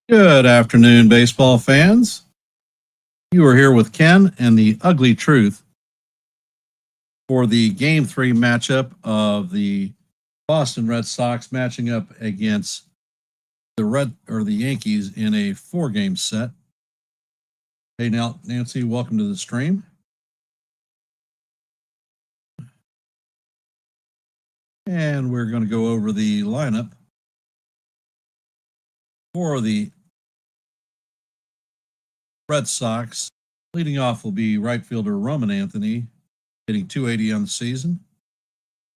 Good afternoon, baseball fans. You are here with Ken and the Ugly Truth for the Game 3 matchup of the Boston Red Sox matching up against the Yankees in a 4-game set. Hey, now, Nancy, welcome to the stream. And we're going to go over the lineup for the Red Sox. Leading off will be right fielder Roman Anthony, hitting .280 on the season.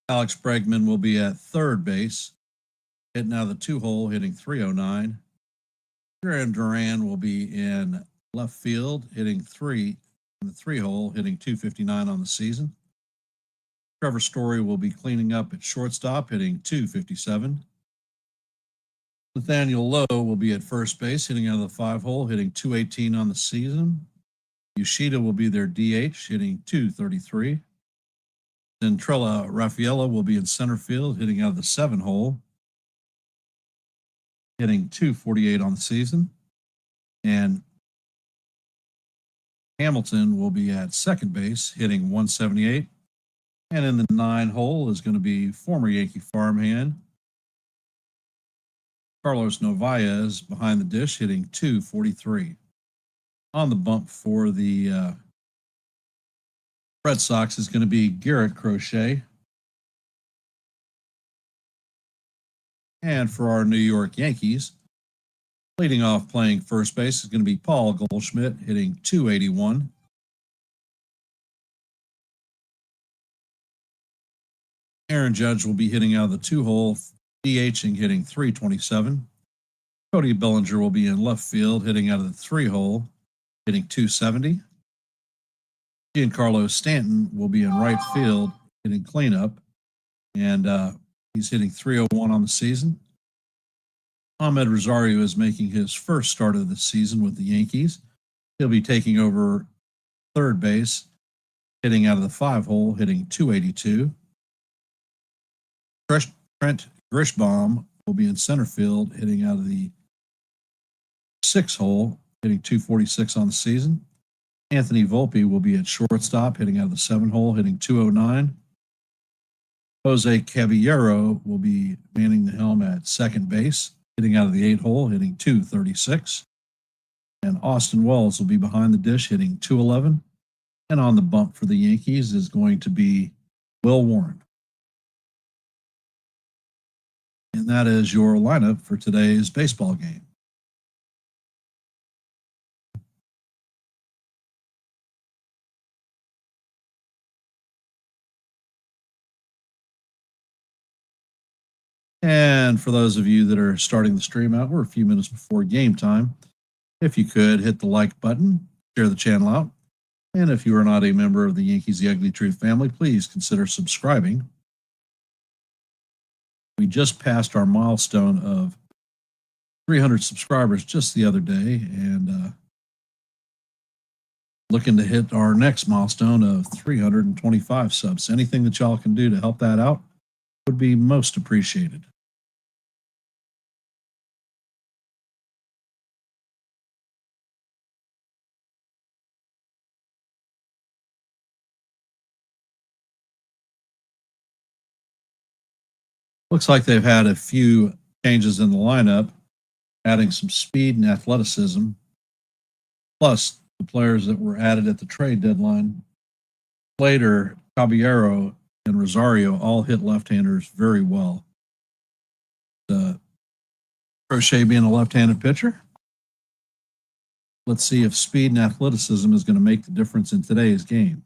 Alex Bregman will be at third base, hitting out of the 2-hole, hitting .309. Duran will be in left field, hitting in the 3-hole, hitting .259 on the season. Trevor Story will be cleaning up at shortstop, hitting .257. Nathaniel Lowe will be at first base, hitting out of the 5-hole, hitting .218 on the season. Yoshida will be their DH, hitting .233. Then Trella Raffaella will be in center field, hitting out of the 7-hole, hitting .248 on the season. And Hamilton will be at second base, hitting .178. And in the 9-hole is going to be former Yankee farmhand Carlos Narvaez behind the dish, hitting .243. On the bump for the Red Sox is going to be Garrett Crochet. And for our New York Yankees, leading off playing first base is going to be Paul Goldschmidt, hitting .281. Aaron Judge will be hitting out of the 2-hole, DHing, hitting .327. Cody Bellinger will be in left field, hitting out of the 3-hole, hitting .270. Giancarlo Stanton will be in right field, hitting cleanup, and he's hitting .301 on the season. Ahmed Rosario is making his first start of the season with the Yankees. He'll be taking over third base, hitting out of the 5-hole, hitting .282. Trent Grishbaum will be in center field, hitting out of the 6-hole, hitting .246 on the season. Anthony Volpe will be at shortstop, hitting out of the 7-hole, hitting .209. Jose Caballero will be manning the helm at second base, hitting out of the 8-hole, hitting .236. And Austin Wells will be behind the dish, hitting .211. And on the bump for the Yankees is going to be Will Warren. And that is your lineup for today's baseball game. And for those of you that are starting the stream out, we're a few minutes before game time. If you could hit the like button, share the channel out. And if you are not a member of the Yankees The Ugly Truth family, please consider subscribing. We just passed our milestone of 300 subscribers just the other day, and looking to hit our next milestone of 325 subs. Anything that y'all can do to help that out would be most appreciated. Looks like they've had a few changes in the lineup, adding some speed and athleticism. Plus, the players that were added at the trade deadline, Slater, Caballero, and Rosario all hit left-handers very well. Crochet being a left-handed pitcher. Let's see if speed and athleticism is going to make the difference in today's game.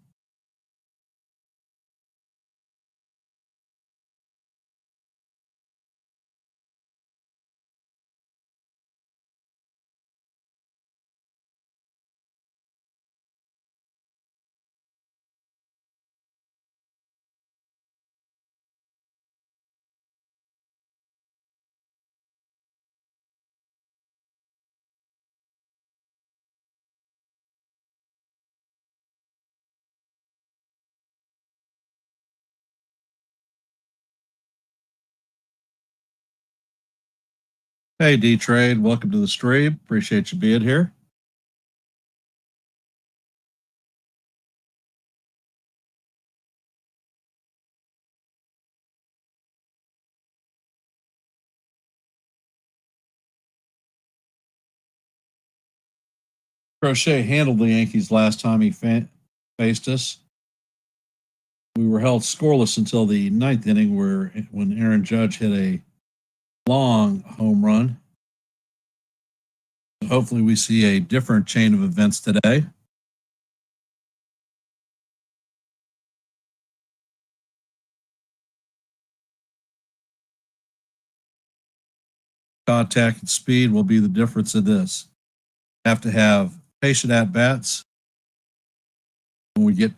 Hey, D Trade, welcome to the stream. Appreciate you being here. Crochet handled the Yankees last time he faced us. We were held scoreless until the ninth inning, when Aaron Judge hit a long home run. Hopefully, we see a different chain of events today. Contact and speed will be the difference in this. Have to have patient at bats. When we get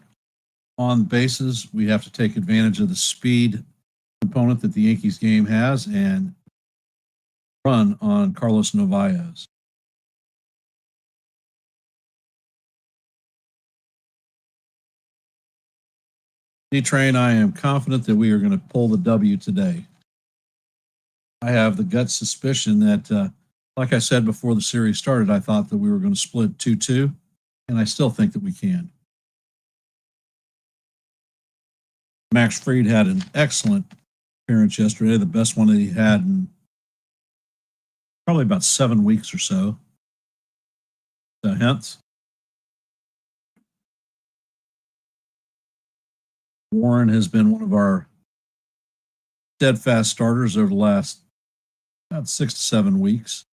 on bases, we have to take advantage of the speed component that the Yankees game has and run on Carlos Novaez. D-Train, I am confident that we are going to pull the W today. I have the gut suspicion that, like I said before the series started, I thought that we were going to split 2-2, and I still think that we can. Max Fried had an excellent appearance yesterday, the best one that he had in probably about 7 weeks or so. Hence, Warren has been one of our steadfast starters over the last about 6 to 7 weeks.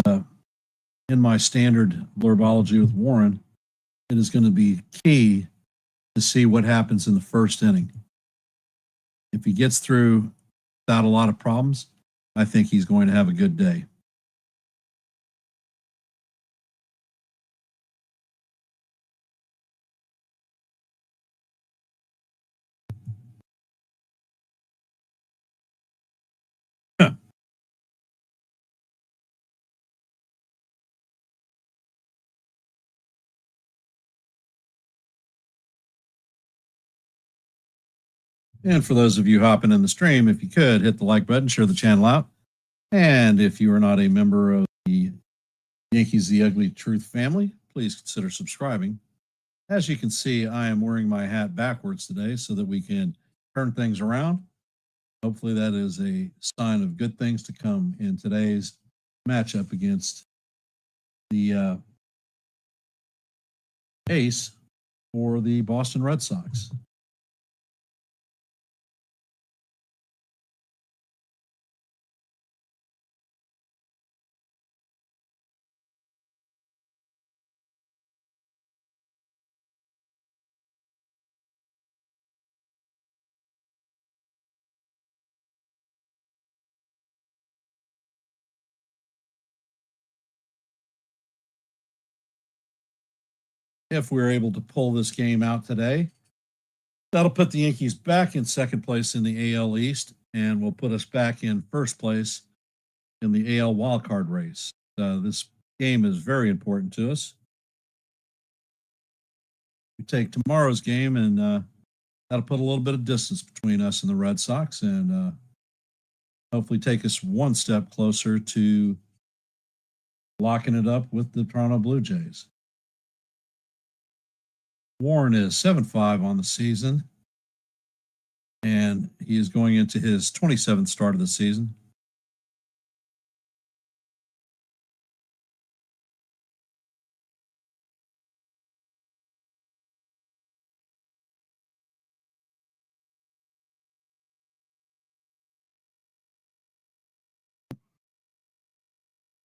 In my standard blurbology with Warren, it is going to be key to see what happens in the first inning. If he gets through without a lot of problems, I think he's going to have a good day. And for those of you hopping in the stream, if you could hit the like button, share the channel out. And if you are not a member of the Yankees The Ugly Truth family, please consider subscribing. As you can see, I am wearing my hat backwards today so that we can turn things around. Hopefully, that is a sign of good things to come in today's matchup against the ace for the Boston Red Sox. If we're able to pull this game out today, that'll put the Yankees back in second place in the AL East and will put us back in first place in the AL wildcard race. This game is very important to us. We take tomorrow's game, and that'll put a little bit of distance between us and the Red Sox, and hopefully take us one step closer to locking it up with the Toronto Blue Jays. Warren is 7-5 on the season, and he is going into his 27th start of the season.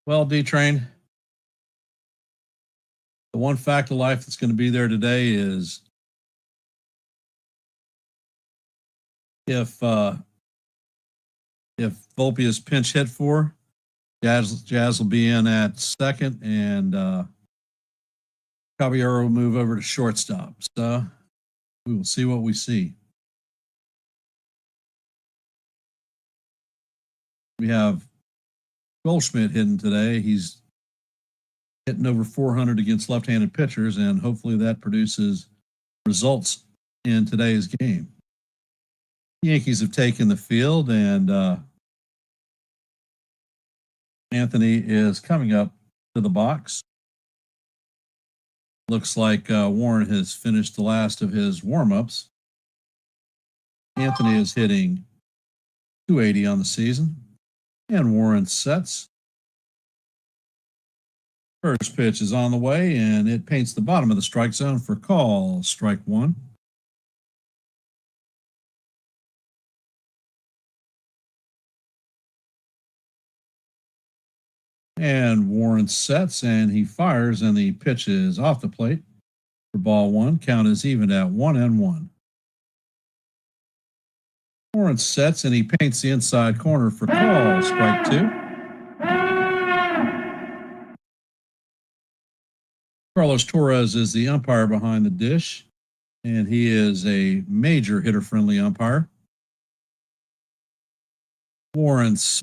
Well, D-Train, the one fact of life that's going to be there today is if Volpe is pinch hit for, Jazz will be in at second, and Caballero will move over to shortstop. So we will see what we see. We have Goldschmidt hitting today. He's hitting over 400 against left-handed pitchers, and hopefully that produces results in today's game. The Yankees have taken the field, and Anthony is coming up to the box. Looks like Warren has finished the last of his warm-ups. Anthony is hitting 280 on the season, and Warren sets. First pitch is on the way, and it paints the bottom of the strike zone for call. Strike one. And Warren sets, and he fires, and the pitch is off the plate for ball one. Count is even at 1-1. Warren sets, and he paints the inside corner for call. Strike two. Carlos Torres is the umpire behind the dish, and he is a major hitter-friendly umpire. Warren's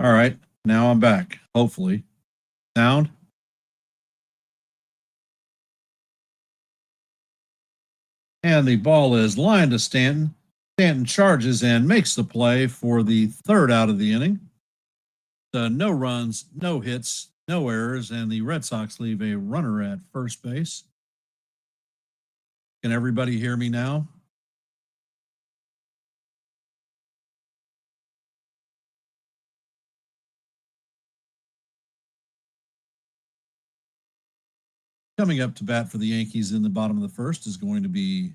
all right. Now I'm back. Hopefully. Sound? And the ball is lined to Stanton. Stanton charges and makes the play for the third out of the inning. No runs, no hits, no errors, and the Red Sox leave a runner at first base. Can everybody hear me now? Coming up to bat for the Yankees in the bottom of the first is going to be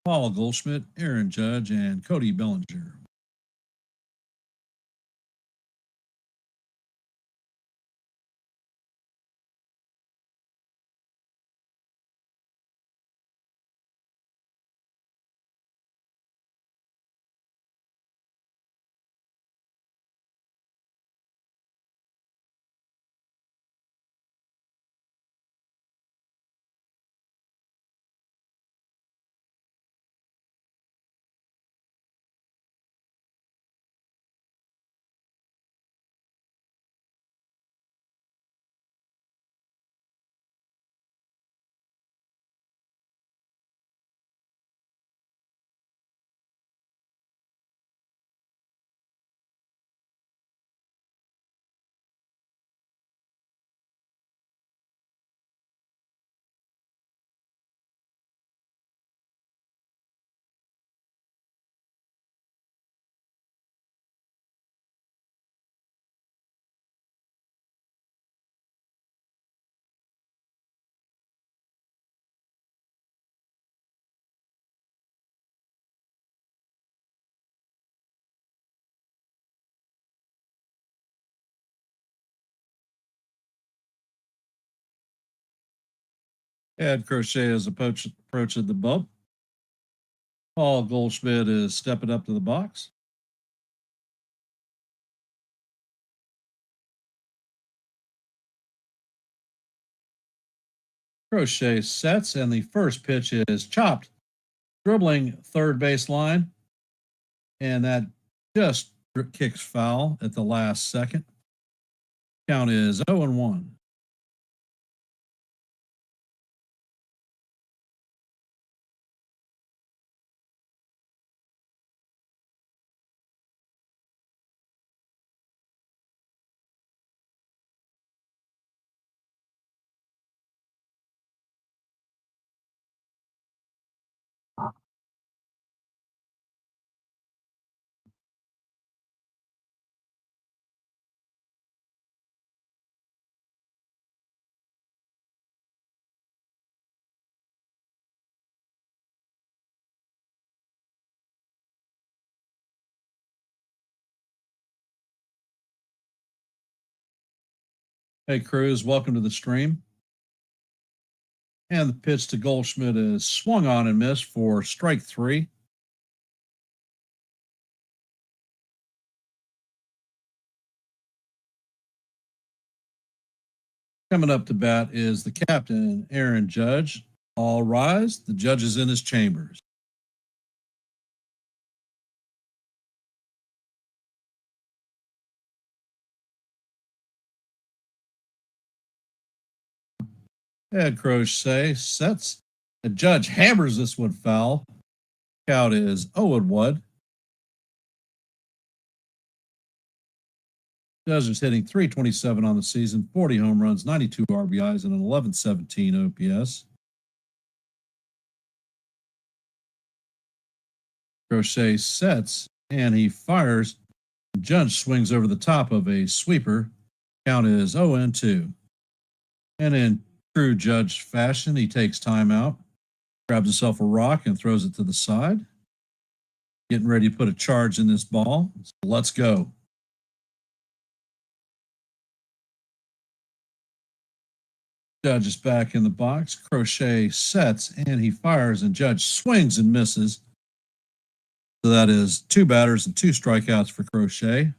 Paul Goldschmidt, Aaron Judge, and Cody Bellinger. Garrett Crochet is approaching the bump. Paul Goldschmidt is stepping up to the box. Crochet sets, and the first pitch is chopped, dribbling third base line, and that just kicks foul at the last second. Count is 0-1. Hey, Cruz, welcome to the stream. And the pitch to Goldschmidt is swung on and missed for strike 3. Coming up to bat is the captain, Aaron Judge. All rise. The judge is in his chambers. Ed Crochet sets. The judge hammers this one foul. Count is 0-1. Judge is hitting .327 on the season, 40 home runs, 92 RBIs, and an 1117 OPS. Crochet sets, and he fires. Judge swings over the top of a sweeper. Count is 0-2. And in true Judge fashion, he takes time out, grabs himself a rock, and throws it to the side. Getting ready to put a charge in this ball. So let's go. Judge is back in the box. Crochet sets, and he fires, and Judge swings and misses. So that is 2 batters and 2 strikeouts for Crochet.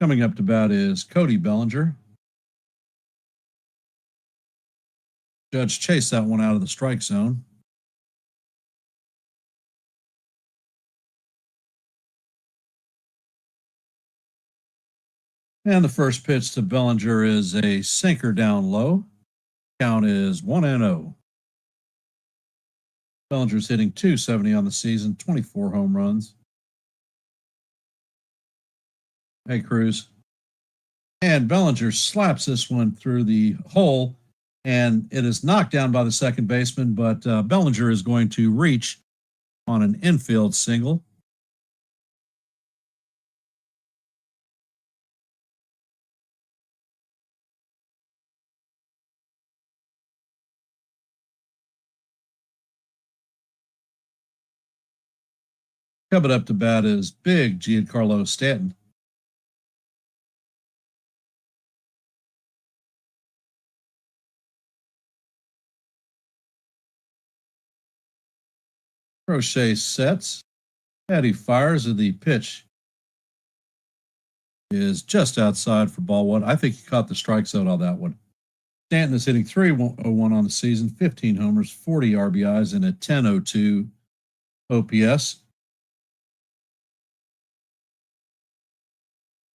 Coming up to bat is Cody Bellinger. Judge chased that one out of the strike zone. And the first pitch to Bellinger is a sinker down low. Count is 1-0. Bellinger's hitting .270 on the season, 24 home runs. Hey, Cruz. And Bellinger slaps this one through the hole, and it is knocked down by the second baseman, but Bellinger is going to reach on an infield single. Coming up to bat is big Giancarlo Stanton. Crochet sets. And he fires, and the pitch is just outside for ball one. I think he caught the strike zone on that one. Stanton is hitting 301 on the season, 15 homers, 40 RBIs, and a 10.02 OPS.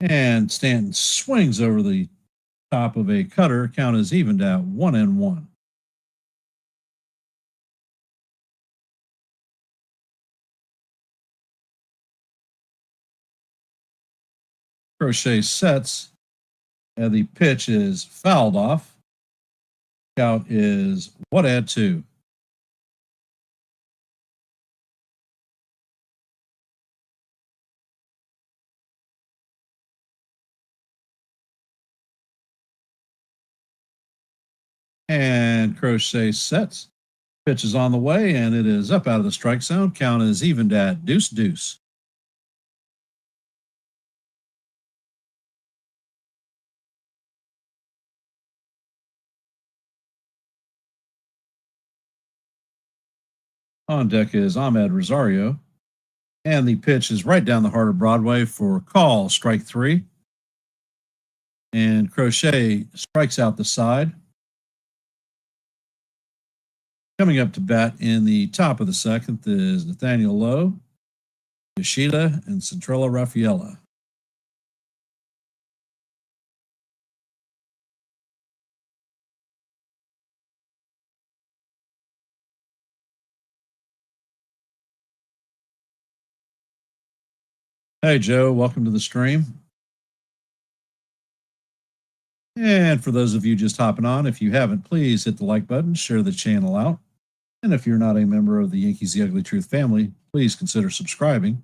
And Stanton swings over the top of a cutter. Count is evened at 1-1. Crochet sets, and the pitch is fouled off. Count is 1-2. And Crochet sets. Pitch is on the way, and it is up out of the strike zone. Count is evened at 2-2. On deck is Ahmed Rosario, and the pitch is right down the heart of Broadway for call, strike 3. And Crochet strikes out the side. Coming up to bat in the top of the second is Nathaniel Lowe, Yoshida, and Centrella Raffaella. Hey, Joe, welcome to the stream. And for those of you just hopping on, if you haven't, please hit the like button, share the channel out. And if you're not a member of the Yankees The Ugly Truth family, please consider subscribing.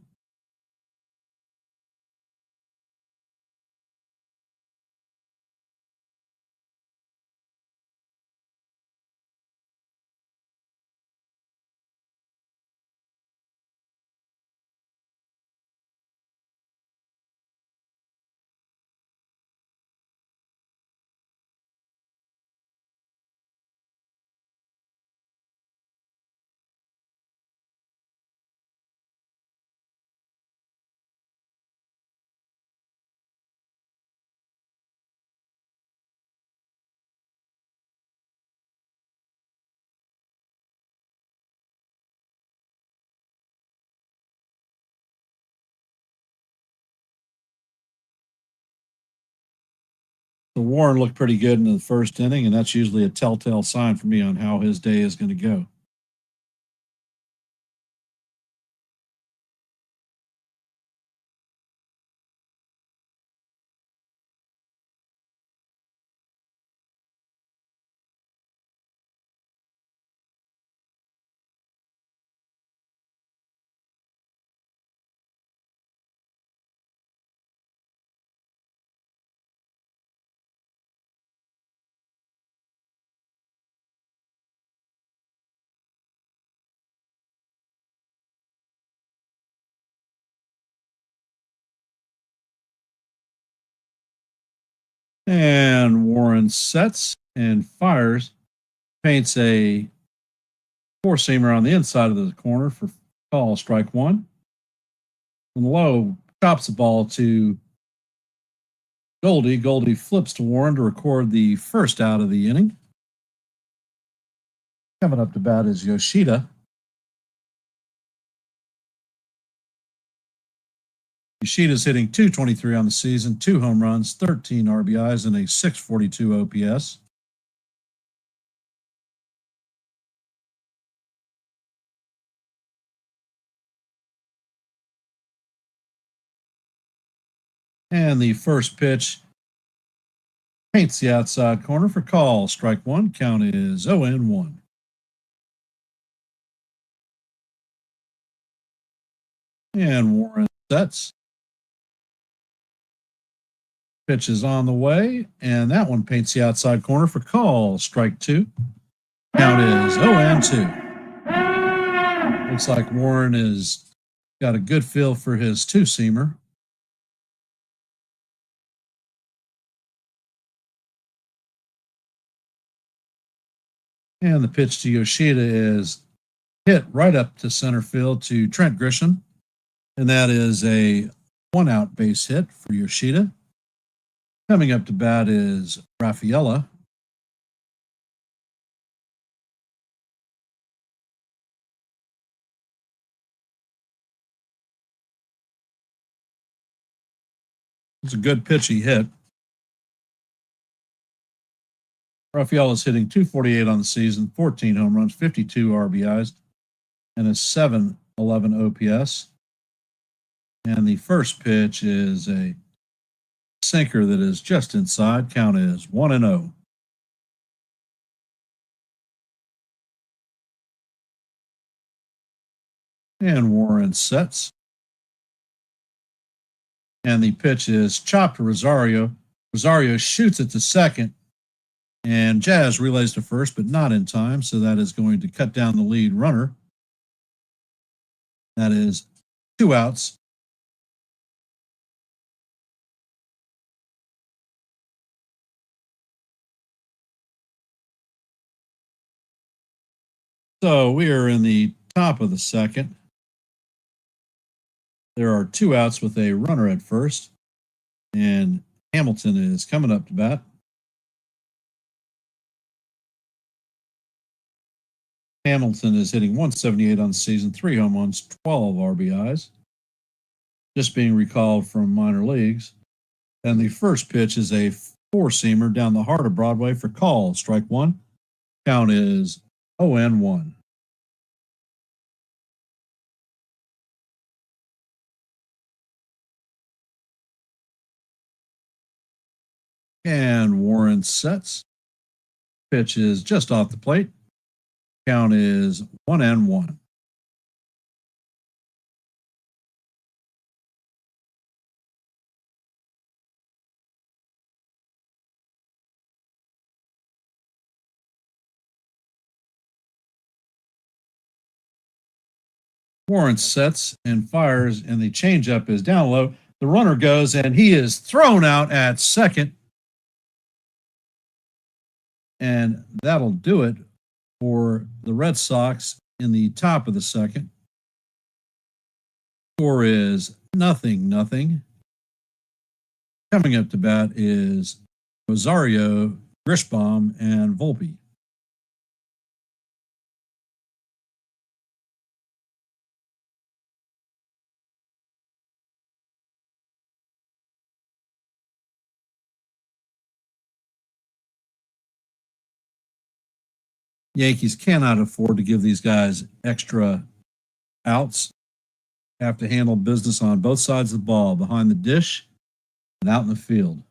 So Warren looked pretty good in the first inning, and that's usually a telltale sign for me on how his day is going to go. And Warren sets and fires, paints a four-seamer on the inside of the corner for call, strike 1. And Lowe chops the ball to Goldie. Goldie flips to Warren to record the first out of the inning. Coming up to bat is Yoshida. Yoshida's hitting .223 on the season, 2 home runs, 13 RBIs, and a 642 OPS. And the first pitch paints the outside corner for call, strike 1. Count is 0-1. And Warren sets. Pitch is on the way, and that one paints the outside corner for call, strike 2. Count is 0-2. Looks like Warren is Got a good feel for his two-seamer. And the pitch to Yoshida is hit right up to center field to Trent Grisham. And that is a one-out base hit for Yoshida. Coming up to bat is Rafaela. It's a good pitch he hit. Rafaela's hitting .248 on the season, 14 home runs, 52 RBIs, and a .711 OPS. And the first pitch is a sinker that is just inside. Count is 1-0. And Warren sets. And the pitch is chopped to Rosario. Rosario shoots it to second. And Jazz relays to first, but not in time. So that is going to cut down the lead runner. That is 2 outs. So we are in the top of the second. There are 2 outs with a runner at first. And Hamilton is coming up to bat. Hamilton is hitting .178 on the season, 3 home runs, 12 RBIs. Just being recalled from minor leagues. And the first pitch is a four-seamer down the heart of Broadway for call. Strike one. Count is 0-1. And Warren sets. Pitch is just off the plate. Count is 1-1. Warren sets and fires, and the changeup is down low. The runner goes, and he is thrown out at second. And that'll do it for the Red Sox in the top of the second. Score is 0-0. Coming up to bat is Rosario, Grishbaum, and Volpe. Yankees cannot afford to give these guys extra outs. Have to handle business on both sides of the ball, behind the dish and out in the field.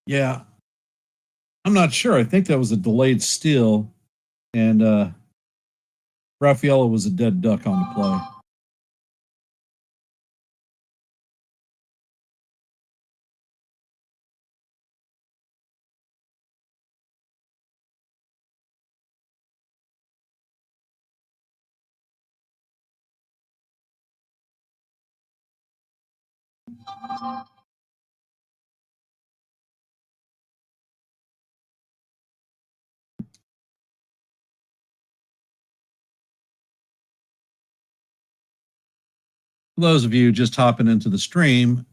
Yeah, I'm not sure. I think that was a delayed steal, and Rafaela was a dead duck on the play. For those of you just hopping into the stream,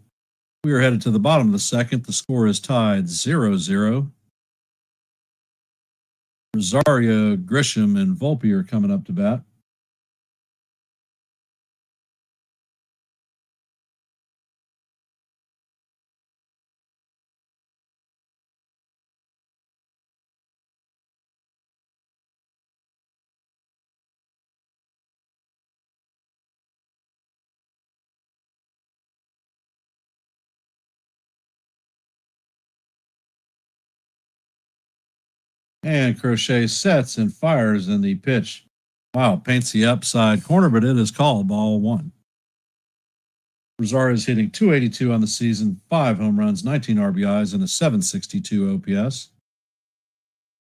we are headed to the bottom of the second. The score is tied 0-0. Rosario, Grisham, and Volpe are coming up to bat. And Crochet sets and fires in the pitch. Wow, paints the upside corner, but it is called ball one. Rosario is hitting 282 on the season, 5 home runs, 19 RBIs, and a 762 OPS.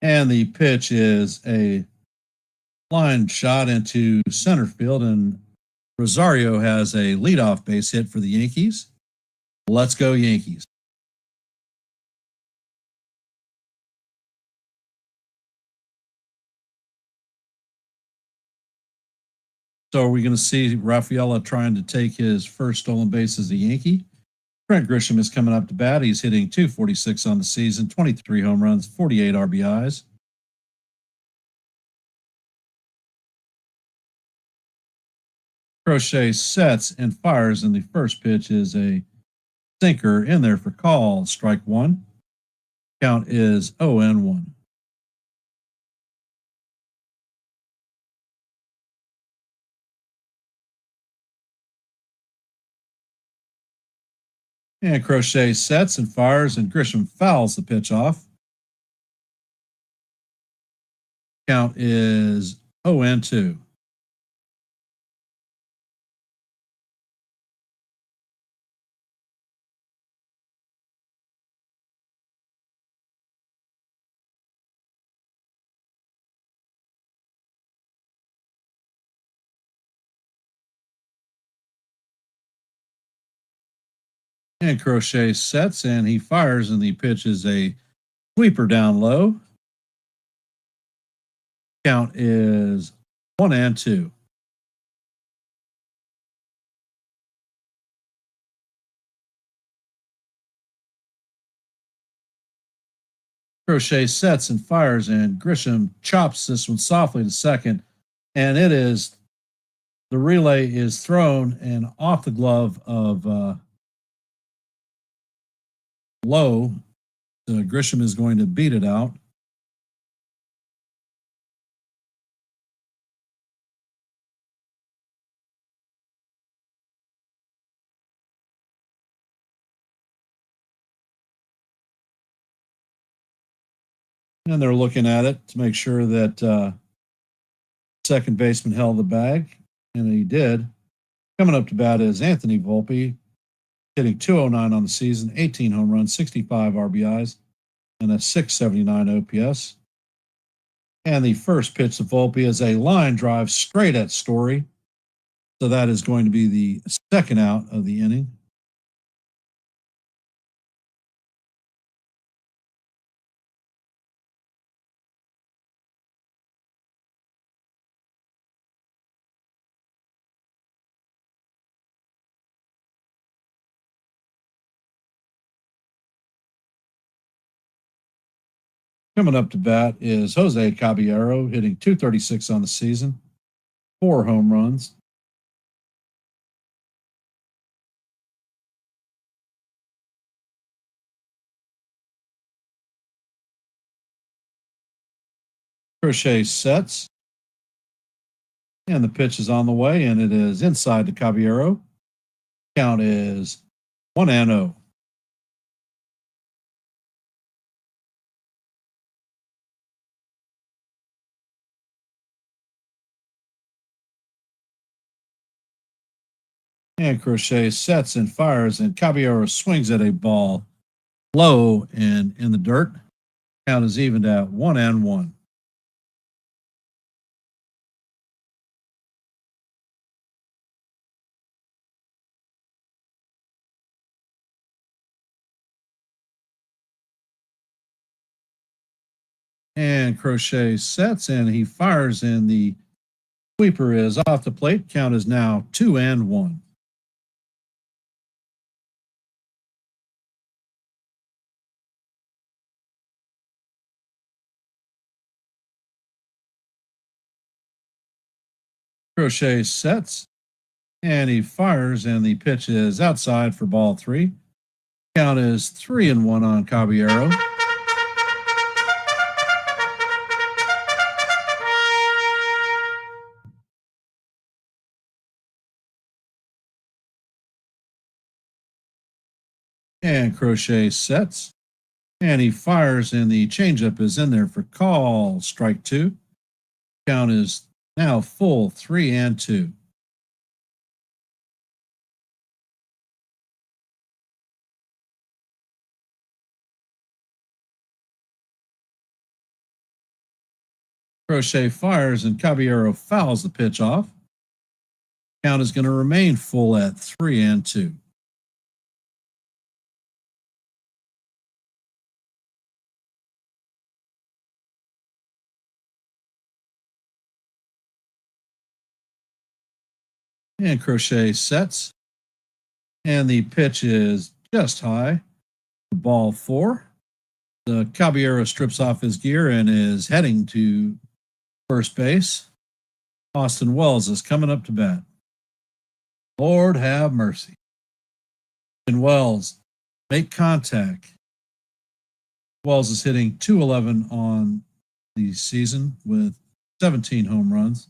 And the pitch is a line shot into center field, and Rosario has a leadoff base hit for the Yankees. Let's go, Yankees. So are we going to see Rafaela trying to take his first stolen base as a Yankee? Trent Grisham is coming up to bat. He's hitting 246 on the season, 23 home runs, 48 RBIs. Crochet sets and fires, and the first pitch is a sinker in there for call. Strike one. Count is 0-1. And Crochet sets and fires, and Grisham fouls the pitch off. Count is 0-2. And Crochet sets and he fires, and the pitch is a sweeper down low. Count is 1-2. Crochet sets and fires, and Grisham chops this one softly to second, and it is the relay is thrown and off the glove of Lowe. Grisham is going to beat it out. And they're looking at it to make sure that second baseman held the bag, and he did. Coming up to bat is Anthony Volpe, hitting 209 on the season, 18 home runs, 65 RBIs, and a 679 OPS. And the first pitch to Volpe is a line drive straight at Story. So that is going to be the second out of the inning. Coming up to bat is Jose Caballero, hitting 236 on the season, 4 home runs. Crochet sets, and the pitch is on the way, and it is inside to Caballero. Count is 1-0. And Crochet sets and fires, and Caballero swings at a ball low and in the dirt. Count is evened at 1-1. And Crochet sets and he fires, and the sweeper is off the plate. Count is now 2-1. Crochet sets and he fires, and the pitch is outside for ball 3. Count is 3-1 on Caballero. And Crochet sets and he fires, and the changeup is in there for call. Strike 2. Count is now full 3-2. Crochet fires and Caballero fouls the pitch off. Count is going to remain full at 3-2. And Crochet sets. And the pitch is just high. Ball 4. The Caballero strips off his gear and is heading to first base. Austin Wells is coming up to bat. Lord have mercy. And Wells make contact. Wells is hitting .211 on the season with 17 home runs.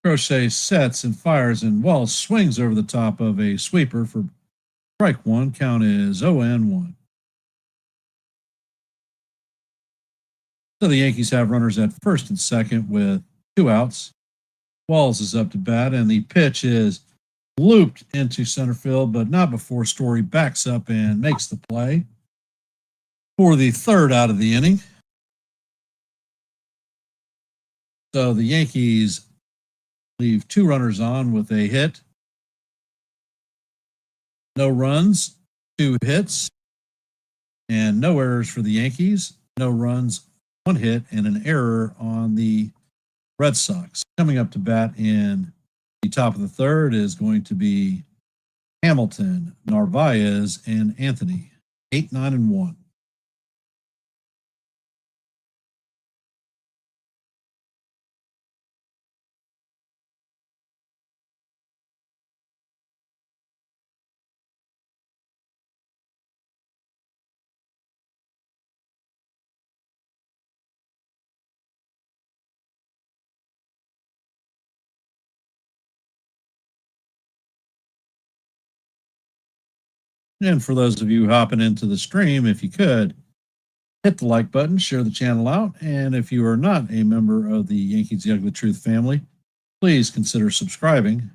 Crochet sets and fires, and Wells swings over the top of a sweeper for strike 1. Count is 0-1. So the Yankees have runners at first and second with 2 outs. Wells is up to bat, and the pitch is looped into center field, but not before Story backs up and makes the play for the 3rd out of the inning. So the Yankees leave 2 runners on with a hit, no runs, 2 hits, and no errors for the Yankees. No runs, 1 hit, and an error on the Red Sox. Coming up to bat in the top of the 3rd is going to be Hamilton, Narvaez, and Anthony. 8, 9, and 1. And for those of you hopping into the stream, if you could, hit the like button, share the channel out, and if you are not a member of the Yankees The Ugly Truth family, please consider subscribing.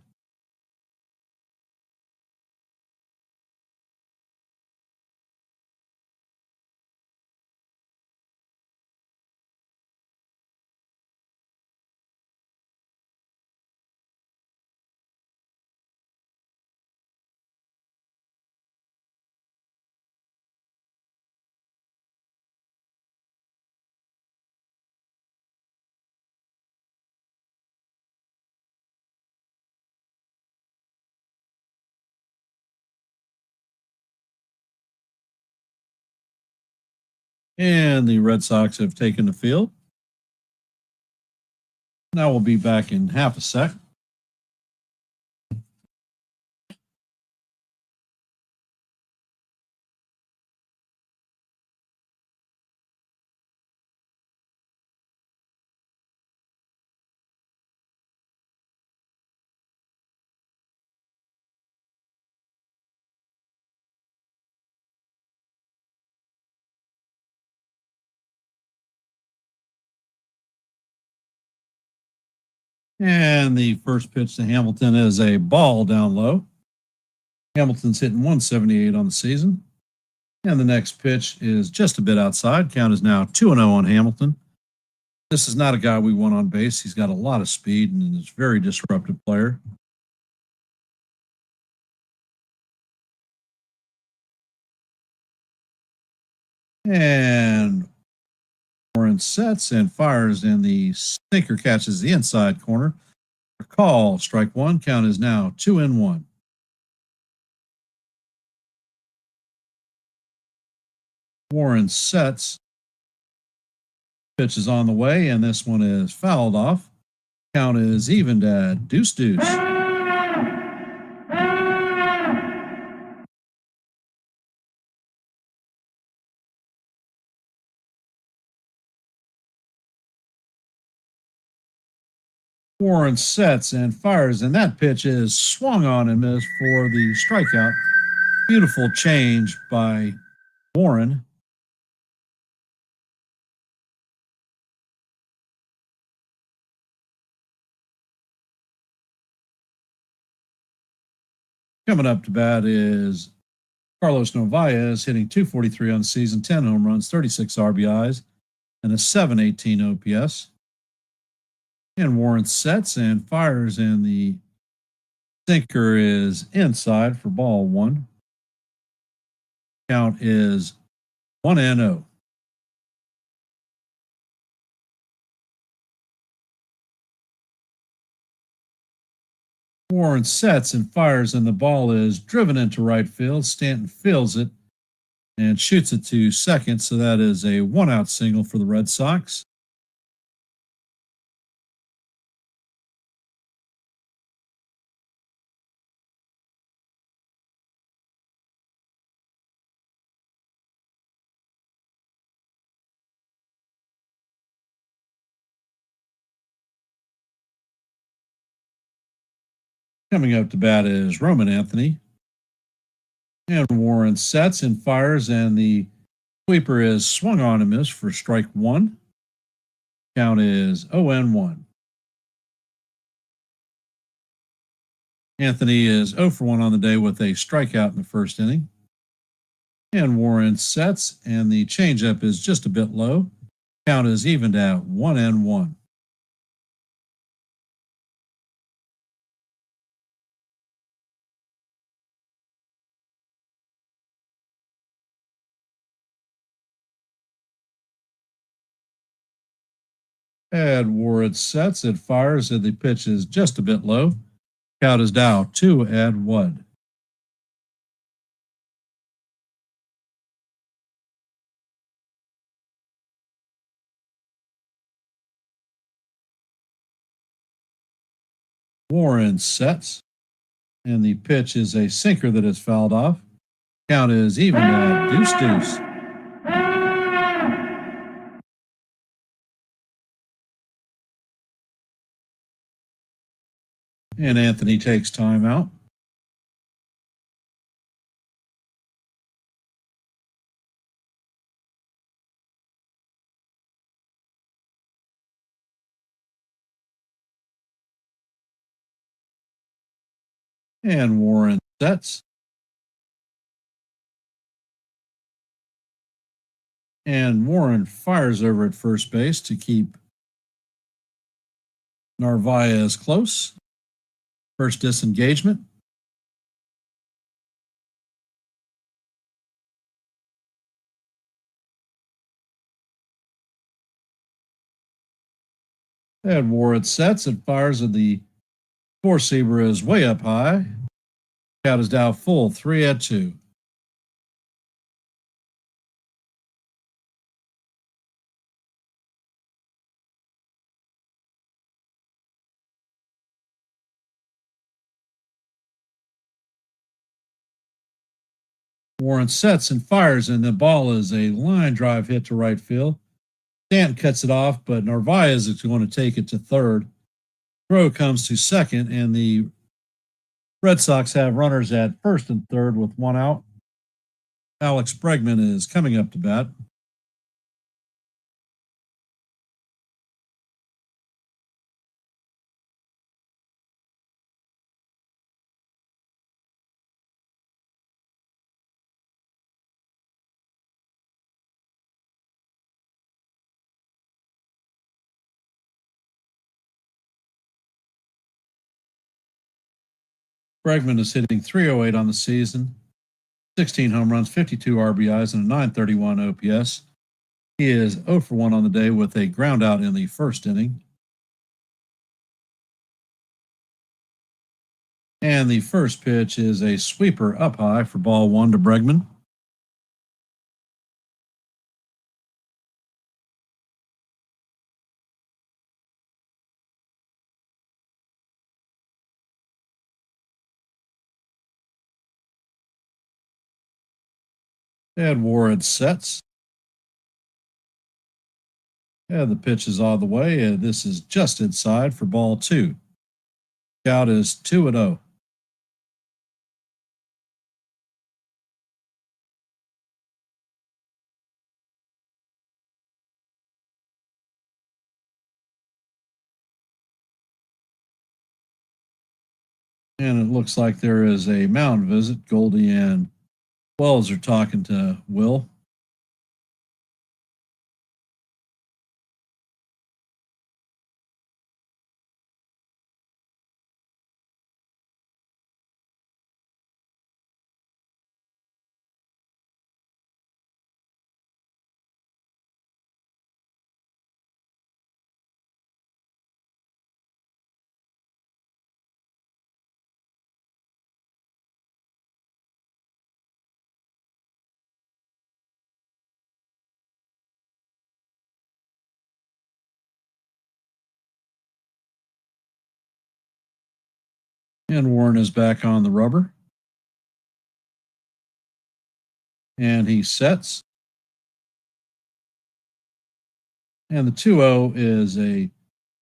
And the Red Sox have taken the field. Now we'll be back in half a sec. And the first pitch to Hamilton is a ball down low. Hamilton's hitting 178 on the season. And the next pitch is just a bit outside. Count is now 2-0 on Hamilton. This is not a guy we want on base. He's got a lot of speed and is a very disruptive player. And Warren sets and fires, and the sinker catches the inside corner. Call, strike 1. Count is now 2-1. Warren sets. Pitch is on the way, and this one is fouled off. Count is evened at 2-2. Warren sets and fires, and that pitch is swung on and missed for the strikeout. Beautiful change by Warren. Coming up to bat is Carlos Narvaez, hitting 243 on the season, 10 home runs, 36 RBIs, and a 718 OPS. And Warren sets and fires, and the sinker is inside for ball one. Count is 1-0. Warren sets and fires, and the ball is driven into right field. Stanton fields it and shoots it to second, so that is a one-out single for the Red Sox. Coming up to bat is Roman Anthony. And Warren sets and fires, and the sweeper is swung on and missed for strike one. Count is 0-1. Anthony is 0 for 1 on the day with a strikeout in the first inning. And Warren sets, and the changeup is just a bit low. Count is evened at 1-1. And Warren sets, it fires, and the pitch is just a bit low. Count is now 2-1. Warren sets, and the pitch is a sinker that is fouled off. Count is even at deuce. And Anthony takes time out. And Warren sets. And Warren fires over at first base to keep Narvaez close. First disengagement. And Warren sets and fires, and the four-seamer is way up high. Count is now full, 3-2. Warren sets and fires, and the ball is a line drive hit to right field. Stanton cuts it off, but Narvaez is going to take it to third. Throw comes to second, and the Red Sox have runners at first and third with one out. Alex Bregman is coming up to bat. Bregman is hitting 308 on the season, 16 home runs, 52 RBIs, and a 931 OPS. He is 0 for 1 on the day with a ground out in the first inning. And the first pitch is a sweeper up high for ball one to Bregman. And Warren sets. And the pitch is all the way, and this is just inside for ball two. Count is 2-0. And it looks like there is a mound visit. Goldie and Wells are talking to Will. And Warren is back on the rubber. And he sets. And the 2-0 is a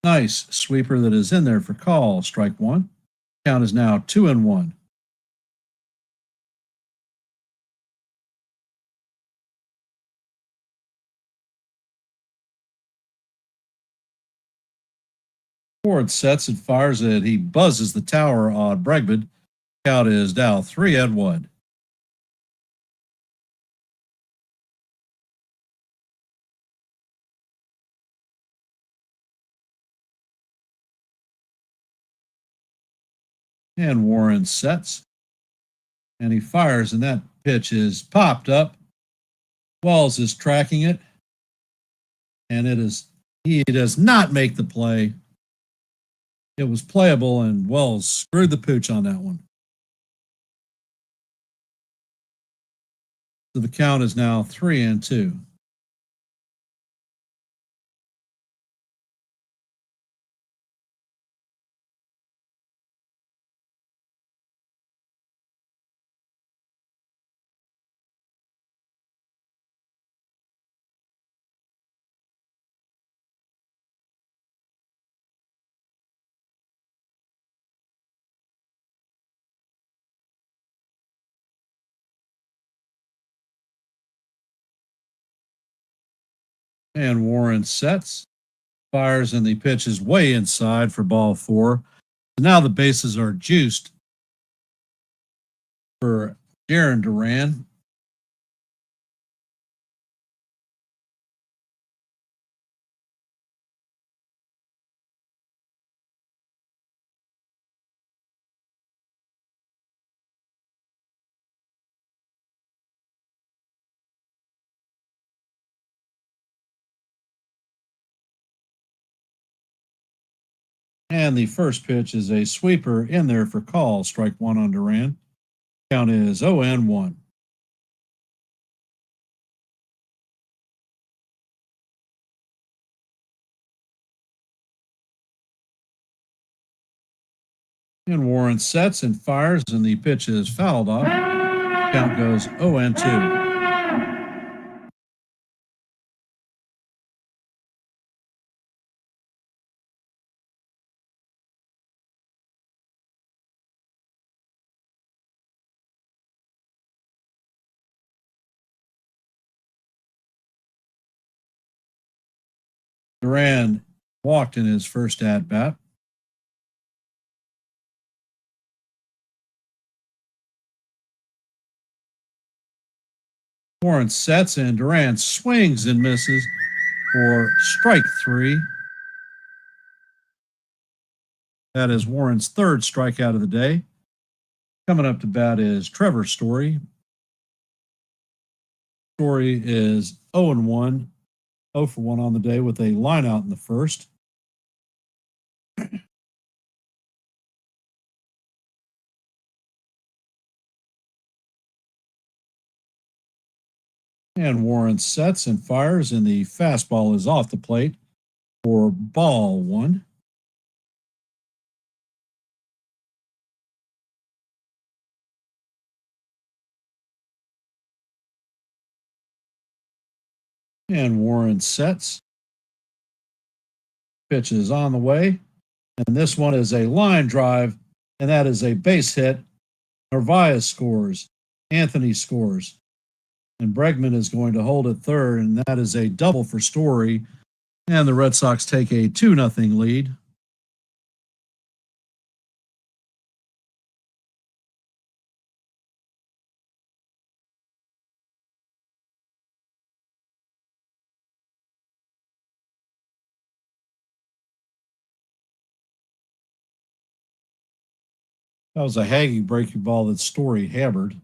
nice sweeper that is in there for call. Strike one. Count is now 2-1. Ford sets and fires it. He buzzes the tower on Bregman. Count is now 3-1. And Warren sets. And he fires, and that pitch is popped up. Wells is tracking it. And he does not make the play. It was playable, and Wells screwed the pooch on that one. So the count is now 3-2. And Warren sets, fires, and the pitch is way inside for ball four. Now the bases are juiced for Darren Duran. And the first pitch is a sweeper in there for call. Strike one on Duran. Count is 0-1. And Warren sets and fires, and the pitch is fouled off. Count goes 0-2. Duran walked in his first at bat. Warren sets, and Duran swings and misses for strike three. That is Warren's third strikeout of the day. Coming up to bat is Trevor Story. Story is 0-1, 0 for 1 on the day with a line out in the first. And Warren sets and fires, and the fastball is off the plate for ball one. And Warren sets. Pitch is on the way. And this one is a line drive, and that is a base hit. Narvaez scores. Anthony scores. And Bregman is going to hold at third, and that is a double for Story. And the Red Sox take a 2-0 lead. That was a hanging breaking ball that Story hammered.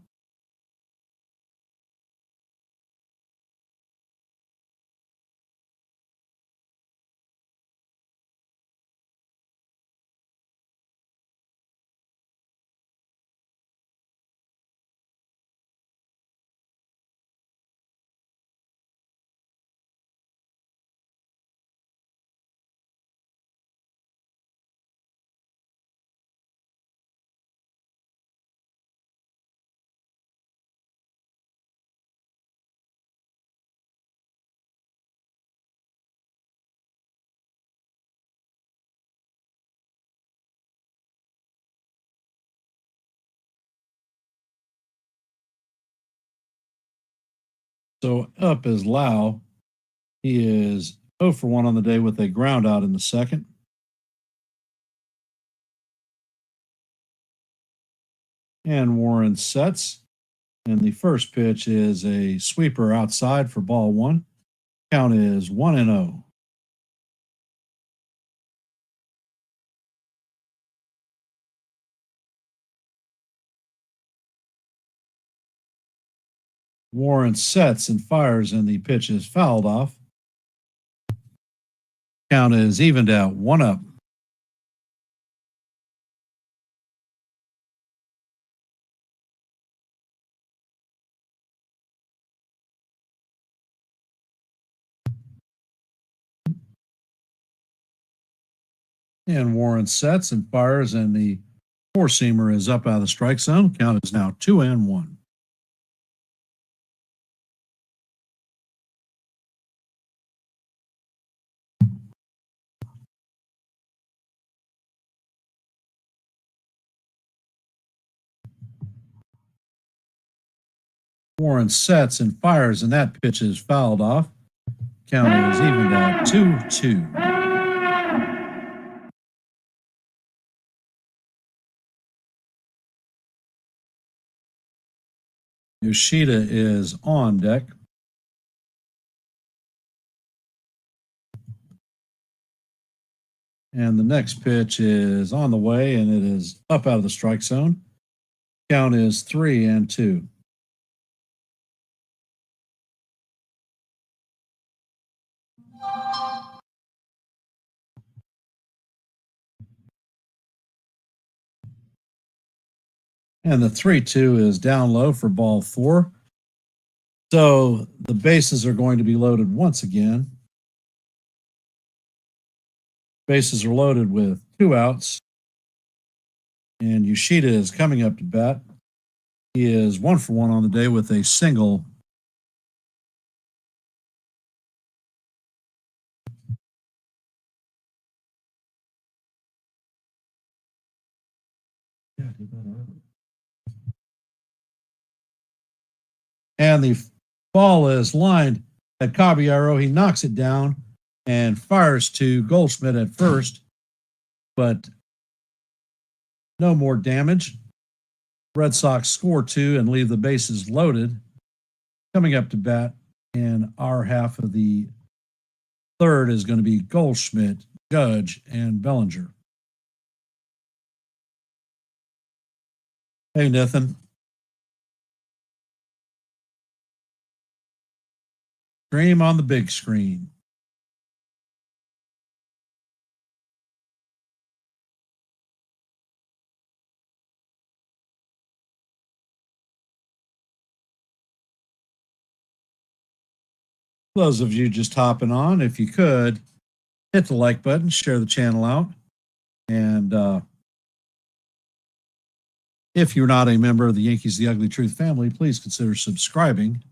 So up is Lau. He is 0 for 1 on the day with a ground out in the second. And Warren sets. And the first pitch is a sweeper outside for ball one. Count is 1-0. Warren sets and fires, and the pitch is fouled off. Count is evened out, 1 up. And Warren sets and fires, and the four seamer is up out of the strike zone. Count is now 2-1. Warren sets and fires, and that pitch is fouled off. Count is evened at 2-2. Yoshida is on deck. And the next pitch is on the way, and it is up out of the strike zone. Count is 3-2. And the 3-2 is down low for ball four. So the bases are going to be loaded once again. Bases are loaded with 2 outs. And Yoshida is coming up to bat. He is 1 for 1 on the day with a single. And the ball is lined at Caballero. He knocks it down and fires to Goldschmidt at first, but no more damage. Red Sox score 2 and leave the bases loaded. Coming up to bat in our half of the third is going to be Goldschmidt, Judge, and Bellinger. Hey, Nathan. Stream on the big screen. Those of you just hopping on, if you could, hit the like button, share the channel out. And if you're not a member of the Yankees The Ugly Truth family, please consider subscribing.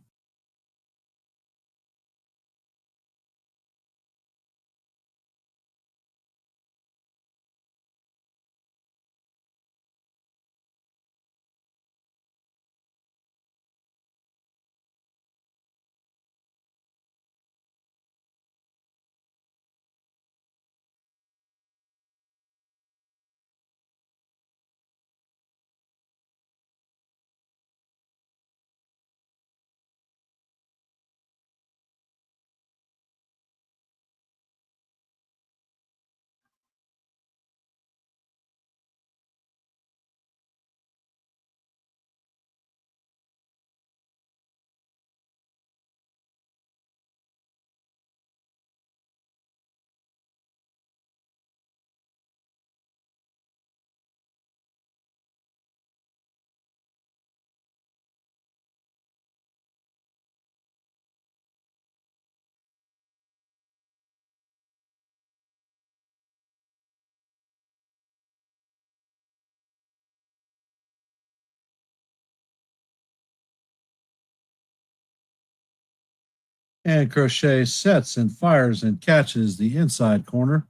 And Crochet sets and fires and catches the inside corner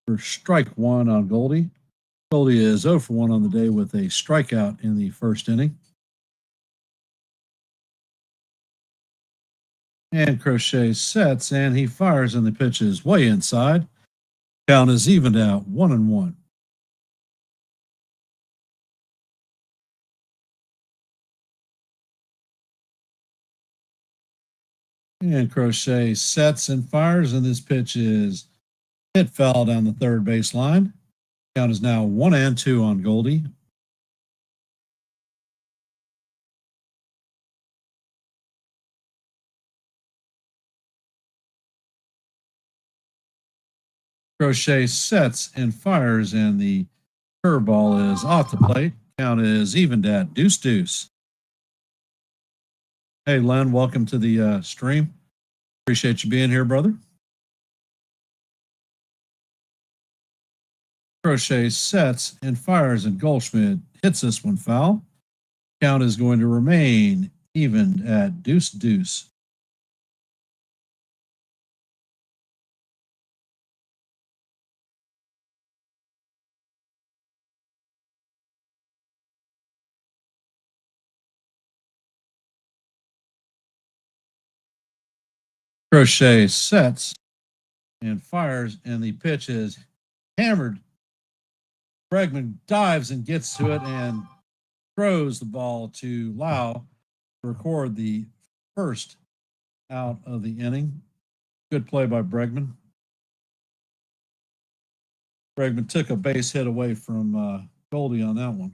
for strike one on Goldie. Goldie is 0 for 1 on the day with a strikeout in the first inning. And Crochet sets and he fires, and the pitch is way inside. Count is evened out 1-1. And Crochet sets and fires, and this pitch is hit foul down the third base line. Count is now 1-2 on Goldie. Crochet sets and fires, and the curveball is off the plate. Count is evened at 2-2. Hey, Len, welcome to the stream. Appreciate you being here, brother. Crochet sets and fires, and Goldschmidt hits this one foul. Count is going to remain even at 2-2. Crochet sets and fires, and the pitch is hammered. Bregman dives and gets to it and throws the ball to Lau to record the first out of the inning. Good play by Bregman. Bregman took a base hit away from Goldie on that one.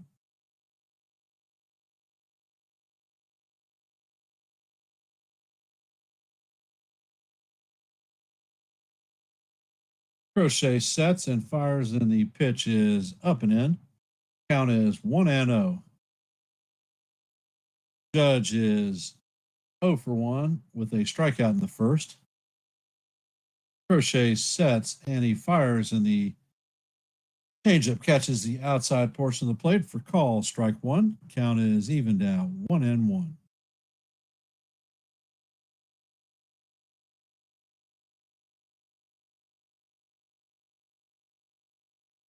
Crochet sets and fires, and the pitch is up and in. Count is 1-0. Judge is 0 for 1 with a strikeout in the first. Crochet sets and he fires, and the changeup catches the outside portion of the plate for call, strike one. Count is evened out 1-1.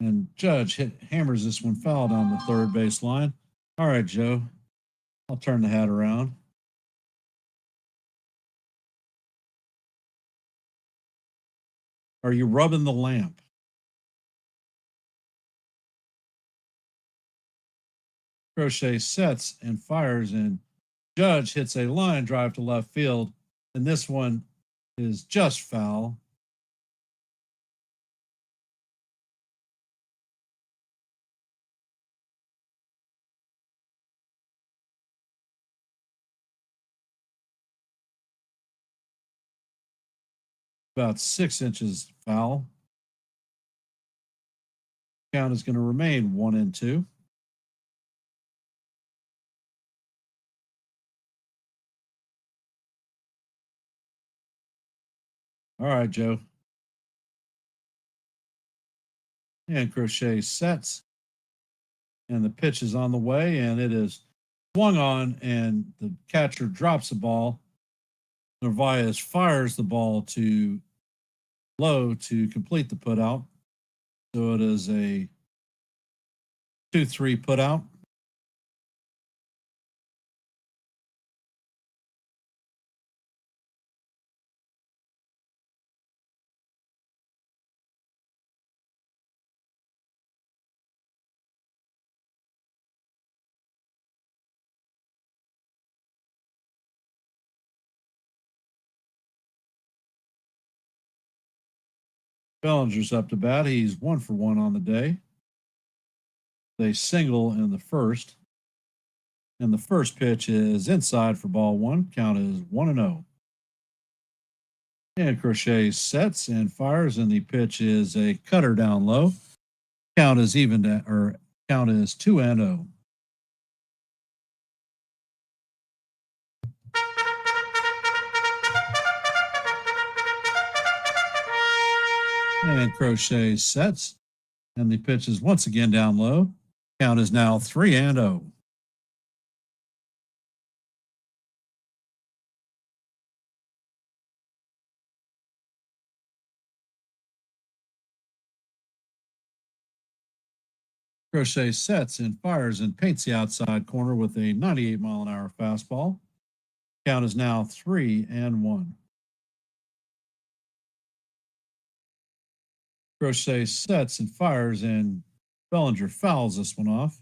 And Judge hammers this one foul down the third base line. All right, Joe, I'll turn the hat around. Are you rubbing the lamp? Crochet sets and fires, and Judge hits a line drive to left field, and this one is just foul. About 6 inches foul. Count is going to remain 1-2. All right, Joe. And Crochet sets, and the pitch is on the way, and it is swung on, and the catcher drops the ball. Narvaez fires the ball to low to complete the putout. So it is a 2-3 putout. Bellinger's up to bat. He's 1 for 1 on the day. They single in the first. And the first pitch is inside for ball one. Count is 1-0. And Crochet sets and fires, and the pitch is a cutter down low. Count is even, or count is 2-0. And Crochet sets, and the pitch is once again down low. Count is now 3-0. Crochet sets and fires and paints the outside corner with a 98-mile-an-hour fastball. Count is now 3-1. Crochet sets and fires, and Bellinger fouls this one off.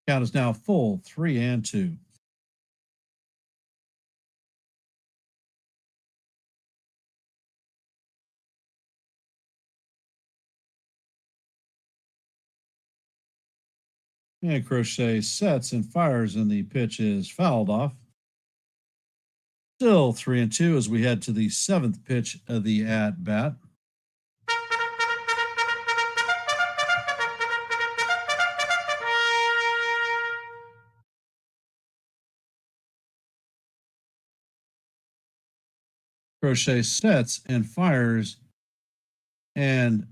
Count is now full 3-2. And Crochet sets and fires, and the pitch is fouled off. Still 3-2 as we head to the seventh pitch of the at bat. Crochet sets and fires, and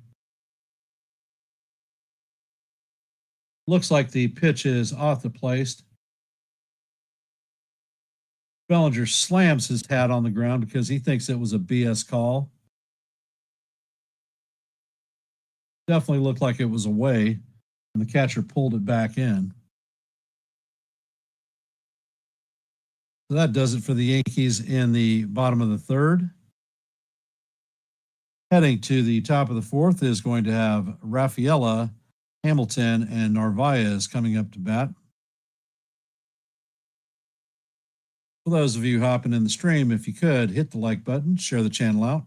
looks like the pitch is off the plate. Bellinger slams his hat on the ground because he thinks it was a BS call. Definitely looked like it was away, and the catcher pulled it back in. So that does it for the Yankees in the bottom of the third. Heading to the top of the fourth is going to have Rafaela, Hamilton, and Narvaez coming up to bat. For those of you hopping in the stream, if you could, hit the like button, share the channel out.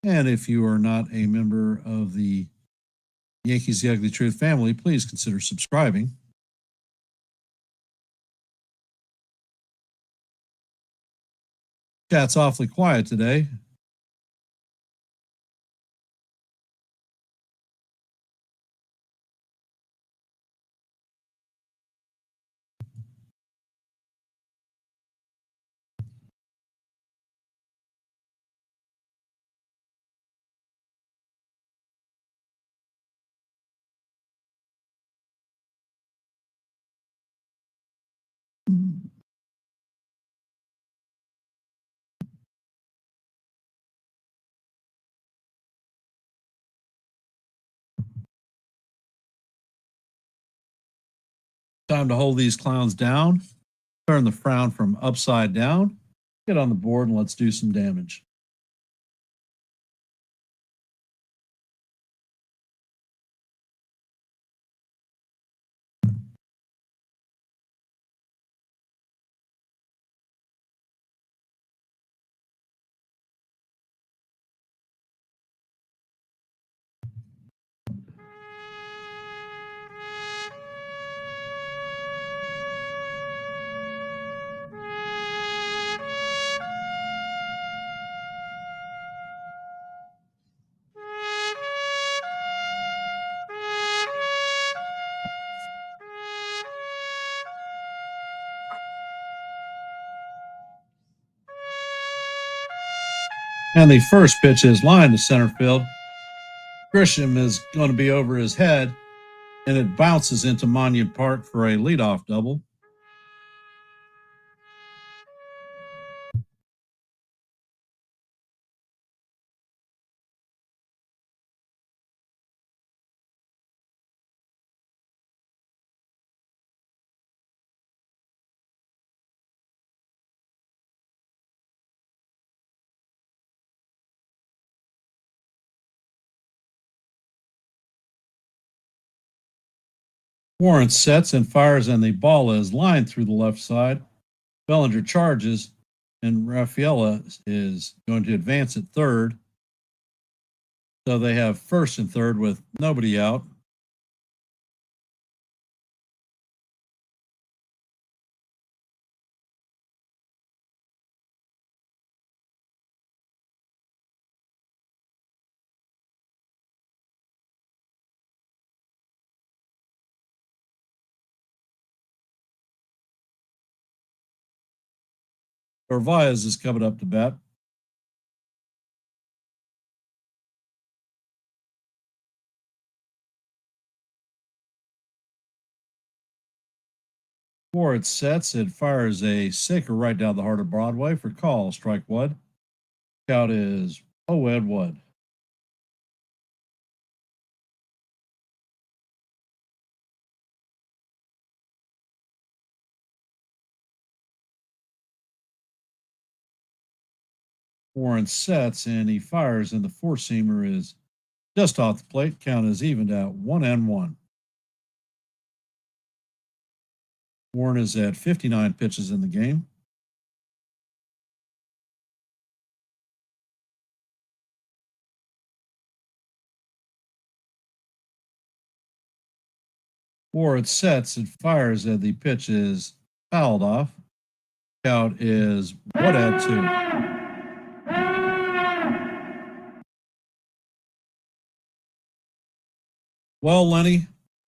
And if you are not a member of the Yankees The Ugly Truth family, please consider subscribing. Chat's awfully quiet today. Time to hold these clowns down, turn the frown from upside down, get on the board, and let's do some damage. And the first pitch is lined to center field. Grisham is going to be over his head, and it bounces into Monument Park for a leadoff double. Warren sets and fires, and the ball is lined through the left side. Bellinger charges, and Rafaela is going to advance at third. So they have first and third with nobody out. Narvaez is coming up to bat. Warren sets and fires a sinker right down the heart of Broadway for call, strike one. Count is 0-1. Warren sets and he fires, and the four seamer is just off the plate. Count is evened out 1-1. Warren is at 59 pitches in the game. Warren sets and fires, and the pitch is fouled off. Count is 1-2. Well, Lenny,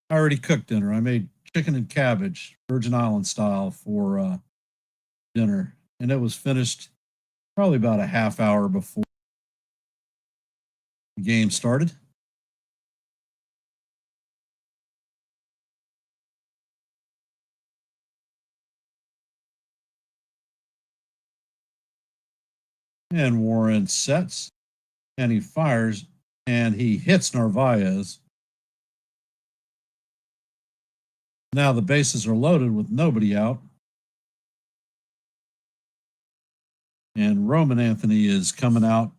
I already cooked dinner. I made chicken and cabbage, Virgin Island style, for dinner, and it was finished probably about a half hour before the game started. And Warren sets and he fires and he hits Narvaez. Now the bases are loaded with nobody out. And Roman Anthony is coming out.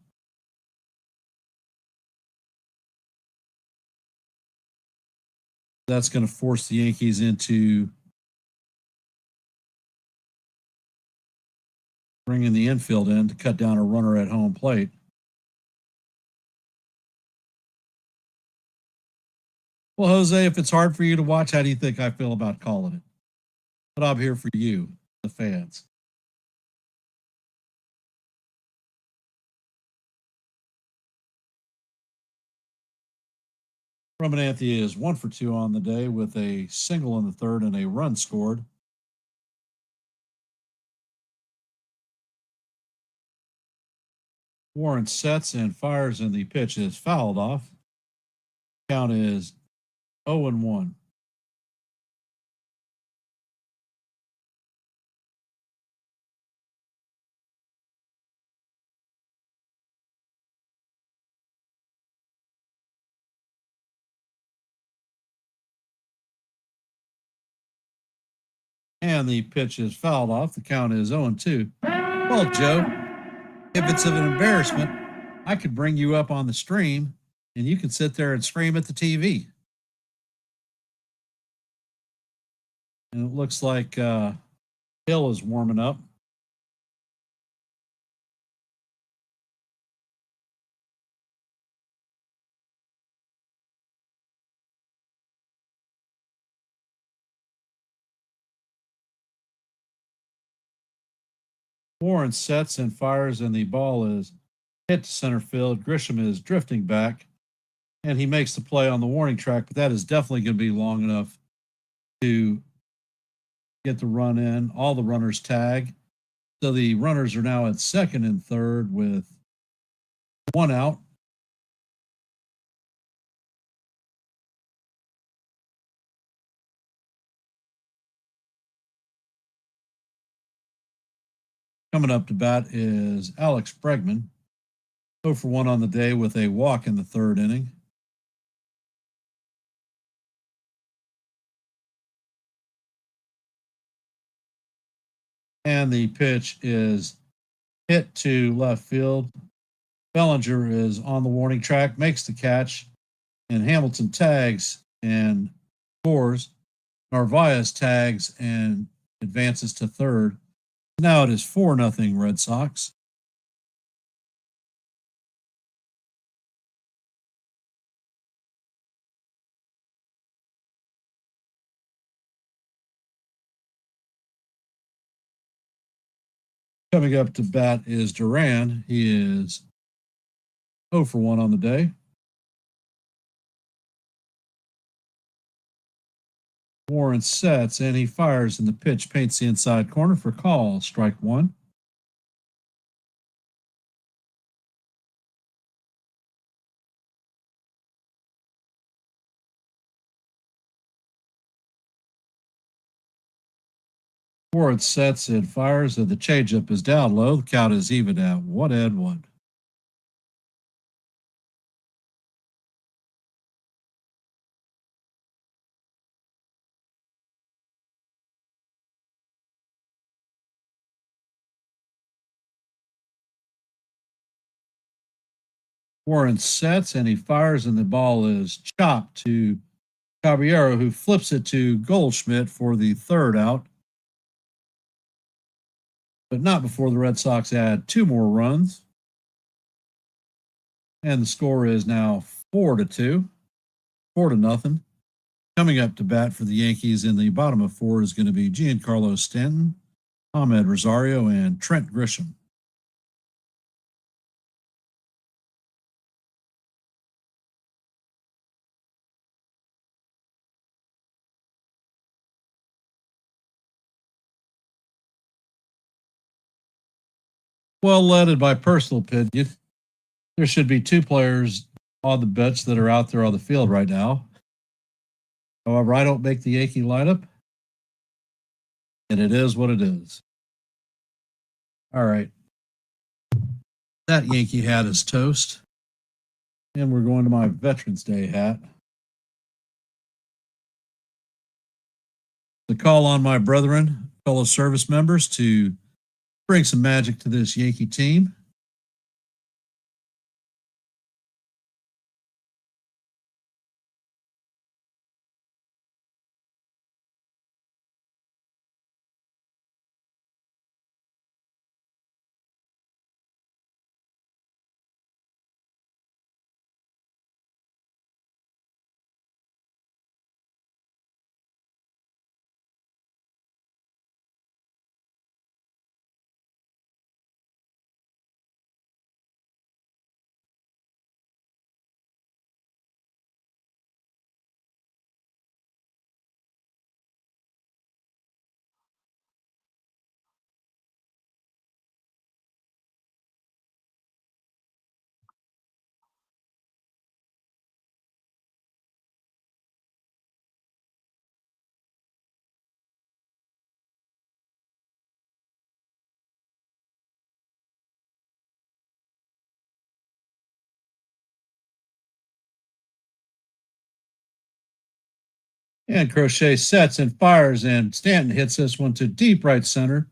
That's going to force the Yankees into bringing the infield in to cut down a runner at home plate. Well, Jose, if it's hard for you to watch, how do you think I feel about calling it? But I'm here for you, the fans. Roman Anthony is 1 for 2 on the day with a single in the third and a run scored. Warren sets and fires, and the pitch is fouled off. Count is 0-1. And the pitch is fouled off. The count is 0-2. Well, Joe, if it's of an embarrassment, I could bring you up on the stream and you can sit there and scream at the TV. And it looks like Hill is warming up. Warren sets and fires, and the ball is hit to center field. Grisham is drifting back, and he makes the play on the warning track, but that is definitely going to be long enough to get the run in. All the runners tag. So the runners are now at second and third with one out. Coming up to bat is Alex Bregman, 0 for 1 on the day with a walk in the third inning. And the pitch is hit to left field. Bellinger is on the warning track, makes the catch, and Hamilton tags and scores. Narvaez tags and advances to third. Now it is 4-0 Red Sox. Coming up to bat is Duran. He is 0 for 1 on the day. Warren sets and he fires, and the pitch paints the inside corner for call. Strike one. Warren sets and fires, and the changeup is down low. The count is even at 1-1. Warren sets and he fires, and the ball is chopped to Caballero, who flips it to Goldschmidt for the third out. But not before the Red Sox add 2 more runs. And the score is now 4-2, 4-0. Coming up to bat for the Yankees in the bottom of 4 is going to be Giancarlo Stanton, Ahmed Rosario, and Trent Grisham. Well leaded by personal opinion. There should be 2 players on the bench that are out there on the field right now. However, I don't make the Yankee lineup, and it is what it is. All right. That Yankee hat is toast. And we're going to my Veterans Day hat. To call on my brethren, fellow service members, to bring some magic to this Yankee team. And Crochet sets and fires, and Stanton hits this one to deep right center.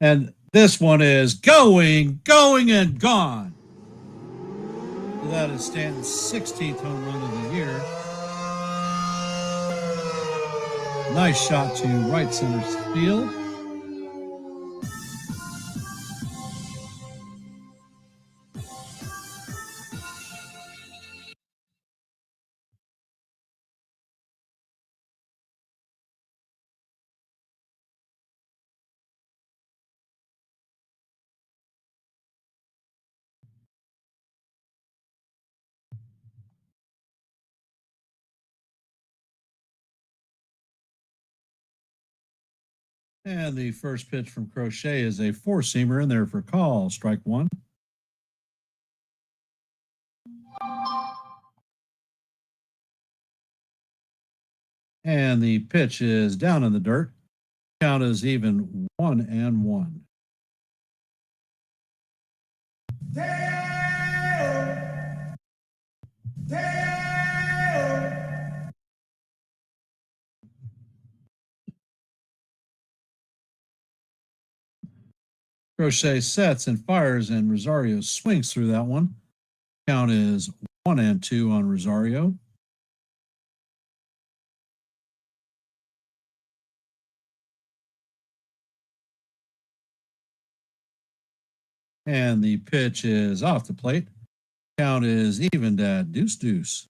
And this one is going, and gone. So that is Stanton's 16th home run of the year. Nice shot to right center field. And the first pitch from Crochet is a 4-seamer in there for call, strike 1. And the pitch is down in the dirt. Count is even 1-1. Crochet sets and fires, and Rosario swings through that one. Count is 1-2 on Rosario. And the pitch is off the plate. Count is evened at 2-2.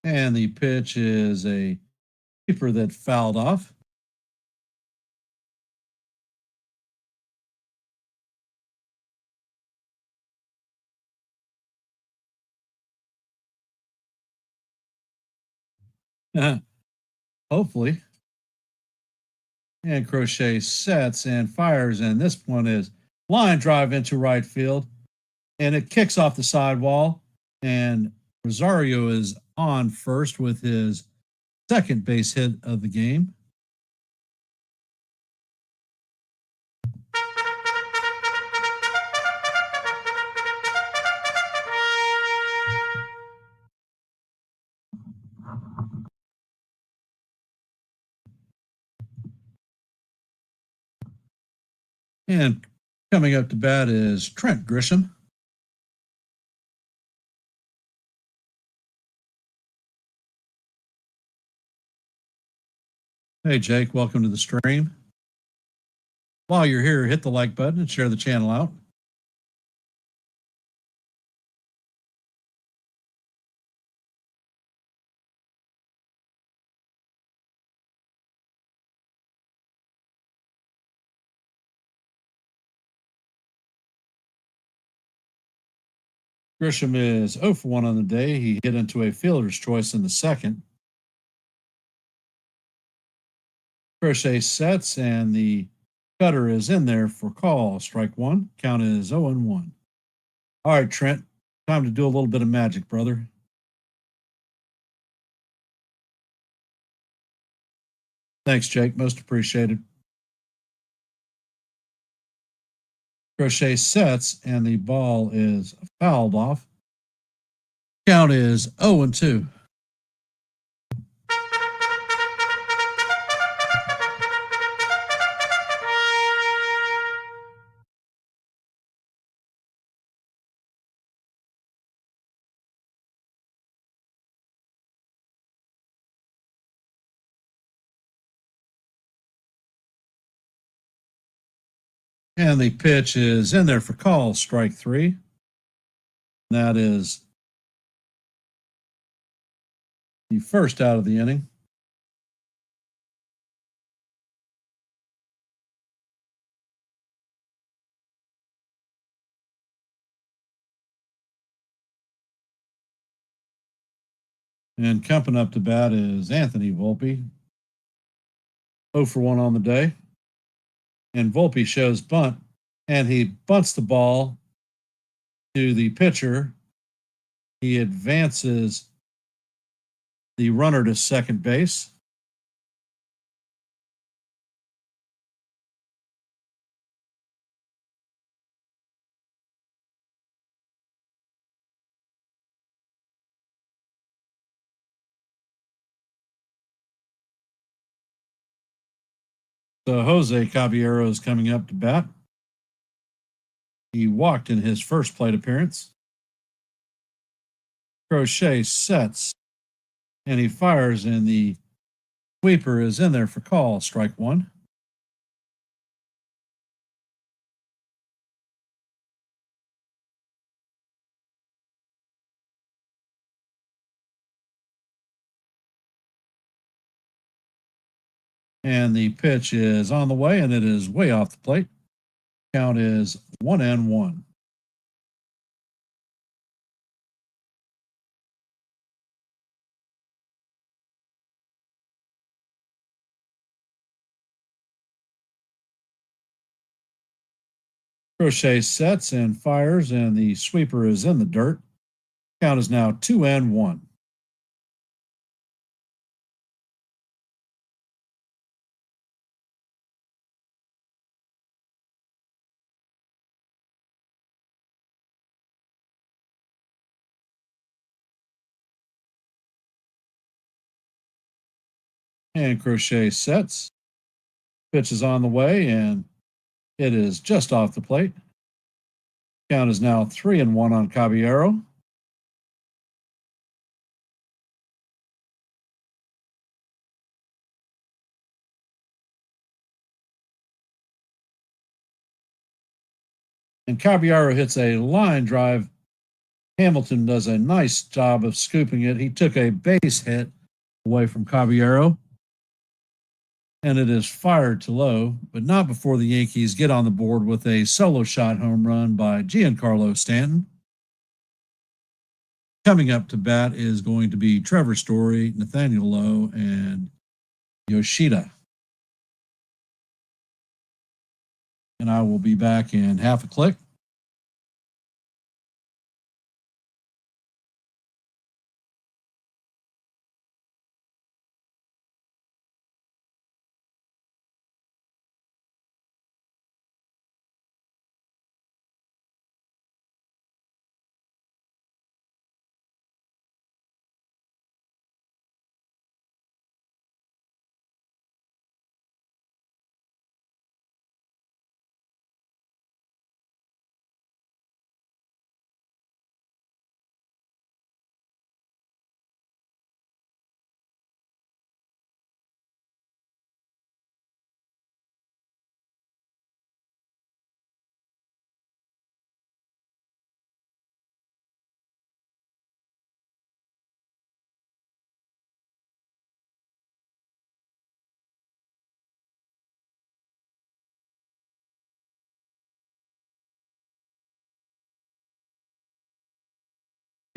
And the pitch is a keeper that fouled off. Hopefully. And Crochet sets and fires, and this one is line drive into right field, and it kicks off the sidewall, and Rosario is on first with his second base hit of the game. And coming up to bat is Trent Grisham. Hey, Jake, welcome to the stream. While you're here, hit the like button and share the channel out. Grisham is 0 for 1 on the day. He hit into a fielder's choice in the second. Crochet sets, and the cutter is in there for call. Strike one. Count is 0-1. All right, Trent, time to do a little bit of magic, brother. Thanks, Jake. Most appreciated. Crochet sets, and the ball is fouled off. Count is 0-2. And the pitch is in there for call. Strike three. That is the first out of the inning. And coming up to bat is Anthony Volpe. 0 for 1 on the day. And Volpe shows bunt, and he bunts the ball to the pitcher. He advances the runner to second base. So Jose Caballero is coming up to bat. He walked in his first plate appearance. Crochet sets, and he fires, and the sweeper is in there for call. Strike one. And the pitch is on the way, and it is way off the plate. Count is 1-1. Crochet sets and fires, and the sweeper is in the dirt. Count is now 2-1. And Crochet sets. Pitch is on the way, and it is just off the plate. Count is now 3-1 on Caballero. And Caballero hits a line drive. Hamilton does a nice job of scooping it. He took a base hit away from Caballero, and it is fired to low, but not before the Yankees get on the board with a solo shot home run by Giancarlo Stanton. Coming up to bat is going to be Trevor Story, Nathaniel Lowe, and Yoshida. And I will be back in half a click.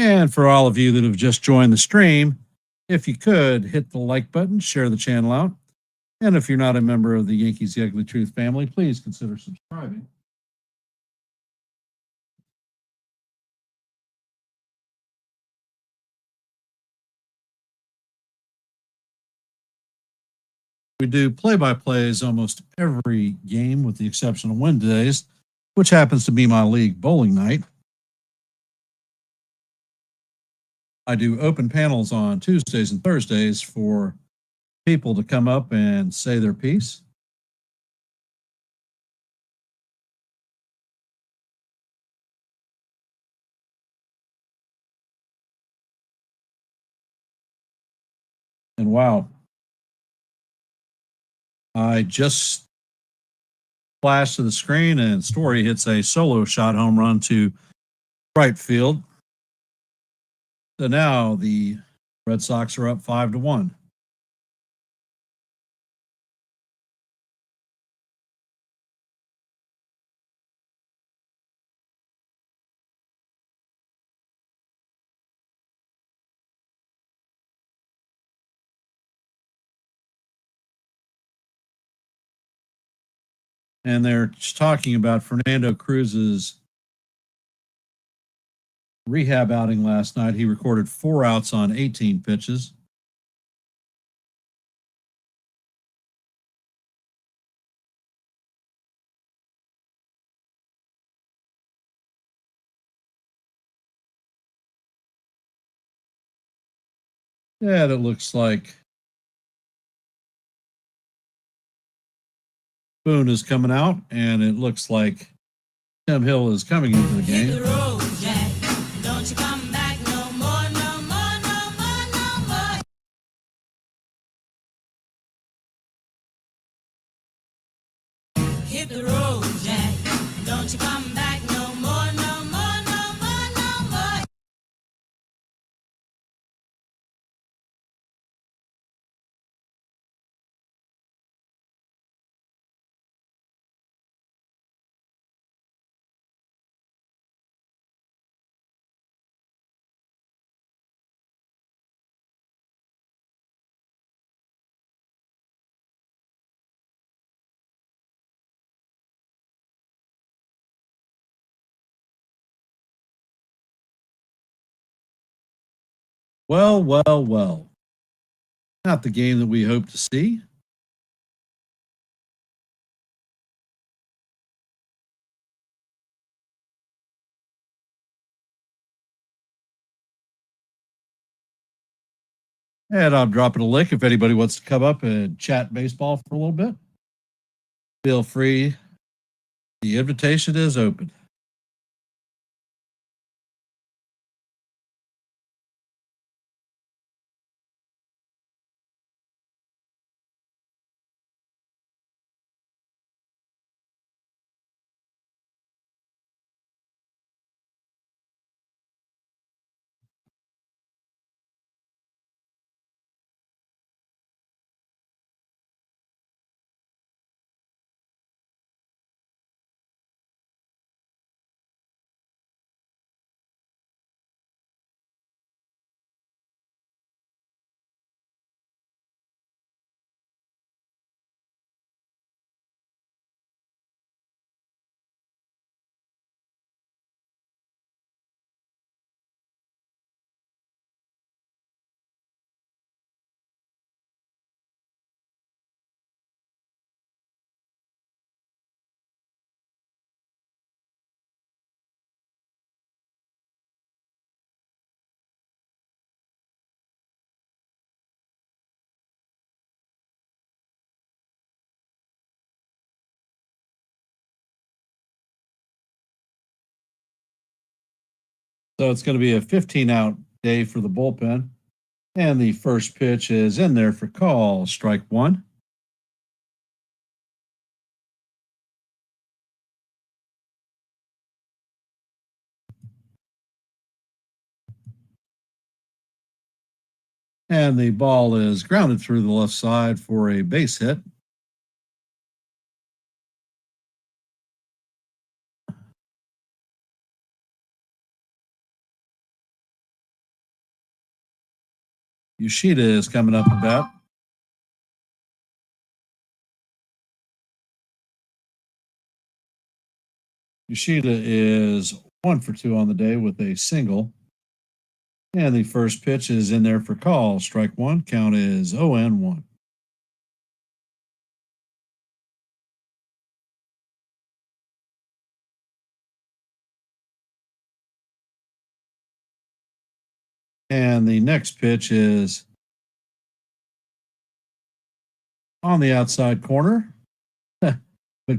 And for all of you that have just joined the stream, if you could hit the like button, share the channel out. And if you're not a member of the Yankees The Ugly Truth family, please consider subscribing. We do play-by-plays almost every game with the exception of Wednesdays, which happens to be my league bowling night. I do open panels on Tuesdays and Thursdays for people to come up and say their piece. And wow, I just flashed to the screen and Story hits a solo shot home run to right field. So now the Red Sox are up 5-1. And they're talking about Fernando Cruz's rehab outing last night. He recorded 4 outs on 18 pitches. Yeah, that looks like Boone is coming out, and it looks like Tim Hill is coming into the game. Hit the road, Jack. Don't you come back no more, no more, no more, no more. Hit the road, Jack. Don't you come back no more, no more, no more, no more. Well, well, well. Not the game that we hope to see. And I'm dropping a link if anybody wants to come up and chat baseball for a little bit. Feel free. The invitation is open. So it's going to be a 15 out day for the bullpen. And the first pitch is in there for call, strike one. And the ball is grounded through the left side for a base hit. Yoshida is coming up to bat. Yoshida is 1 for 2 on the day with a single. And the first pitch is in there for call. Strike one. Count is 0-1. And the next pitch is on the outside corner, but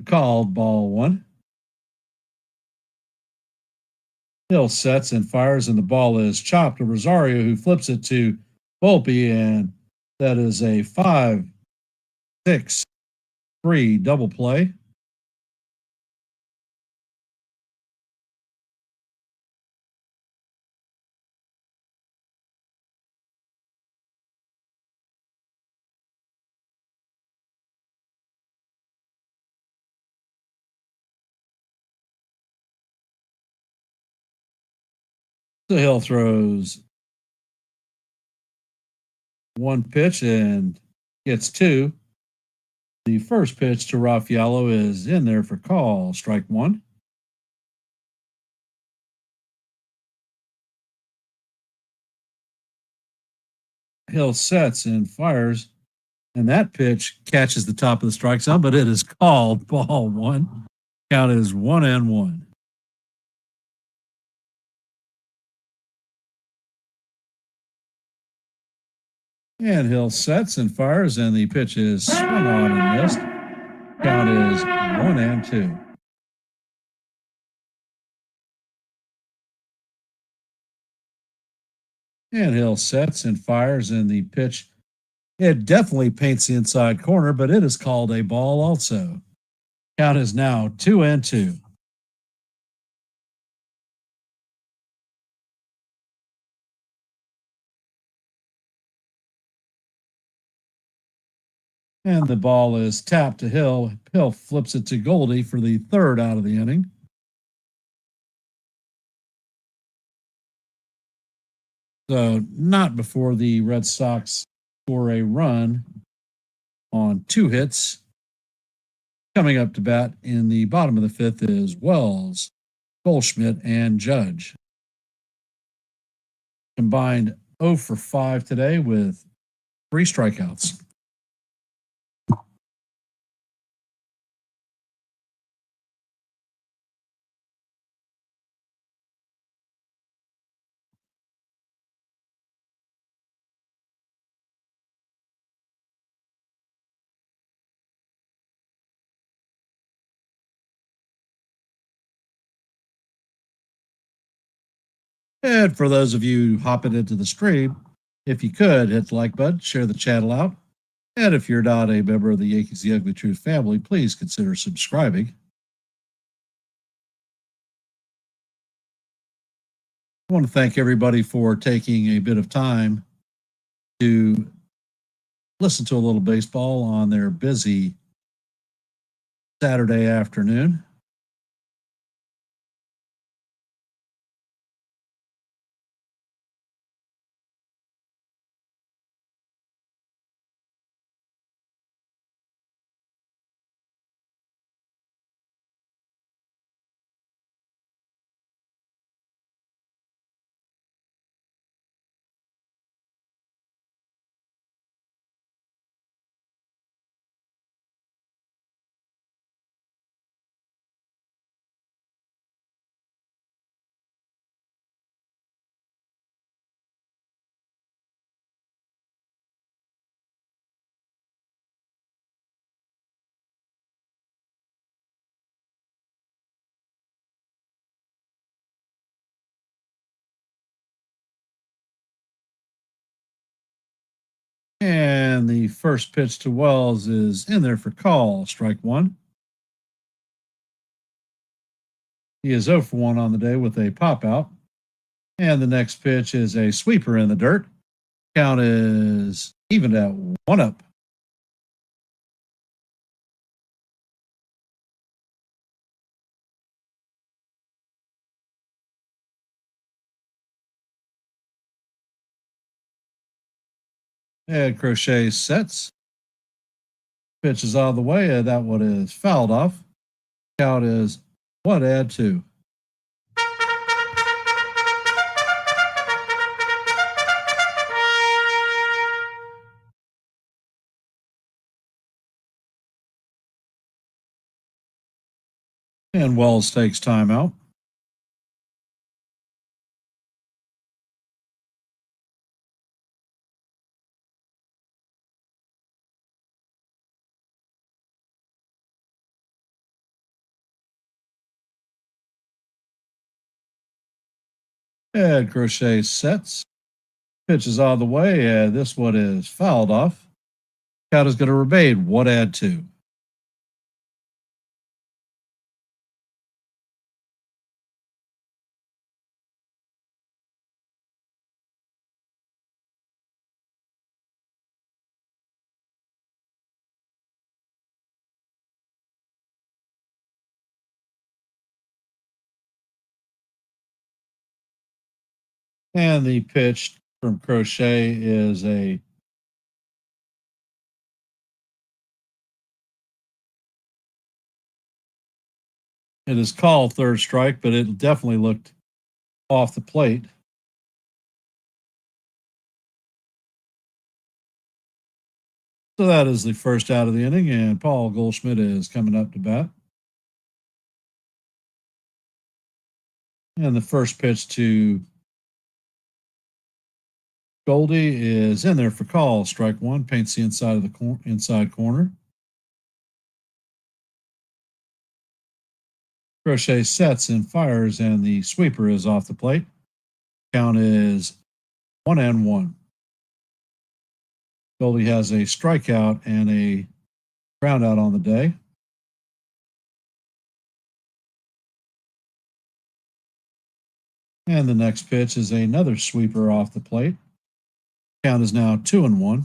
called ball one. Hill sets and fires, and the ball is chopped to Rosario, who flips it to Volpe, and that is a 5-6-3 double play. So Hill throws one pitch and gets two. The first pitch to Raffaello is in there for call. Strike one. Hill sets and fires, and that pitch catches the top of the strike zone, but it is called ball one. Count is 1-1. And Hill sets and fires, and the pitch is swung on and missed. Count is 1-2. And Hill sets and fires, and the pitch, it definitely paints the inside corner, but it is called a ball also. Count is now 2-2. And the ball is tapped to Hill. Hill flips it to Goldie for the third out of the inning. So not before the Red Sox score a run on 2 hits. Coming up to bat in the bottom of the fifth is Wells, Goldschmidt, and Judge. Combined 0 for 5 today with 3 strikeouts. And for those of you hopping into the stream, if you could hit the like button, share the channel out. And if you're not a member of the Yankees The Ugly Truth family, please consider subscribing. I want to thank everybody for taking a bit of time to listen to a little baseball on their busy Saturday afternoon. And the first pitch to Wells is in there for call. Strike one. He is 0 for 1 on the day with a pop out. And the next pitch is a sweeper in the dirt. Count is evened at 1-up. And Crochet sets. Pitch is out of the way. That one is fouled off. Count is 1-2. And Wells takes timeout. And Crochet sets. Pitch is out of the way. This one is fouled off. Count is going to remain 1-2. And the pitch from Crochet is it is called third strike, but it definitely looked off the plate. So that is the first out of the inning, and Paul Goldschmidt is coming up to bat. And the first pitch to Goldie is in there for call. Strike one, paints the inside of the inside corner. Crochet sets and fires, and the sweeper is off the plate. Count is 1-1. Goldie has a strikeout and a ground out on the day. And the next pitch is another sweeper off the plate. Count is now 2-1.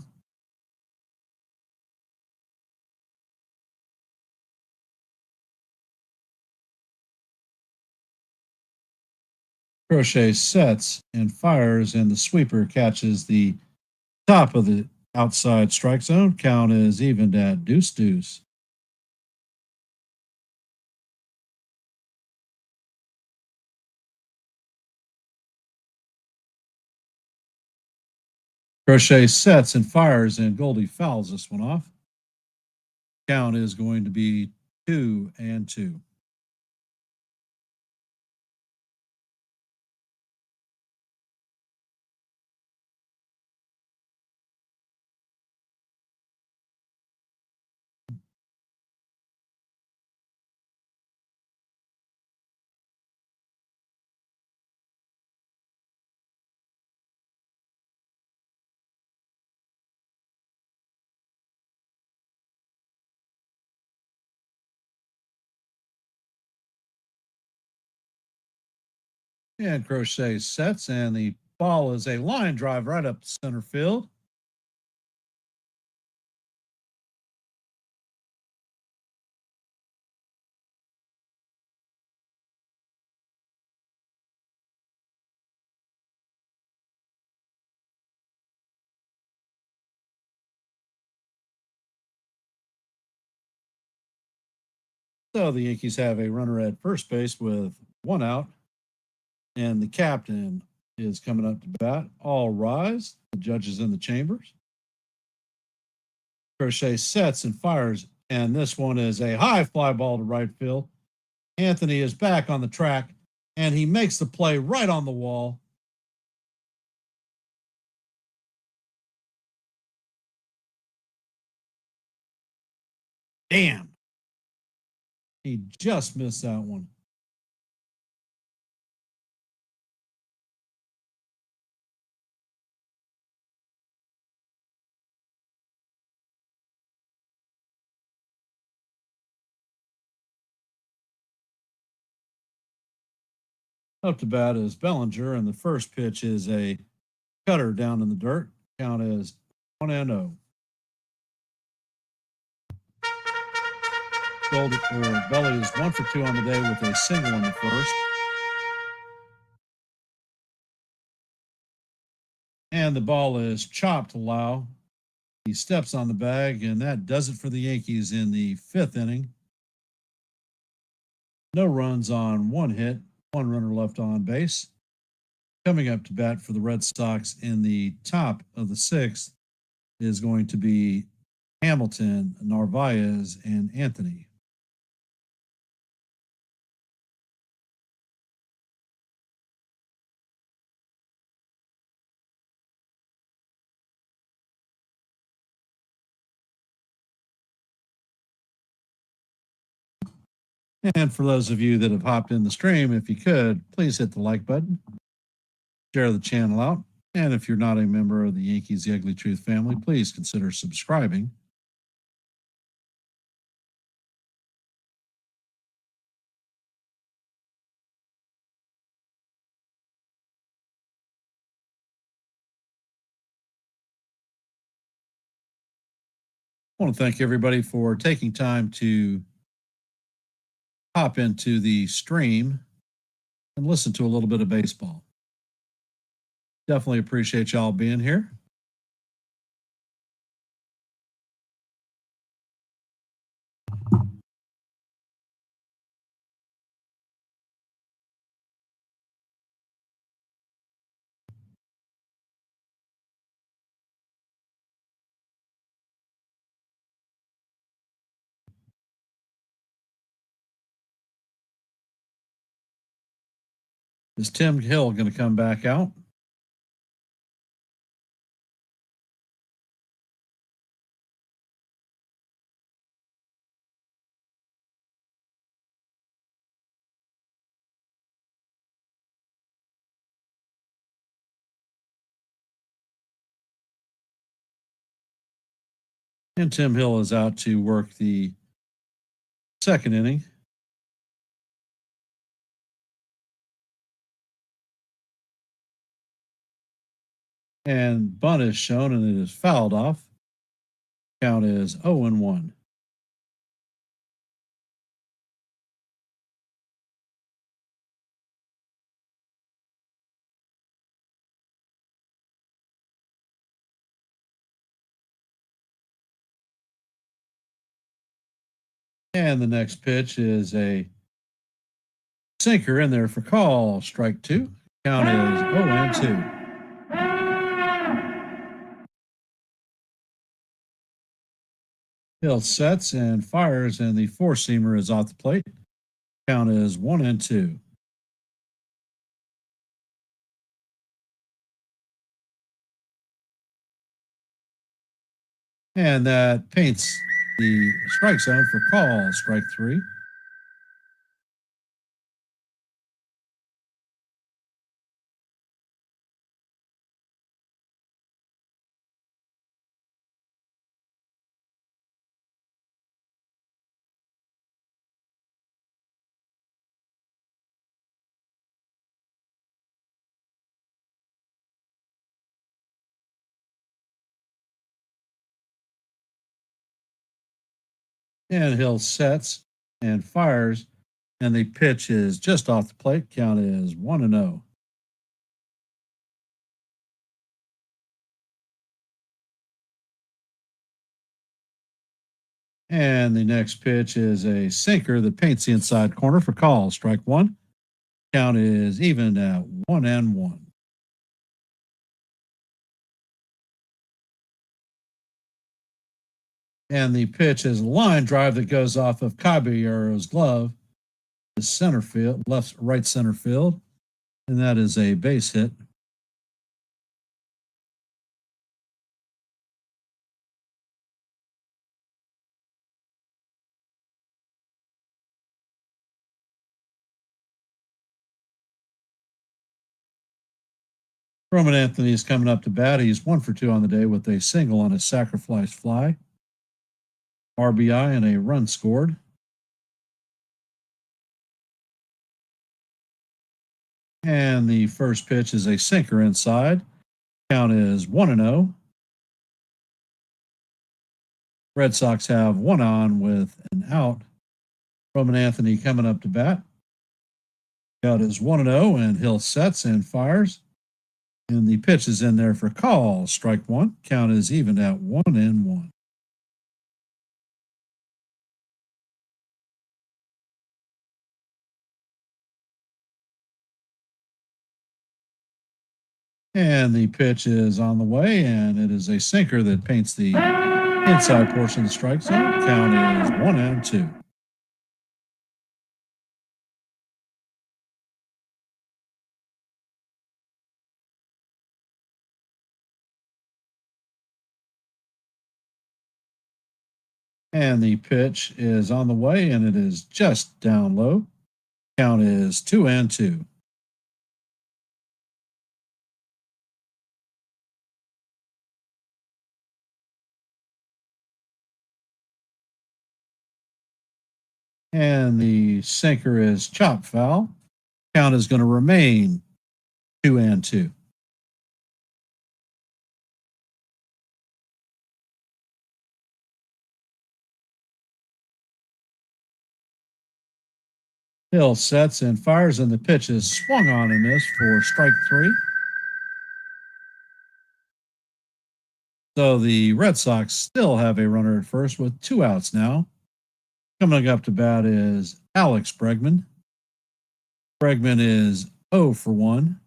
Crochet sets and fires, and the sweeper catches the top of the outside strike zone. Count is evened at 2-2. Crochet sets and fires, and Goldie fouls this one off. Count is going to be 2-2. And Crochet sets, and the ball is a line drive right up to center field. So the Yankees have a runner at first base with one out, and the captain is coming up to bat. All rise. The judge is in the chambers. Crochet sets and fires, and this one is a high fly ball to right field. Anthony is back on the track, and he makes the play right on the wall. Damn. He just missed that one. Up to bat is Bellinger, and the first pitch is a cutter down in the dirt. Count is 1-0. Belly is 1 for 2 on the day with a single in the first. And the ball is chopped low He steps on the bag, and that does it for the Yankees in the 5th inning. No runs on 1 hit, 1 runner left on base. Coming up to bat for the Red Sox in the top of the 6th is going to be Hamilton, Narvaez, and Anthony. And for those of you that have hopped in the stream, if you could, please hit the like button, share the channel out. And if you're not a member of the Yankees The Ugly Truth family, please consider subscribing. I want to thank everybody for taking time to hop into the stream and listen to a little bit of baseball. Definitely appreciate y'all being here. Is Tim Hill going to come back out? And Tim Hill is out to work the 2nd inning. And bunt is shown, and it is fouled off. Count is 0-1. And the next pitch is a sinker in there for call. Strike 2. Count is 0-2. Hill sets and fires, and the 4-seamer is off the plate. Count is 1-2. And that paints the strike zone for call. Strike 3. And Hill sets and fires, and the pitch is just off the plate. Count is 1-0. And the next pitch is a sinker that paints the inside corner for call. Strike 1. Count is even at 1-1. And the pitch is a line drive that goes off of Caballero's glove to center field, right center field, and that is a base hit. Roman Anthony is coming up to bat. He's 1 for 2 on the day with a single on a sacrifice fly, RBI, and a run scored. And the first pitch is a sinker inside. Count is 1-0. Red Sox have 1 on with an out. Roman Anthony coming up to bat. Count is 1-0, and Hill sets and fires. And the pitch is in there for call. Strike one. Count is even at 1-1. And the pitch is on the way, and it is a sinker that paints the inside portion of the strike zone. Count is 1-2. And the pitch is on the way, and it is just down low. Count is 2-2. And the sinker is chop foul. Count is going to remain 2-2. Hill sets and fires, and the pitch is swung on and missed for strike three. So the Red Sox still have a runner at first with 2 outs now. Coming up to bat is Alex Bregman. Bregman is 0 for 1.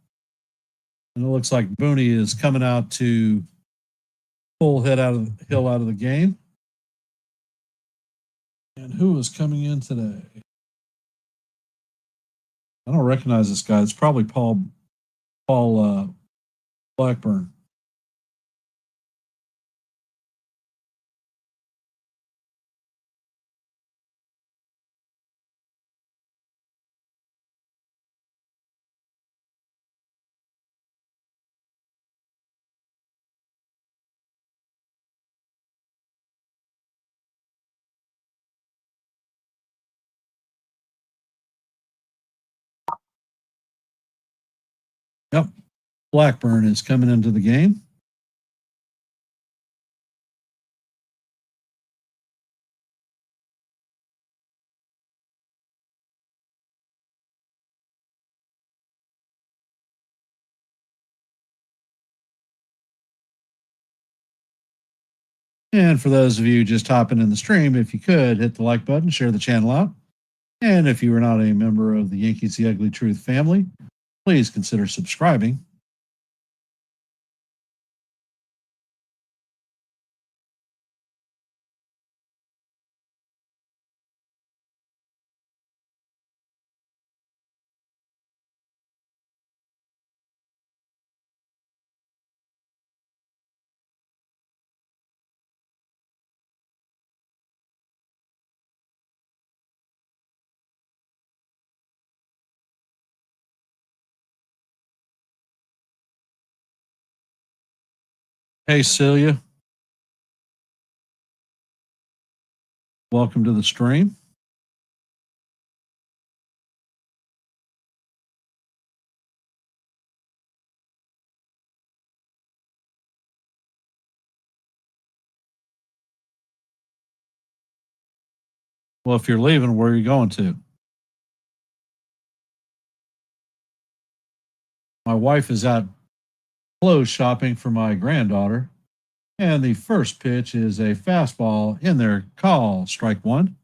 And it looks like Booney is coming out to pull Hill out of the game. And who is coming in today? I don't recognize this guy. It's probably Paul Blackburn. Yep. Blackburn is coming into the game. And for those of you just hopping in the stream, if you could hit the like button, share the channel out. And if you are not a member of the Yankees The Ugly Truth family, please consider subscribing. Hey, Celia. Welcome to the stream. Well, if you're leaving, where are you going to? My wife is out clothes shopping for my granddaughter. And the first pitch is a fastball in there. Call. Strike one.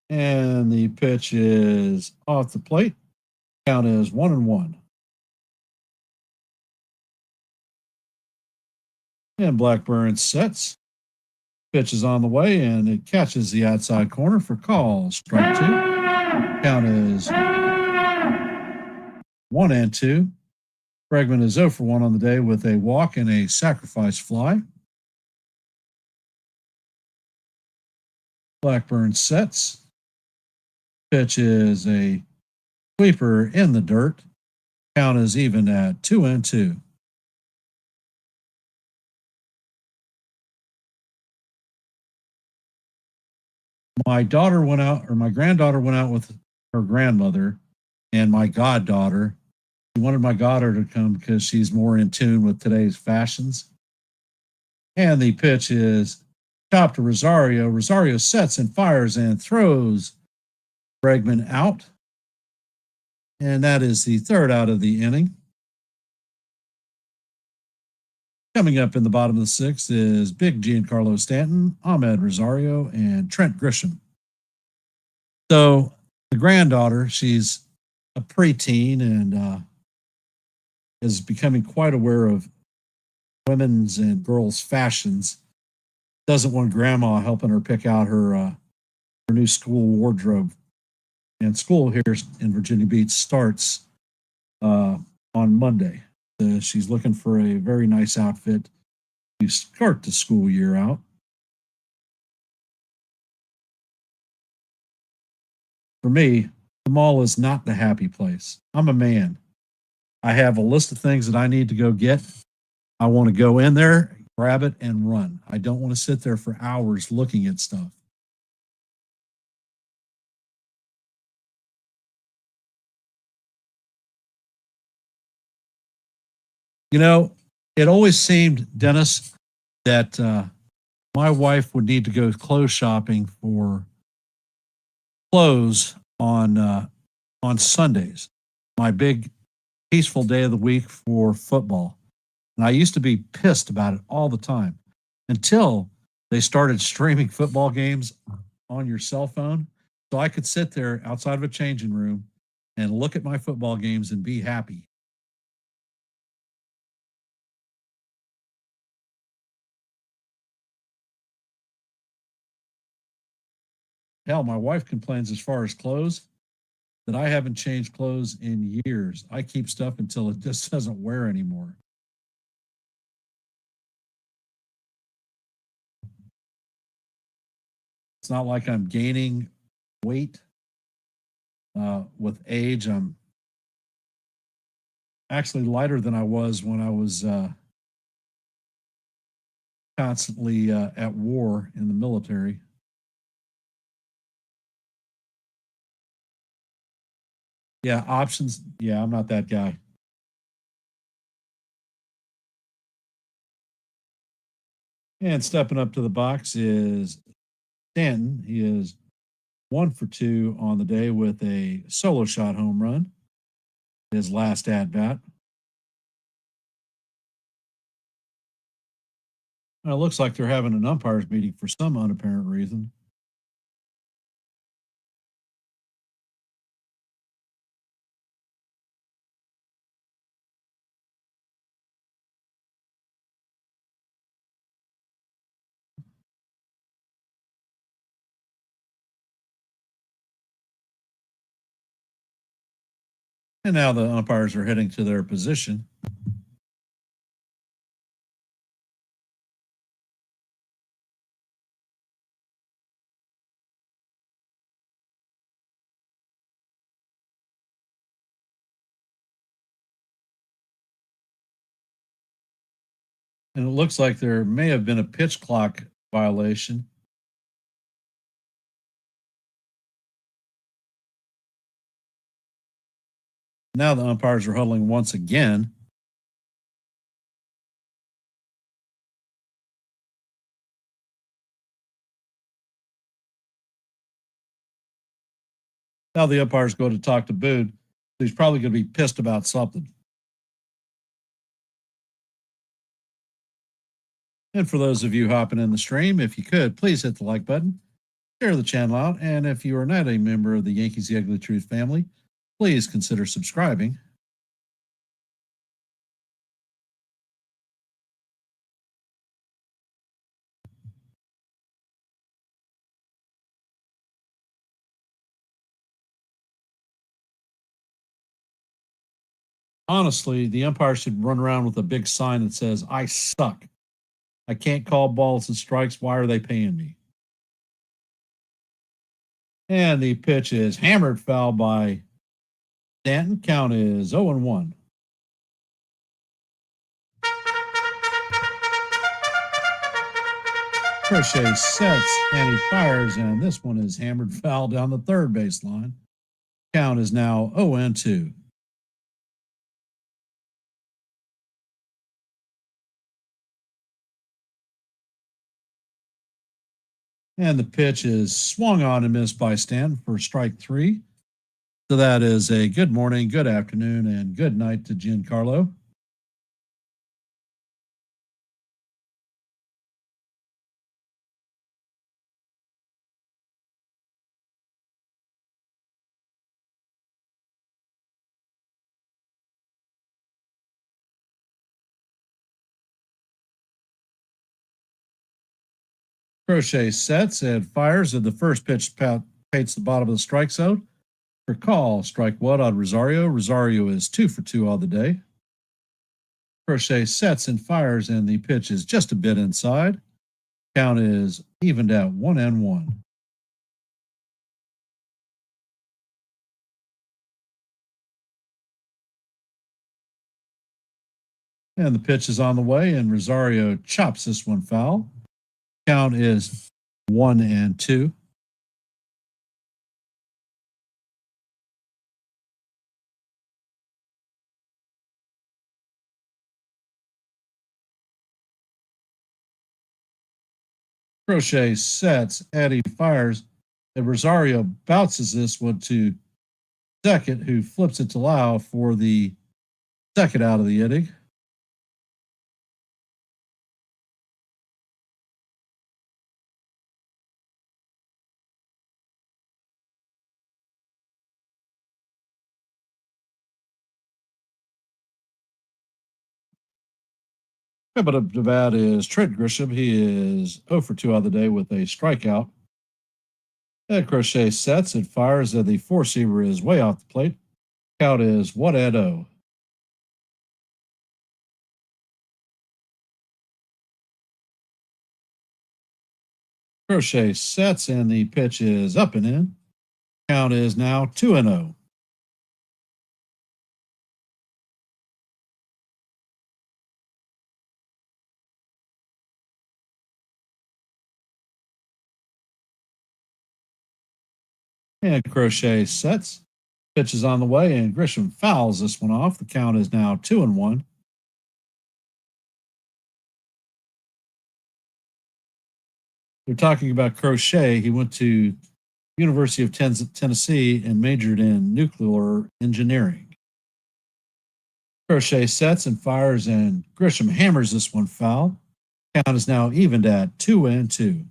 And the pitch is off the plate. Count is 1-1. And Blackburn sets. Pitch is on the way, and it catches the outside corner for call. Strike two. Count is 1-2. Bregman is 0 for 1 on the day with a walk and a sacrifice fly. Blackburn sets. Pitch is a sweeper in the dirt. Count is even at 2-2. My granddaughter went out with her grandmother and my goddaughter She wanted my daughter to come because she's more in tune with today's fashions. And the pitch is chopped to Rosario. Rosario sets and fires and throws Bregman out. And that is the third out of the inning. Coming up in the bottom of the sixth is Big Giancarlo Stanton, Ahmed Rosario, and Trent Grisham. So the granddaughter, she's a preteen and is becoming quite aware of women's and girls' fashions. Doesn't want grandma helping her pick out her new school wardrobe. And school here in Virginia Beach starts on Monday. She's looking for a very nice outfit to start the school year out. For me, the mall is not the happy place. I'm a man. I have a list of things that I need to go get. I want to go in there, grab it, and run. I don't want to sit there for hours looking at stuff. You know, it always seemed, Dennis, that my wife would need to go clothes shopping for clothes on Sundays, my big peaceful day of the week for football. And I used to be pissed about it all the time until they started streaming football games on your cell phone. So I could sit there outside of a changing room and look at my football games and be happy. Hell, my wife complains as far as clothes that I haven't changed clothes in years. I keep stuff until it just doesn't wear anymore. It's not like I'm gaining weight with age. I'm actually lighter than I was when I was constantly at war in the military. Yeah, options. Yeah, I'm not that guy. And stepping up to the box is Stanton. He is 1 for 2 on the day with a solo shot home run. His last at bat. It looks like they're having an umpires meeting for some unapparent reason. And now the umpires are heading to their position. And it looks like there may have been a pitch clock violation. Now the umpires are huddling once again. Now the umpires go to talk to Boone. He's probably going to be pissed about something. And for those of you hopping in the stream, if you could, please hit the like button, share the channel out, and if you are not a member of the Yankees The Ugly Truth family, please consider subscribing. Honestly, the umpire should run around with a big sign that says, "I suck. I can't call balls and strikes. Why are they paying me?" And the pitch is hammered foul by Stanton. Count is 0-1. Crochet sets and he fires, and this one is hammered foul down the third baseline. Count is now 0-2. And the pitch is swung on and missed by Stanton for strike three. So that is a good morning, good afternoon, and good night to Giancarlo. Crochet sets and fires, and the first pitch paints the bottom of the strike zone. For call, strike one on Rosario. Rosario is 2 for 2 on the day. Crochet sets and fires, and the pitch is just a bit inside. Count is evened at 1-1. And the pitch is on the way, and Rosario chops this one foul. Count is 1-2. Crochet sets, and he fires, and Rosario bounces this one to second, who flips it to Lau for the second out of the inning. Coming up to bat is Trent Grisham. He is 0 for 2 on the day with a strikeout. And Crochet sets and fires, and the four-seamer is way off the plate. Count is 1-0. Crochet sets, and the pitch is up and in. Count is now 2-0. And Crochet sets. Pitch is on the way, and Grisham fouls this one off. The count is now 2-1. We're talking about Crochet. He went to University of Tennessee and majored in nuclear engineering. Crochet sets and fires, and Grisham hammers this one foul. Count is now evened at 2-2.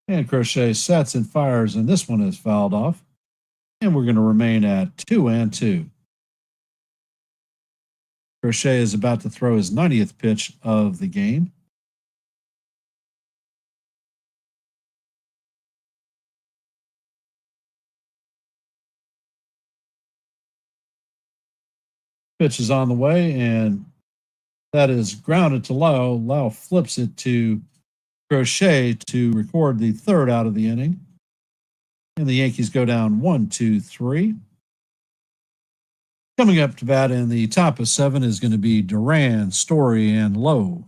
And Crochet sets and fires, and this one is fouled off. And we're going to remain at 2-2. Crochet is about to throw his 90th pitch of the game. Pitch is on the way, and that is grounded to Lau. Lau flips it to Crochet to record the third out of the inning. And the Yankees go down 1-2-3. Coming up to bat in the top of 7 is going to be Duran, Story, and Lowe.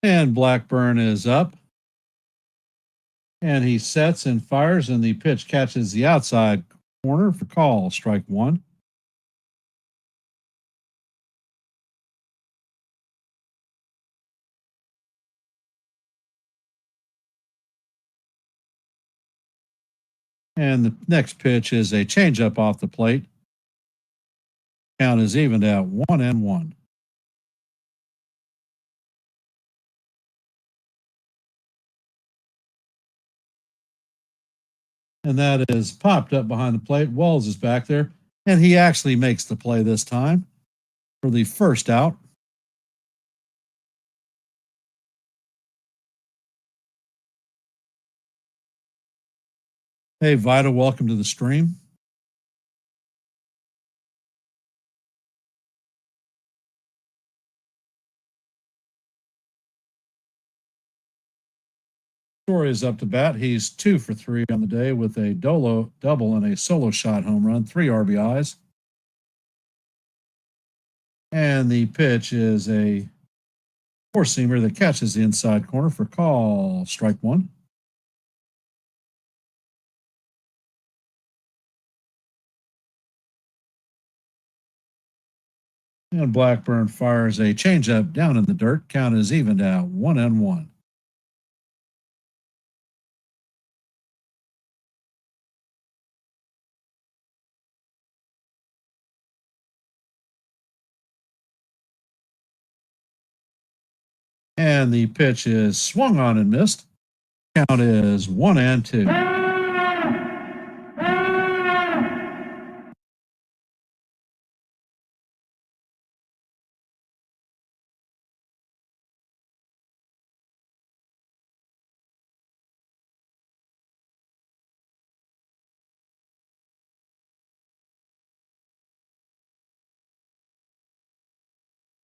And Blackburn is up. And he sets and fires, and the pitch catches the outside corner for call, strike one. And the next pitch is a changeup off the plate. Count is evened at 1-1. And that is popped up behind the plate. Walls is back there, and he actually makes the play this time for the first out. Hey, Vida, welcome to the stream. Story is up to bat. He's 2 for 3 on the day with a double and a solo shot home run, 3 RBIs. And the pitch is a four-seamer that catches the inside corner for call, strike one. And Blackburn fires a changeup down in the dirt. Count is evened at 1-1. And the pitch is swung on and missed. Count is 1-2.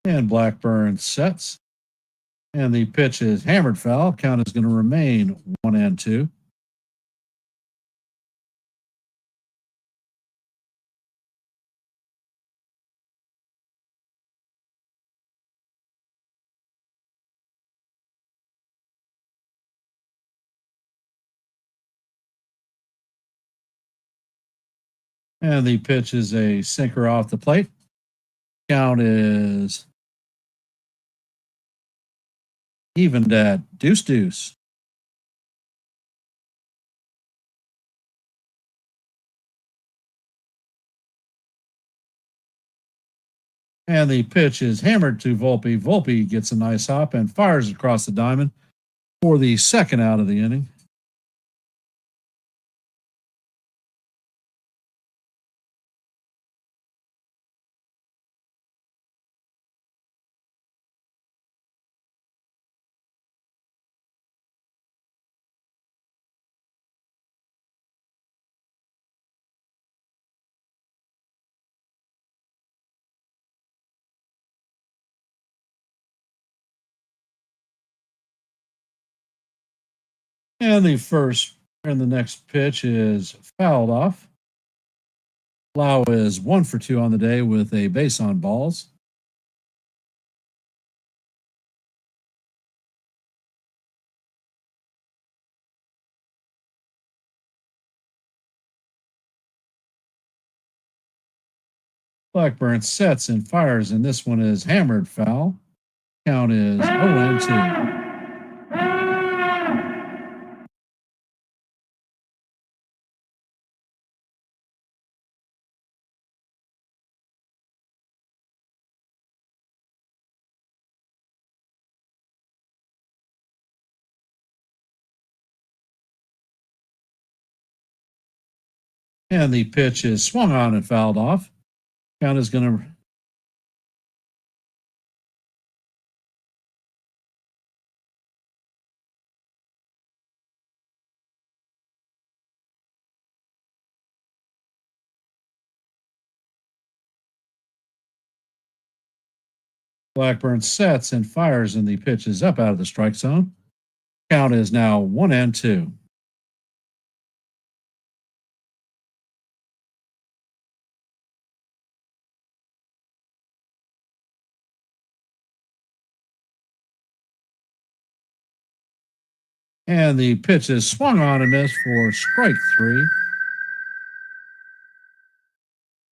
And Blackburn sets. And the pitch is hammered foul. Count is going to remain 1-2. And the pitch is a sinker off the plate. Count is evened at deuce. And the pitch is hammered to Volpe. Volpe gets a nice hop and fires across the diamond for the second out of the inning. And the next pitch is fouled off. Lau is 1 for 2 on the day with a base on balls. Blackburn sets and fires, and this one is hammered foul. Count is 0-2. And the pitch is swung on and fouled off. Count is going to. Blackburn sets and fires, and the pitch is up out of the strike zone. Count is now 1-2. And the pitch is swung on and missed for strike 3.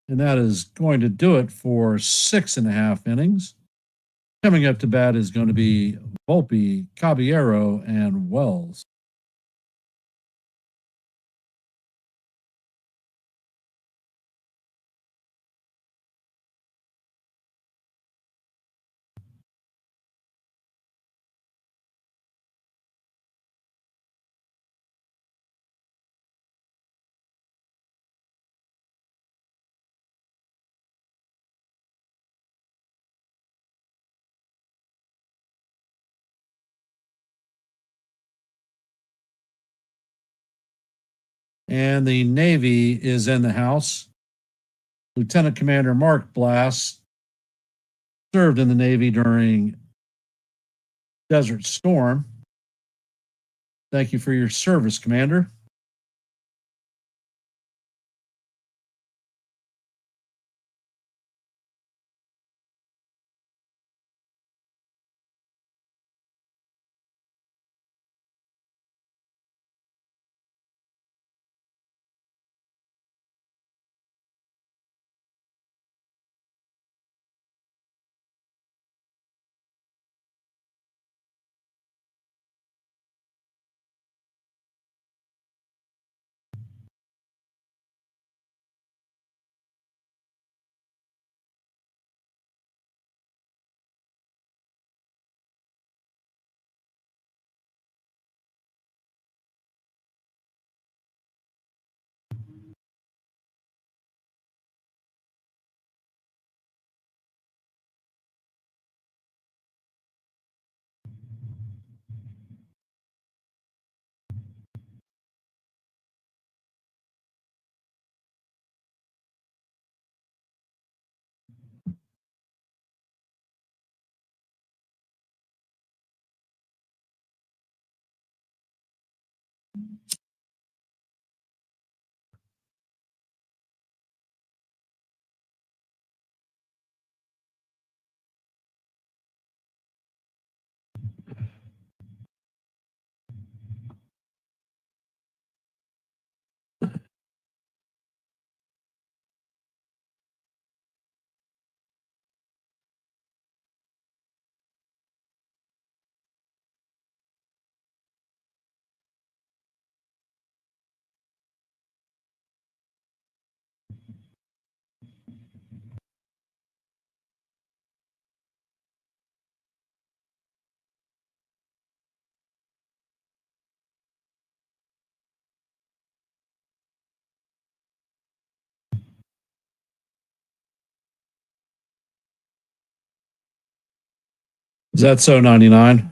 And that is going to do it for 6.5 innings. Coming up to bat is going to be Volpe, Caballero, and Wells. And the Navy is in the house. Lieutenant Commander Mark Blass served in the Navy during Desert Storm. Thank you for your service, Commander. Is that so, 99?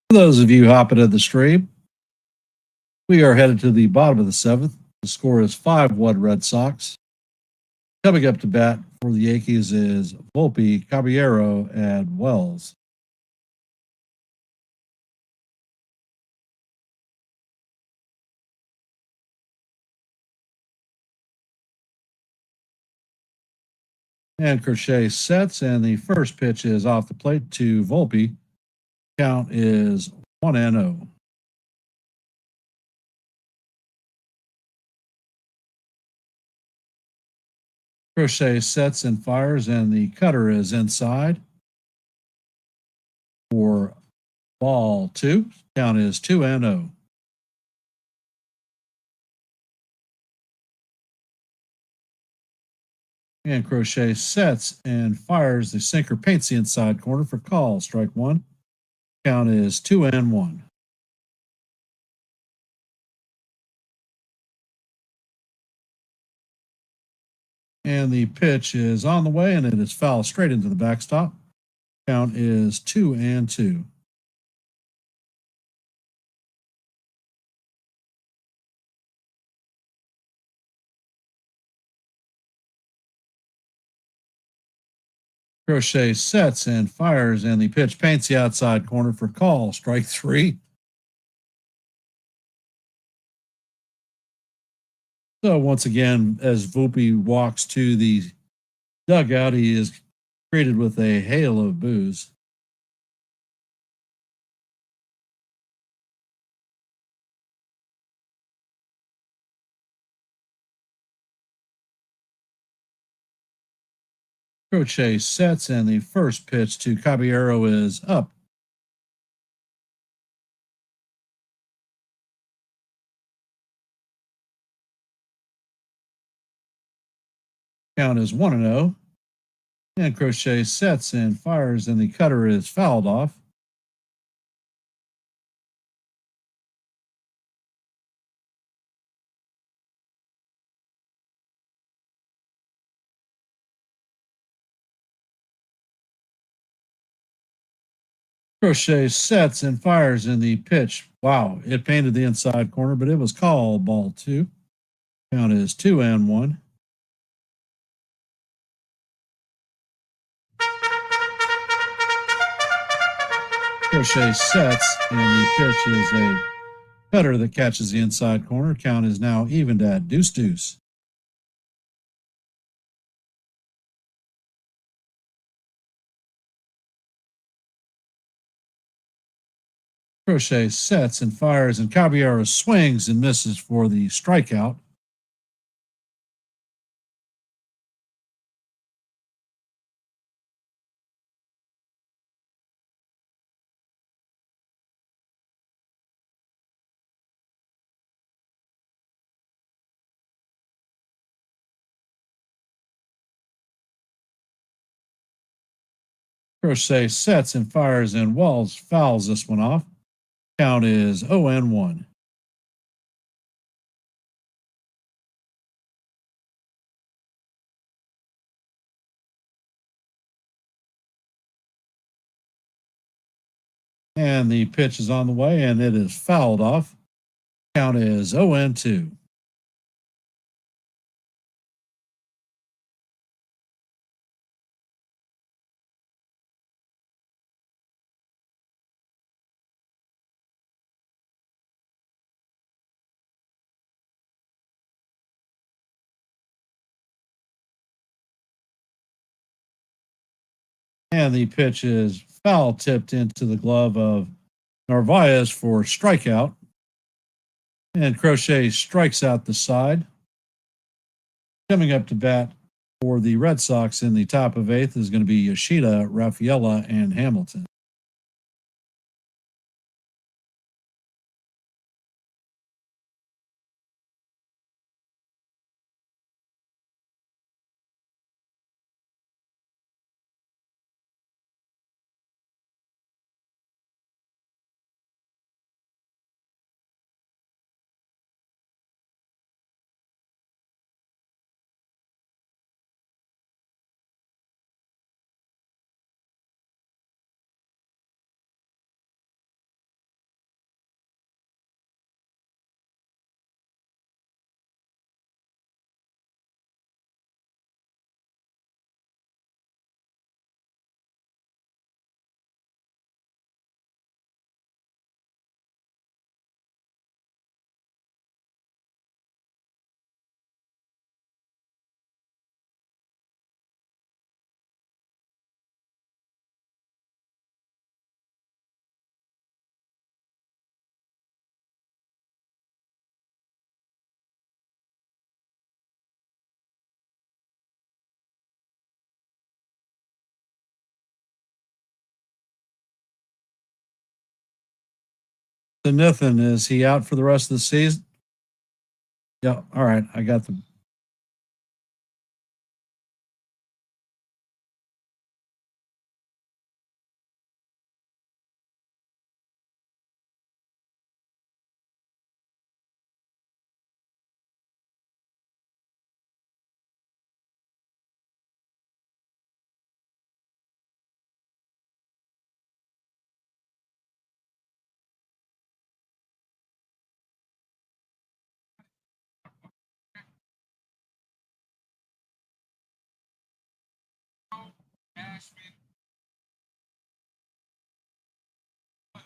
For those of you hopping at the stream, we are headed to the bottom of the 7th. The score is 5-1 Red Sox. Coming up to bat for the Yankees is Volpe, Caballero, and Wells. And Crochet sets, and the first pitch is off the plate to Volpe. Count is 1-0. Crochet sets and fires, and the cutter is inside for ball 2. Count is 2-0. And Crochet sets and fires the sinker, paints the inside corner for call. Strike 1. Count is 2-1. And the pitch is on the way, and it is foul straight into the backstop. Count is 2-2. Crochet sets and fires, and the pitch paints the outside corner for call. Strike 3. So once again, as Volpe walks to the dugout, he is greeted with a hail of boos. Crochet sets, and the first pitch to Caballero is up. Count is 1-0. And Crochet sets and fires, and the cutter is fouled off. Crochet sets and fires in the pitch. Wow, it painted the inside corner, but it was called ball 2. Count is 2-1. Crochet sets, and the pitch is a cutter that catches the inside corner. Count is now evened at deuce. Crochet sets and fires, and Caballero swings and misses for the strikeout. Crochet sets and fires, and Walls fouls this one off. Count is 0-1. And the pitch is on the way, and it is fouled off. Count is 0-2. And the pitch is foul tipped into the glove of Narvaez for strikeout. And Crochet strikes out the side. Coming up to bat for the Red Sox in the top of 8th is going to be Yoshida, Rafaela, and Hamilton. So Nathan, is he out for the rest of the season? Yeah. All right. I got the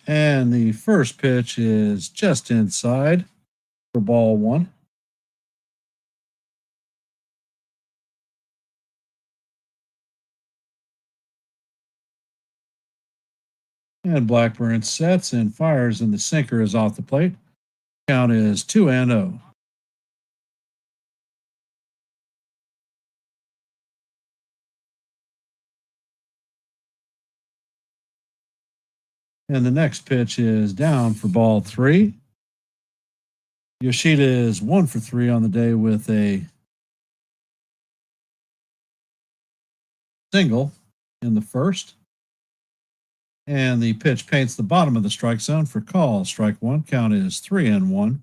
And the first pitch is just inside for ball one. And Blackburn sets and fires, and the sinker is off the plate. Count is 2-0. And the next pitch is down for ball three. Yoshida is 1 for 3 on the day with a single in the first. And the pitch paints the bottom of the strike zone for call. Strike one. Count is 3-1.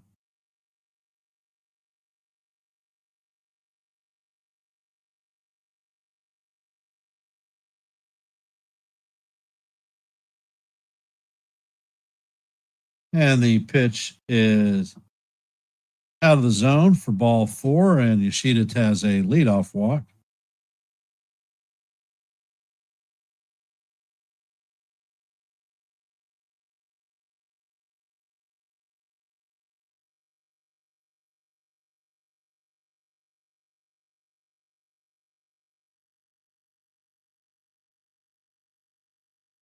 And the pitch is out of the zone for ball four, and Yoshida has a leadoff walk.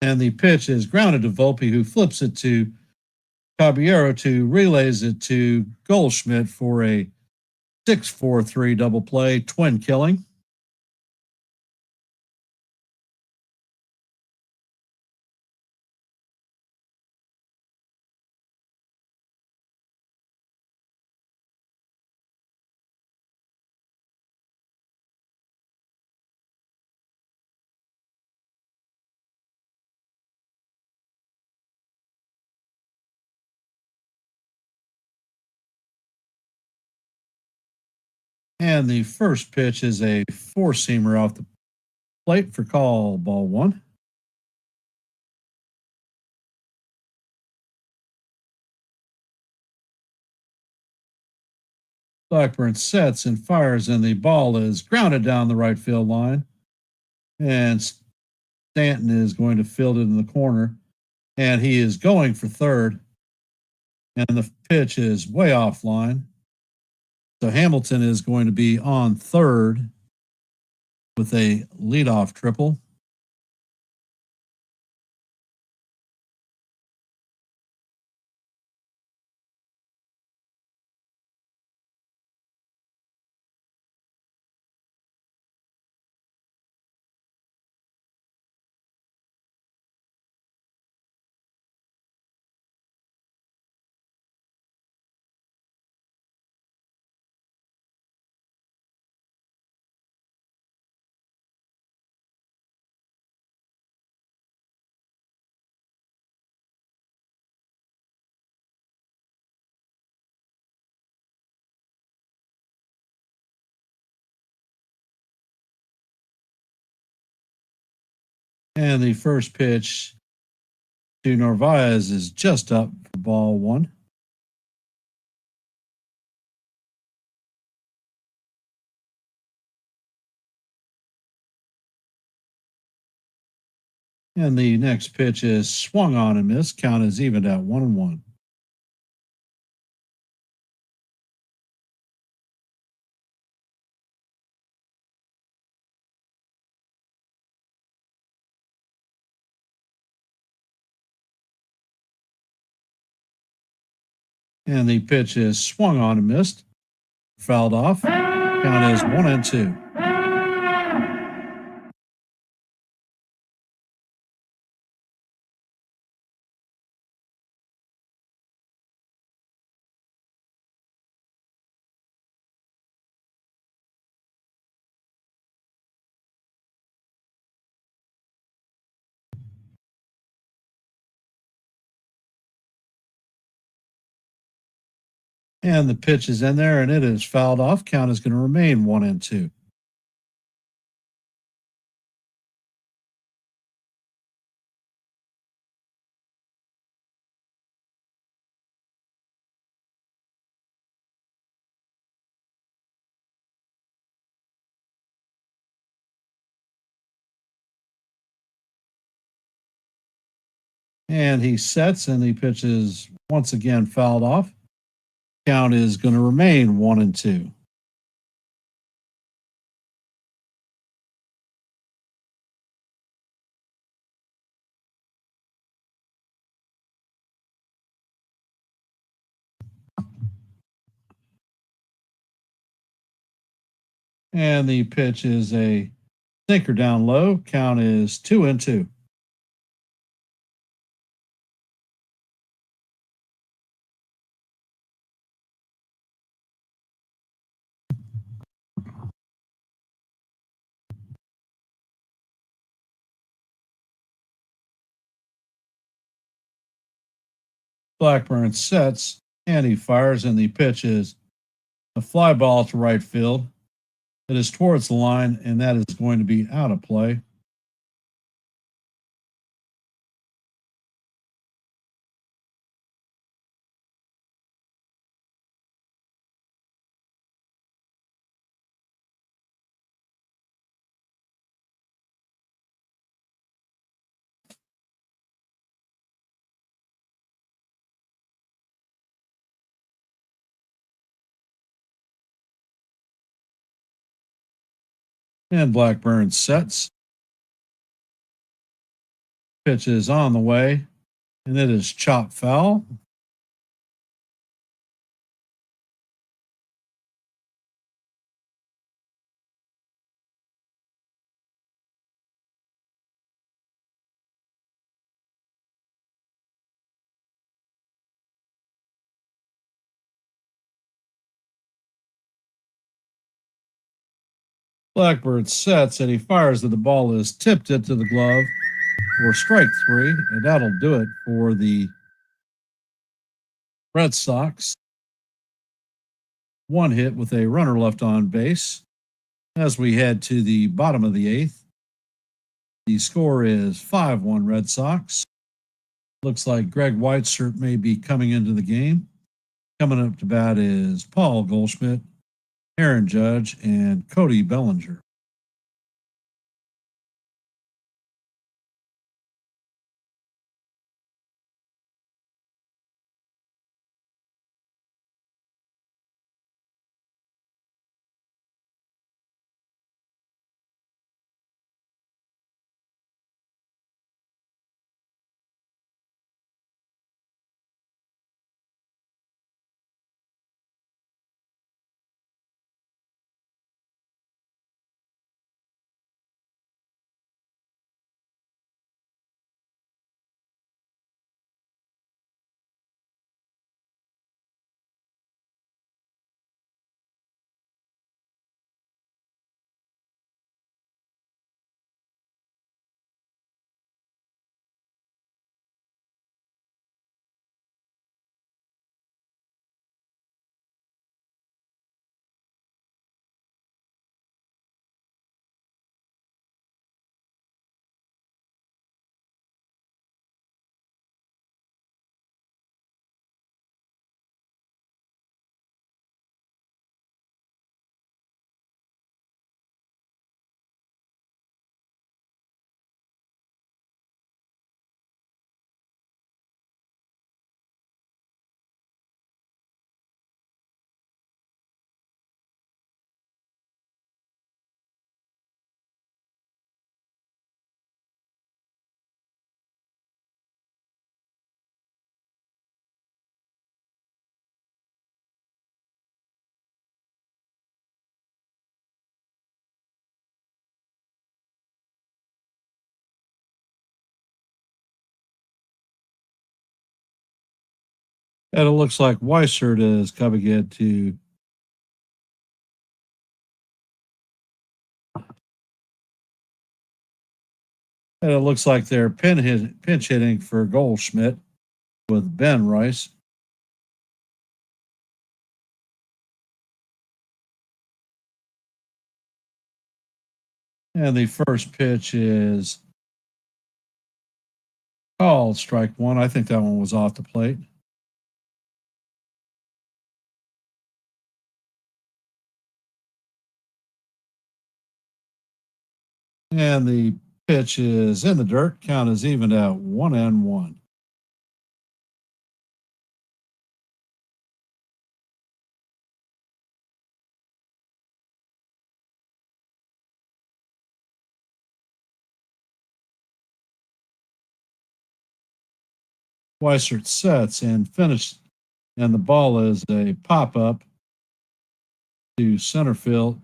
And the pitch is grounded to Volpe, who flips it to Caballero, to relays it to Goldschmidt for a 6-4-3 double play, twin killing. And the first pitch is a four-seamer off the plate for call, ball one. Blackburn sets and fires, and the ball is grounded down the right field line. And Stanton is going to field it in the corner, and he is going for third. And the pitch is way offline. So Hamilton is going to be on third with a leadoff triple. And the first pitch to Narvaez is just up for ball one. And the next pitch is swung on and missed. Count is evened at 1-1. And the pitch is swung on and missed. Fouled off. Count is 1-2. And the pitch is in there, and it is fouled off. Count is going to remain 1-2. And he sets and he pitches once again fouled off. Count is going to remain 1-2. And the pitch is a sinker down low. Count is 2-2. Blackburn sets and he fires, and the pitch is a fly ball to right field. It is towards the line, and that is going to be out of play. And Blackburn sets. Pitch is on the way, and it is chopped foul. Blackbird sets and he fires, and the ball is tipped into the glove for strike 3, and that'll do it for the Red Sox. One hit with a runner left on base. As we head to the bottom of the 8th, the score is 5-1 Red Sox. Looks like Greg Whiteshirt may be coming into the game. Coming up to bat is Paul Goldschmidt, Aaron Judge, and Cody Bellinger. And it looks like Weissert is coming in to and it looks like they're pinch hitting for Goldschmidt with Ben Rice. And the first pitch is called strike 1. I think that one was off the plate. And the pitch is in the dirt. Count is even at 1-1. Weissert sets and finished, and the ball is a pop-up to center field.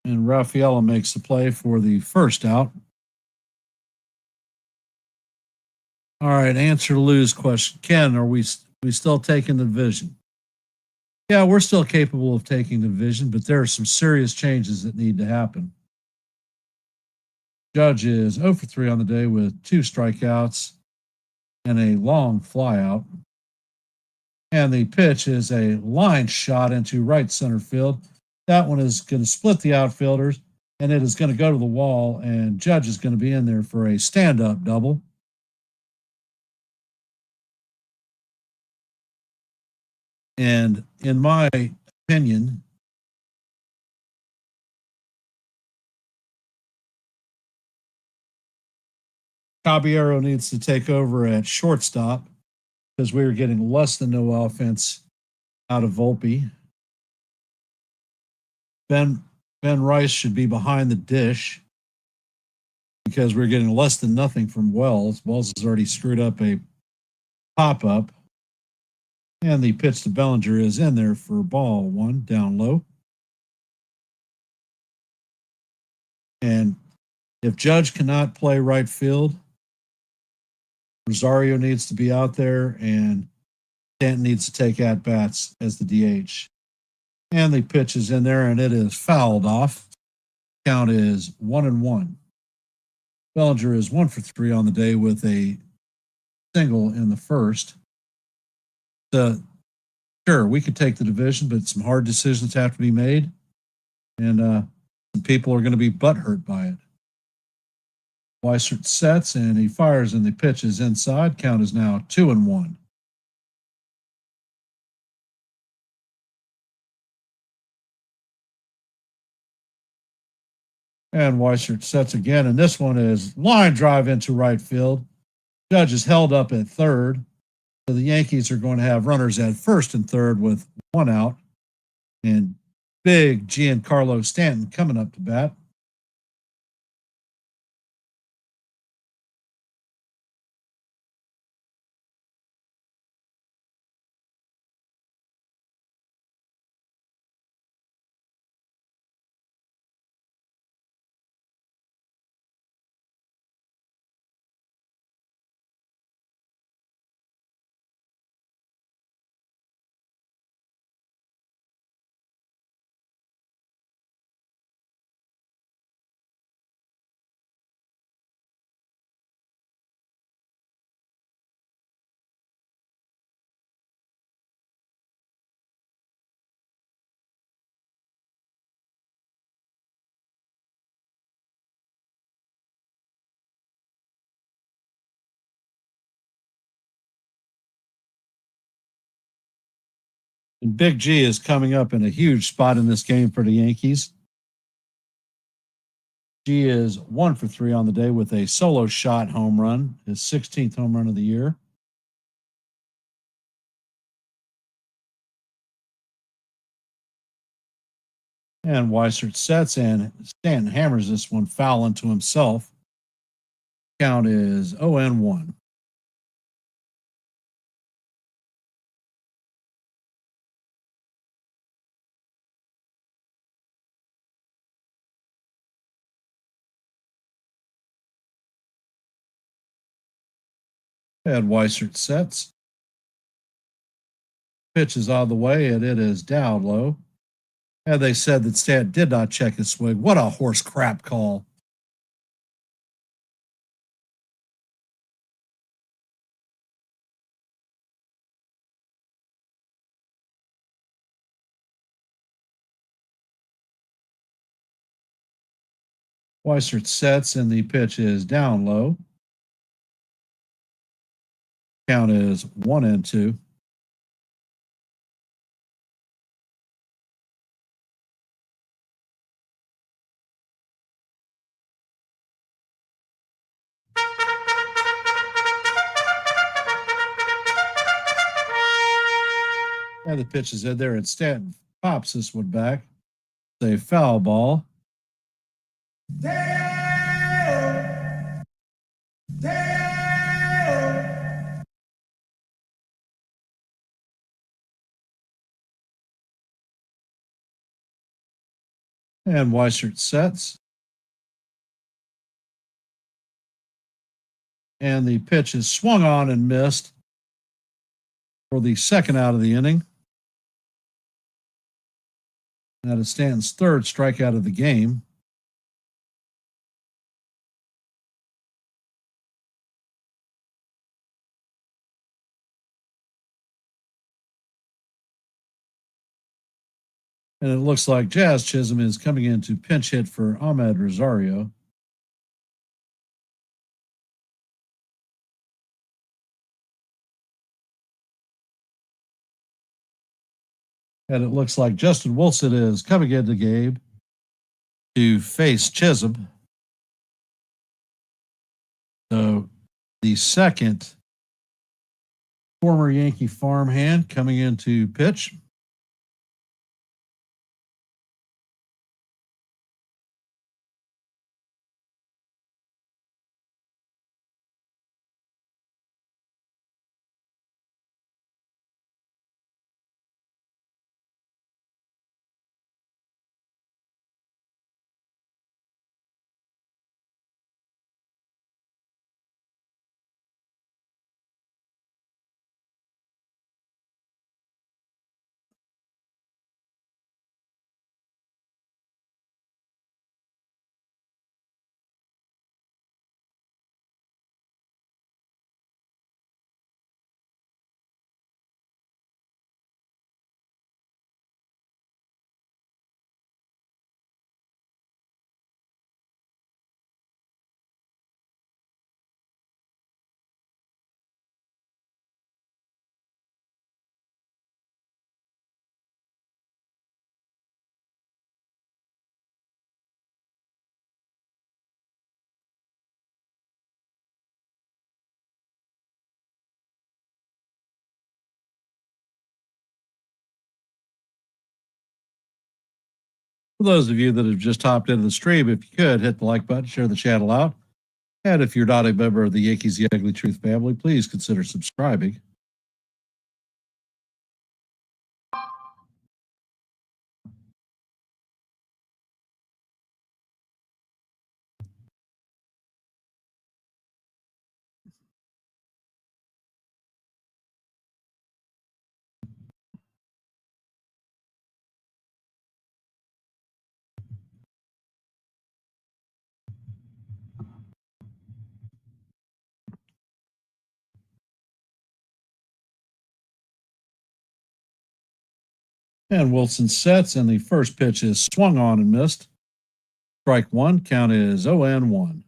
And Raffaella makes the play for the first out. All right, answer Lou's question. Ken, are we still taking the division? Yeah, we're still capable of taking the division, but there are some serious changes that need to happen. Judge is 0 for 3 on the day with 2 strikeouts and a long flyout. And the pitch is a line shot into right center field. That one is going to split the outfielders, and it is going to go to the wall, and Judge is going to be in there for a stand-up double. And in my opinion, Caballero needs to take over at shortstop because we were getting less than no offense out of Volpe. Ben Rice should be behind the dish because we're getting less than nothing from Wells. Wells has already screwed up a pop-up. And the pitch to Bellinger is in there for ball 1, down low. And if Judge cannot play right field, Rosario needs to be out there, and Stanton needs to take at-bats as the DH. And the pitch is in there, and it is fouled off. Count is 1-1. Bellinger is 1 for 3 on the day with a single in the first. Sure, we could take the division, but some hard decisions have to be made, and some people are going to be butthurt by it. Weissert sets, and he fires, and the pitch is inside. Count is now 2-1. And Weissert sets again, and this one is line drive into right field. Judge is held up at third. So the Yankees are going to have runners at first and third with 1 out. And big Giancarlo Stanton coming up to bat. And Big G is coming up in a huge spot in this game for the Yankees. G is 1 for 3 on the day with a solo shot home run, his 16th home run of the year. And Weissert sets, and Stanton hammers this one foul into himself. Count is 0-1. And Weissert sets. Pitch is out of the way, and it is down low. And they said that Stanton did not check his swing. What a horse crap call. Weissert sets, and the pitch is down low. Count is 1-2. And the pitch is in there, and Stanton pops this one back. It's a foul ball. Damn! Damn! And Weissert sets. And the pitch is swung on and missed for the second out of the inning. That is Stanton's third strikeout of the game. And it looks like Jazz Chisholm is coming in to pinch hit for Ahmed Rosario. And it looks like Justin Wilson is coming into the game to face Chisholm. So the second former Yankee farmhand coming in to pitch. For those of you that have just hopped into the stream, if you could hit the like button, share the channel out. And if you're not a member of the Yankees The Ugly Truth family, please consider subscribing. And Wilson sets, and the first pitch is swung on and missed. Strike one, count is 0-1.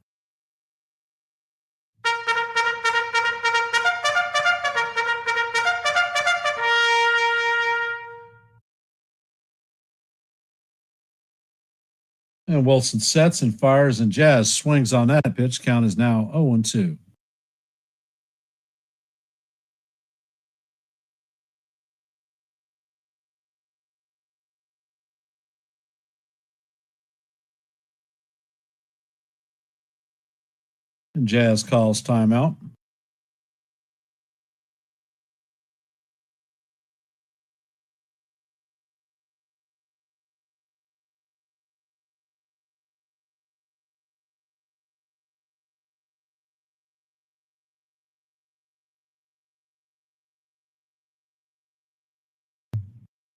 And Wilson sets and fires, and Jazz swings on that pitch. Count is now 0-2. And Jazz calls timeout.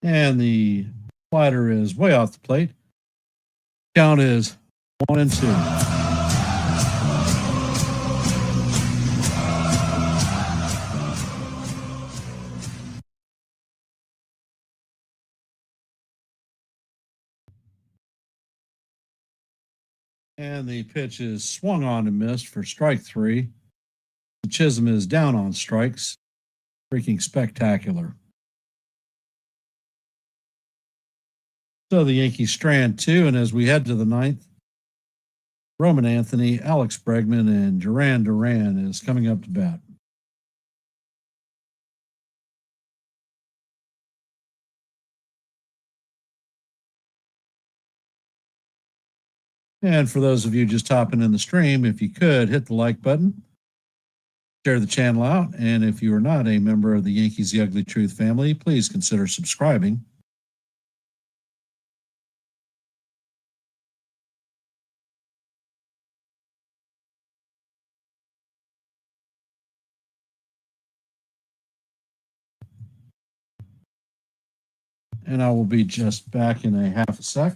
And the slider is way off the plate. Count is 1-2. And the pitch is swung on and missed for strike three. Chisholm is down on strikes. Freaking spectacular. So the Yankees strand two, and as we head to the ninth, Roman Anthony, Alex Bregman, and Duran Duran is coming up to bat. And for those of you just hopping in the stream, if you could hit the like button, share the channel out, and if you are not a member of the Yankees The Ugly Truth family, please consider subscribing. and I will be just back in a half a sec.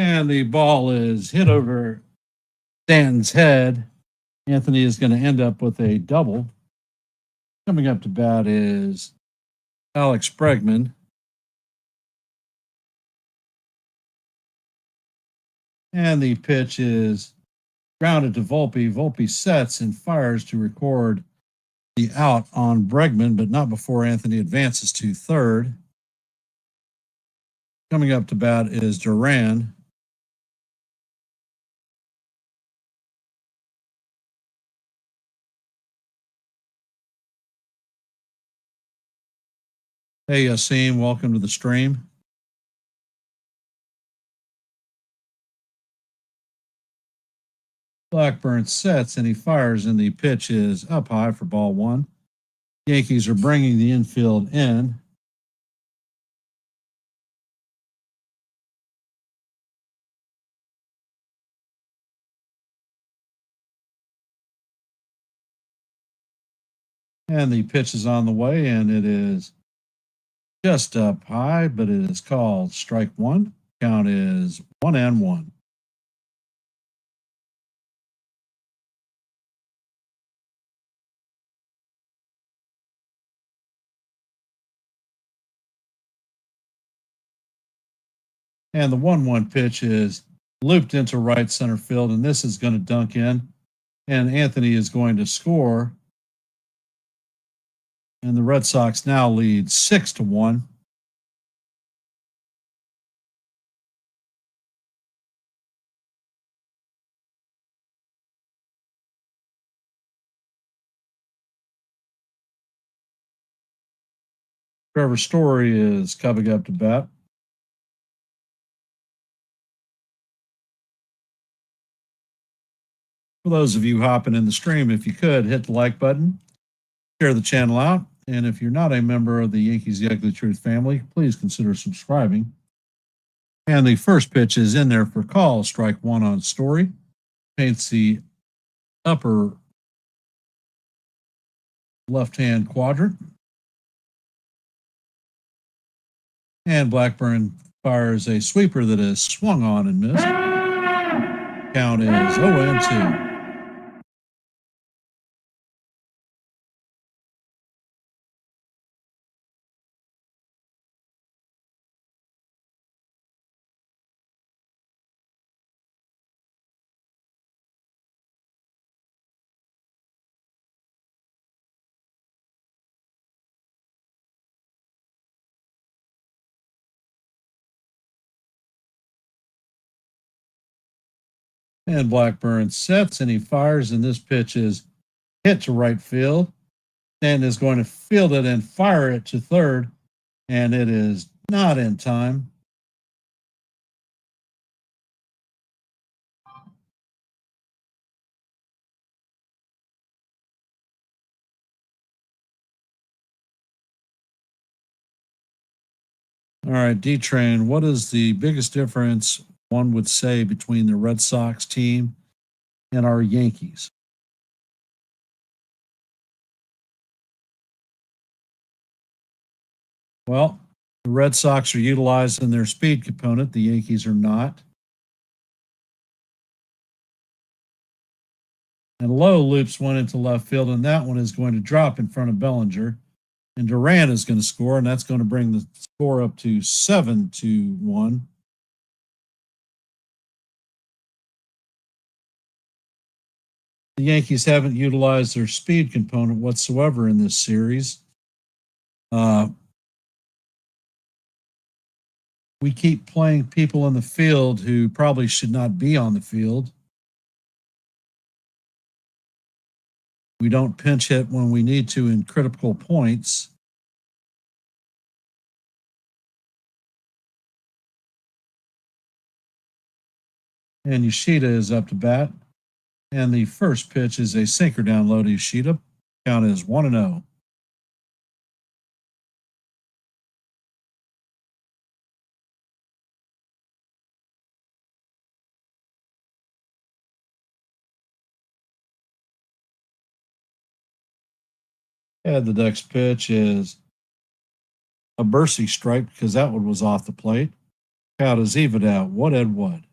And the ball is hit over Stanton's head. Anthony is going to end up with a double. Coming up to bat is Alex Bregman. And the pitch is grounded to Volpe. Volpe sets and fires to record the out on Bregman, but not before Anthony advances to third. Coming up to bat is Duran. Hey, Yasim, welcome to the stream. Blackburn sets and he fires, and the pitch is up high for ball one. Yankees are bringing the infield in. And the pitch is on the way, and it is just up high, but it is called strike one. Count is 1-1. And the 1-1 pitch is looped into right center field, and this is going to dunk in. And Anthony is going to score. And the Red Sox now lead 6-1. Trevor Story is coming up to bat. For those of you hopping in the stream, if you could hit the like button, share the channel out, and if you're not a member of the Yankees The Ugly Truth family, please consider subscribing. And the first pitch is in there for call, strike one on Story. Paints the upper left-hand quadrant. And Blackburn fires a sweeper that is swung on and missed. Count is 0-2. And Blackburn sets and he fires, and this pitch is hit to right field and is going to field it and fire it to third, and it is not in time. All right, D Train, what is the biggest difference one would say between the Red Sox team and our Yankees? Well, the Red Sox are utilizing their speed component, the Yankees are not. And Lowe loops one into left field, and that one is going to drop in front of Bellinger. And Durant is going to score, and that's going to bring the score up to 7-1. The Yankees haven't utilized their speed component whatsoever in this series. We keep playing people in the field who probably should not be on the field. We don't pinch hit when we need to in critical points. And Yoshida is up to bat. And the first pitch is a sinker down low to Yoshida. Count is 1-0. And the next pitch is a Bursey strike because that one was off the plate. Count is even out. 1-1.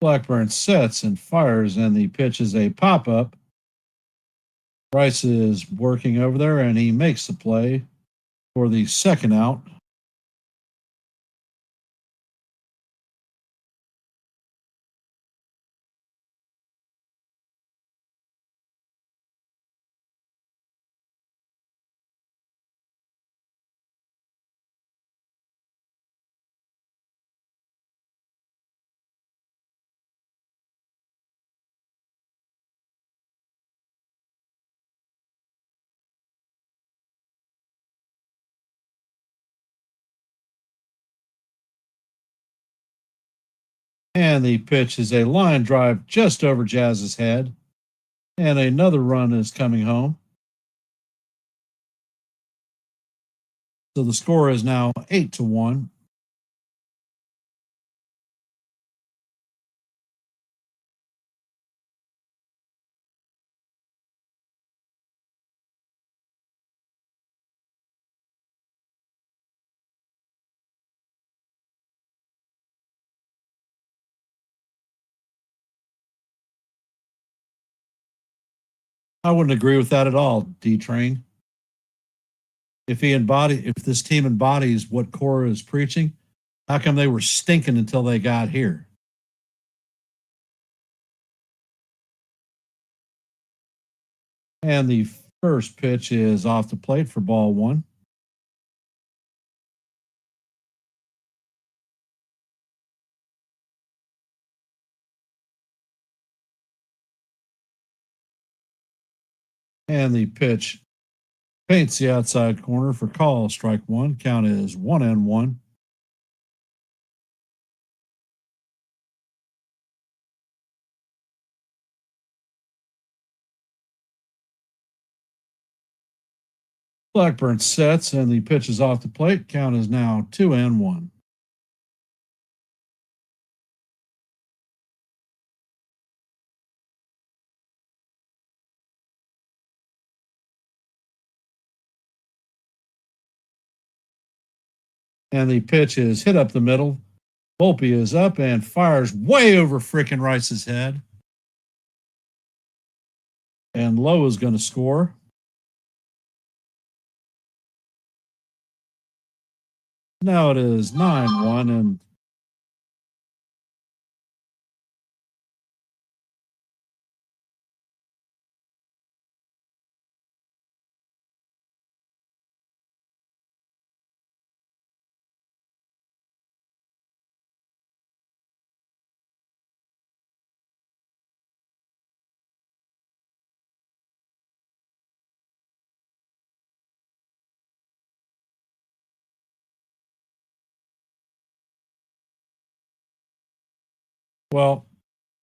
Blackburn sets and fires, and the pitch is a pop up. Bryce is working over there, and he makes the play for the second out. And the pitch is a line drive just over Jazz's head. And another run is coming home. So the score is now 8-1. I wouldn't agree with that at all, D Train. If this team embodies what Cora is preaching, how come they were stinking until they got here? And the first pitch is off the plate for ball one. And the pitch paints the outside corner for call, strike one. Count is 1-1. Blackburn sets and the pitch is off the plate. Count is now 2-1. And the pitch is hit up the middle. Volpe is up and fires way over frickin' Rice's head. And Lowe is going to score. Now it is 9-1, and well,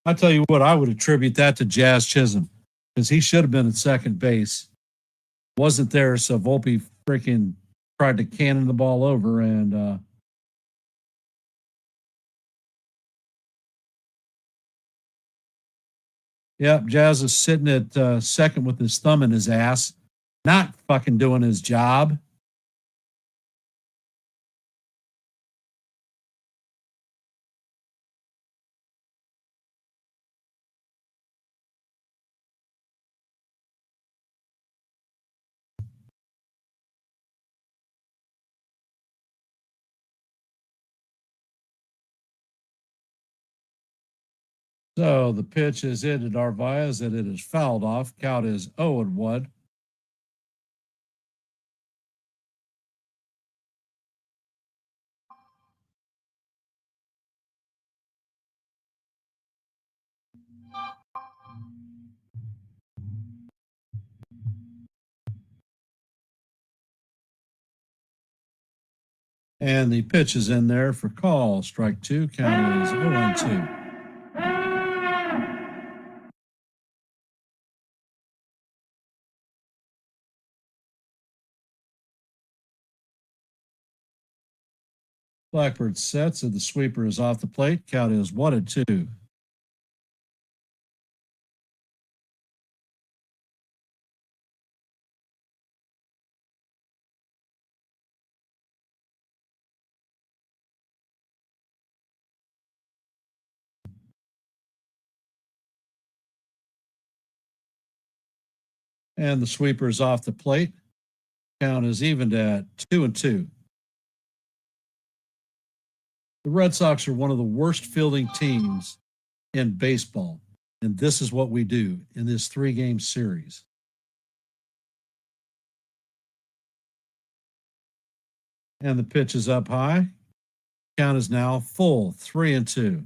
I tell you what, I would attribute that to Jazz Chisholm because he should have been at second base. Wasn't there, so Volpe freaking tried to cannon the ball over, and yep, Jazz is sitting at second with his thumb in his ass, not fucking doing his job. So the pitch is in to Narvaez, and it is fouled off. Count is 0-1. And the pitch is in there for call. Strike two. Count is 0-2. Blackbird sets, and the sweeper is off the plate. Count is 1-2. And the sweeper is off the plate. Count is evened at 2-2. The Red Sox are one of the worst fielding teams in baseball. And this is what we do in this 3-game series. And the pitch is up high. Count is now full 3-2.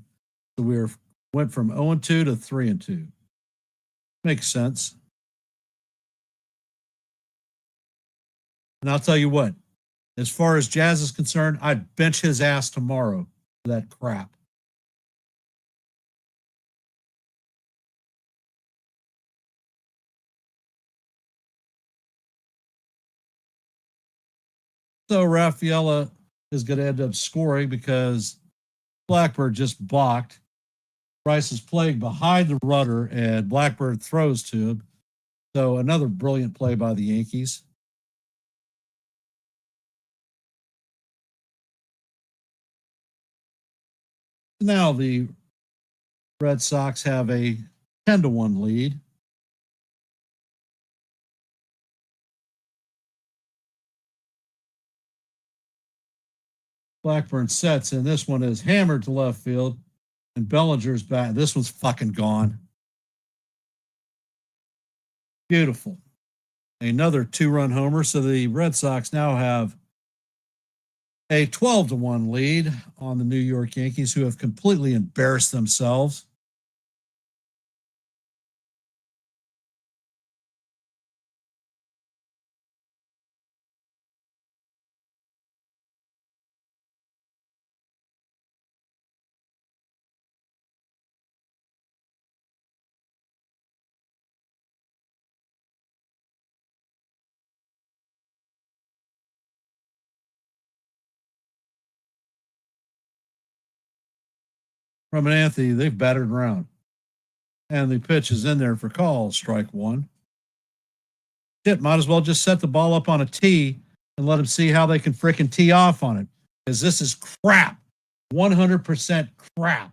So we went from 0-2 to 3-2. Makes sense. And I'll tell you what, as far as Jazz is concerned, I'd bench his ass tomorrow for that crap. So Rafaela is going to end up scoring because Blackbird just balked. Rice is playing behind the runner, and Blackbird throws to him. So another brilliant play by the Yankees. Now the Red Sox have a 10-1 lead. Blackburn sets, and this one is hammered to left field, and Bellinger's back. This one's fucking gone. Beautiful. Another 2-run homer. So the Red Sox now have a 12-1 lead on the New York Yankees, who have completely embarrassed themselves. From an Anthony, they've battered around. And the pitch is in there for call, strike one. Shit, might as well just set the ball up on a tee and let them see how they can freaking tee off on it. Because this is crap. 100% crap.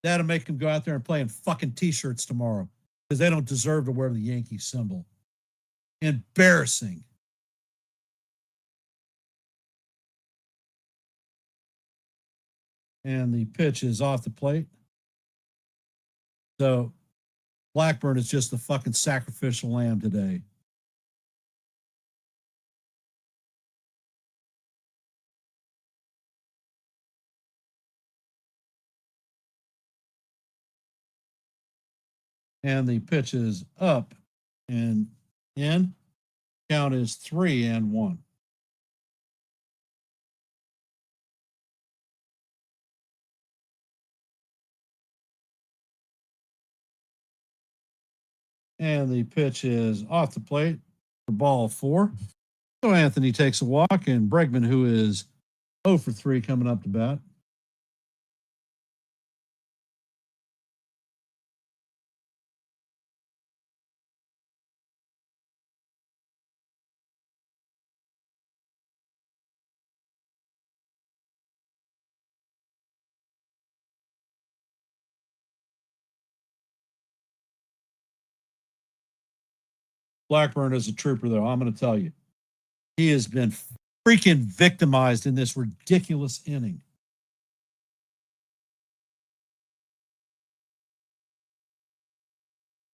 That'll make them go out there and play in fucking t-shirts tomorrow. Because they don't deserve to wear the Yankee symbol. Embarrassing. And the pitch is off the plate. So Blackburn is just the fucking sacrificial lamb today. And the pitch is up and in. Count is 3-1. And the pitch is off the plate for ball 4. So Anthony takes a walk, and Bregman, who is 0 for 3 coming up to bat. Blackburn is a trooper, though. I'm going to tell you. He has been freaking victimized in this ridiculous inning.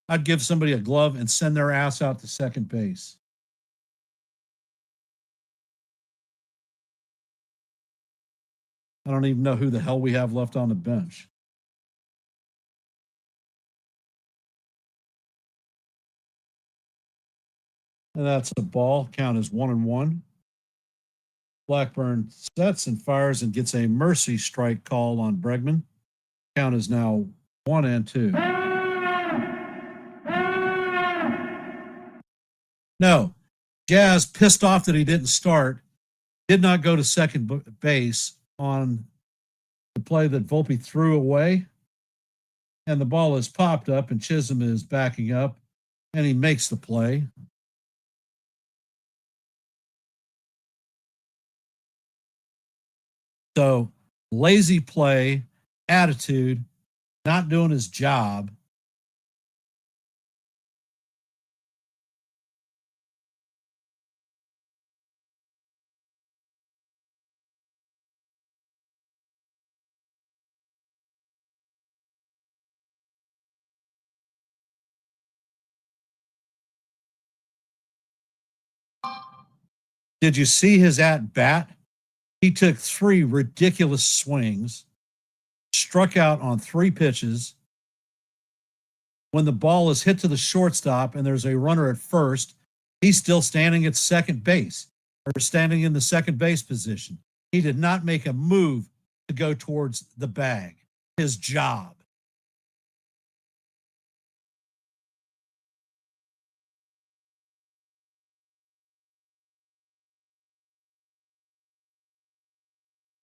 I'd give somebody a glove and send their ass out to second base. I don't even know who the hell we have left on the bench. And that's a ball. Count is 1-1. Blackburn sets and fires and gets a mercy strike call on Bregman. Count is now 1-2. No, Jazz, pissed off that he didn't start, did not go to second base on the play that Volpe threw away. And the ball is popped up, and Chisholm is backing up, and he makes the play. So, lazy play, attitude, not doing his job. Did you see his at bat? He took 3 ridiculous swings, struck out on 3 pitches. When the ball is hit to the shortstop and there's a runner at first, he's still standing at second base or standing in the second base position. He did not make a move to go towards the bag. His job.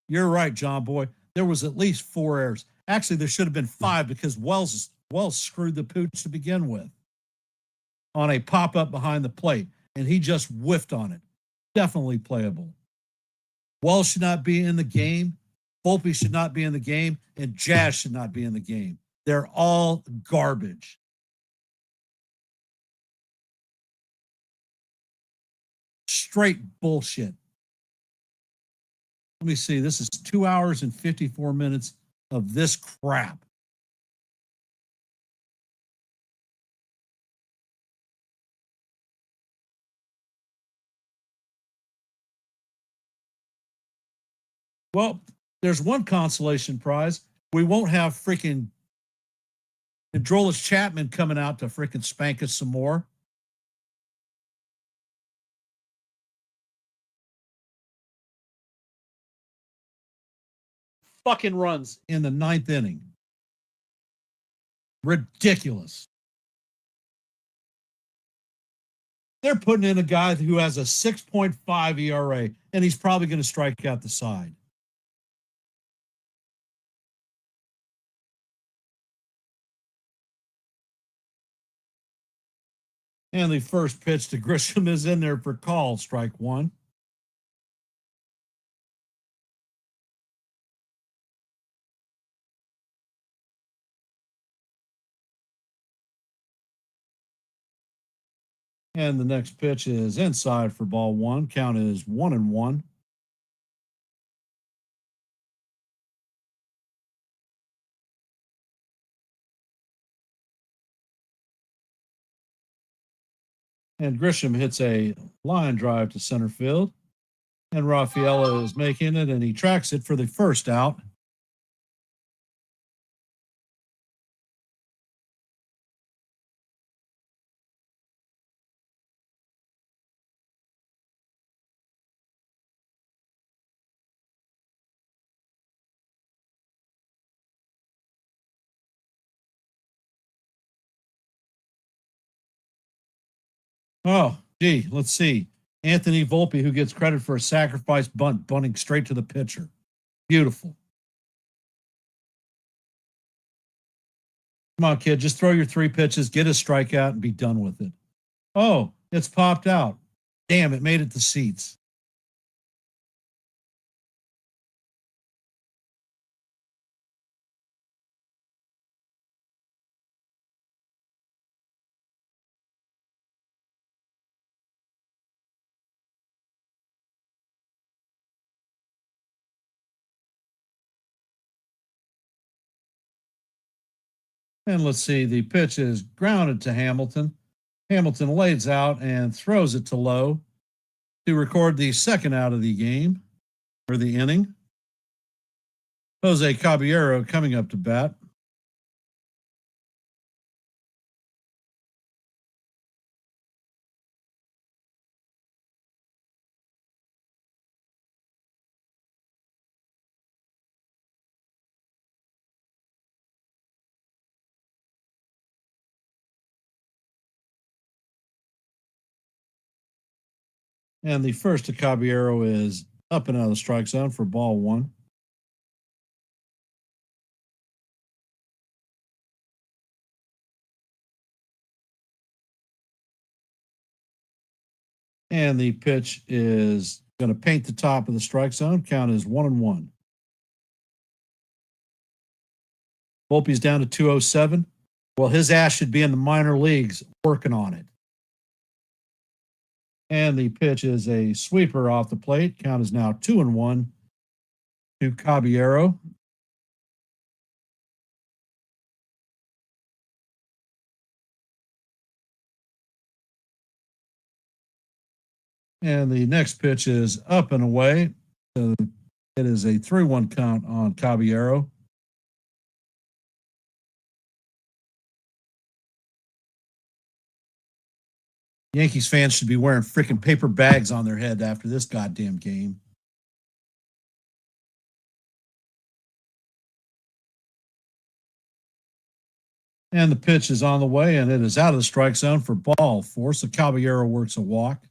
You're right, John Boy. There was at least 4 errors. Actually, there should have been 5 because Wells screwed the pooch to begin with on a pop-up behind the plate, and he just whiffed on it. Definitely playable. Wells should not be in the game. Volpe should not be in the game, and Jazz should not be in the game. They're all garbage. Straight bullshit. Let me see. This is 2 hours and 54 minutes of this crap. Well, there's one consolation prize. We won't have freaking Androlis Chapman coming out to freaking spank us some more. Fucking runs in the 9th inning. Ridiculous. They're putting in a guy who has a 6.5 ERA, and he's probably going to strike out the side. And the first pitch to Grisham is in there for call, strike one. And the next pitch is inside for ball one. Count is 1-1. And Grisham hits a line drive to center field. And Raffaella is making it, and he tracks it for the first out. Oh, gee, let's see. Anthony Volpe, who gets credit for a sacrifice bunt, bunting straight to the pitcher. Beautiful. Come on, kid, just throw your 3 pitches, get a strikeout, and be done with it. Oh, it's popped out. Damn, it made it to seats. And let's see, the pitch is grounded to Hamilton. Hamilton lays out and throws it to low to record the second out of the game, or the inning. Jose Caballero coming up to bat. And the first to Caballero is up and out of the strike zone for ball one. And the pitch is going to paint the top of the strike zone. Count is 1-1. Volpe's down to 207. Well, his ass should be in the minor leagues working on it. And the pitch is a sweeper off the plate. Count is now 2-1 to Caballero. And the next pitch is up and away. So it is a 3-1 count on Caballero. Yankees fans should be wearing freaking paper bags on their head after this goddamn game. And the pitch is on the way, and it is out of the strike zone for ball 4. So Caballero works a walk.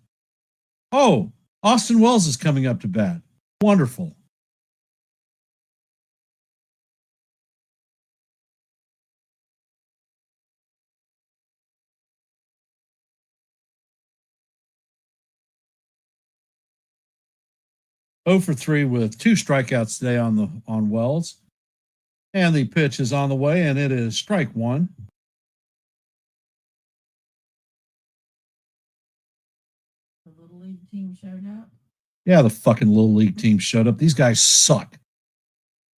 Oh, Austin Wells is coming up to bat. Wonderful. Oh for 3 with 2 strikeouts today on Wells. And the pitch is on the way, and it is strike 1. The Little League team showed up. Yeah, the fucking Little League team showed up. These guys suck.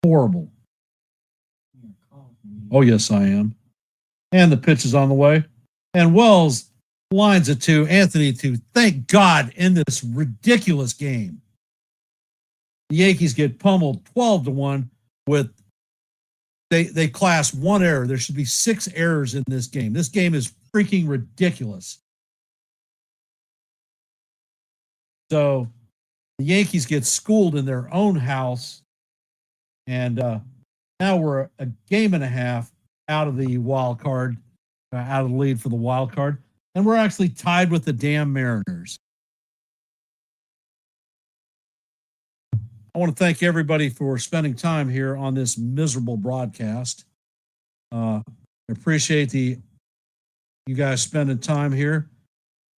Horrible. Oh, yes, I am. And the pitch is on the way. And Wells lines it to Anthony to thank God in this ridiculous game. The Yankees get pummeled 12-1 with they class 1 error. There should be 6 errors in this game. This game is freaking ridiculous. So the Yankees get schooled in their own house, and now we're a game and a half out of the wild card, out of the lead for the wild card, and we're actually tied with the damn Mariners. I want to thank everybody for spending time here on this miserable broadcast. I appreciate you guys spending time here.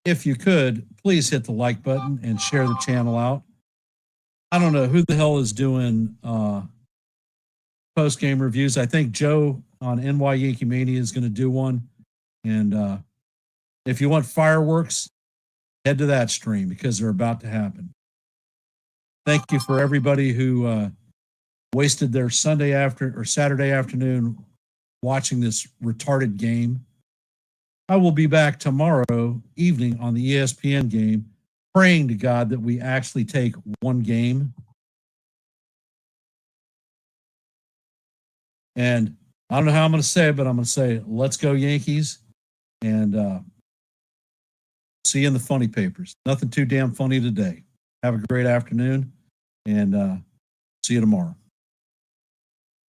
if you could, please hit the like button and share the channel out. I don't know who the hell is doing post-game reviews. I think Joe on NY Yankee Mania is going to do one. And if you want fireworks, head to that stream because they're about to happen. Thank you for everybody who wasted their Saturday afternoon watching this retarded game. I will be back tomorrow evening on the ESPN game, praying to God that we actually take one game. And I don't know how I'm going to say it, but I'm going to say, let's go Yankees. And see you in the funny papers. Nothing too damn funny today. Have a great afternoon, and see you tomorrow.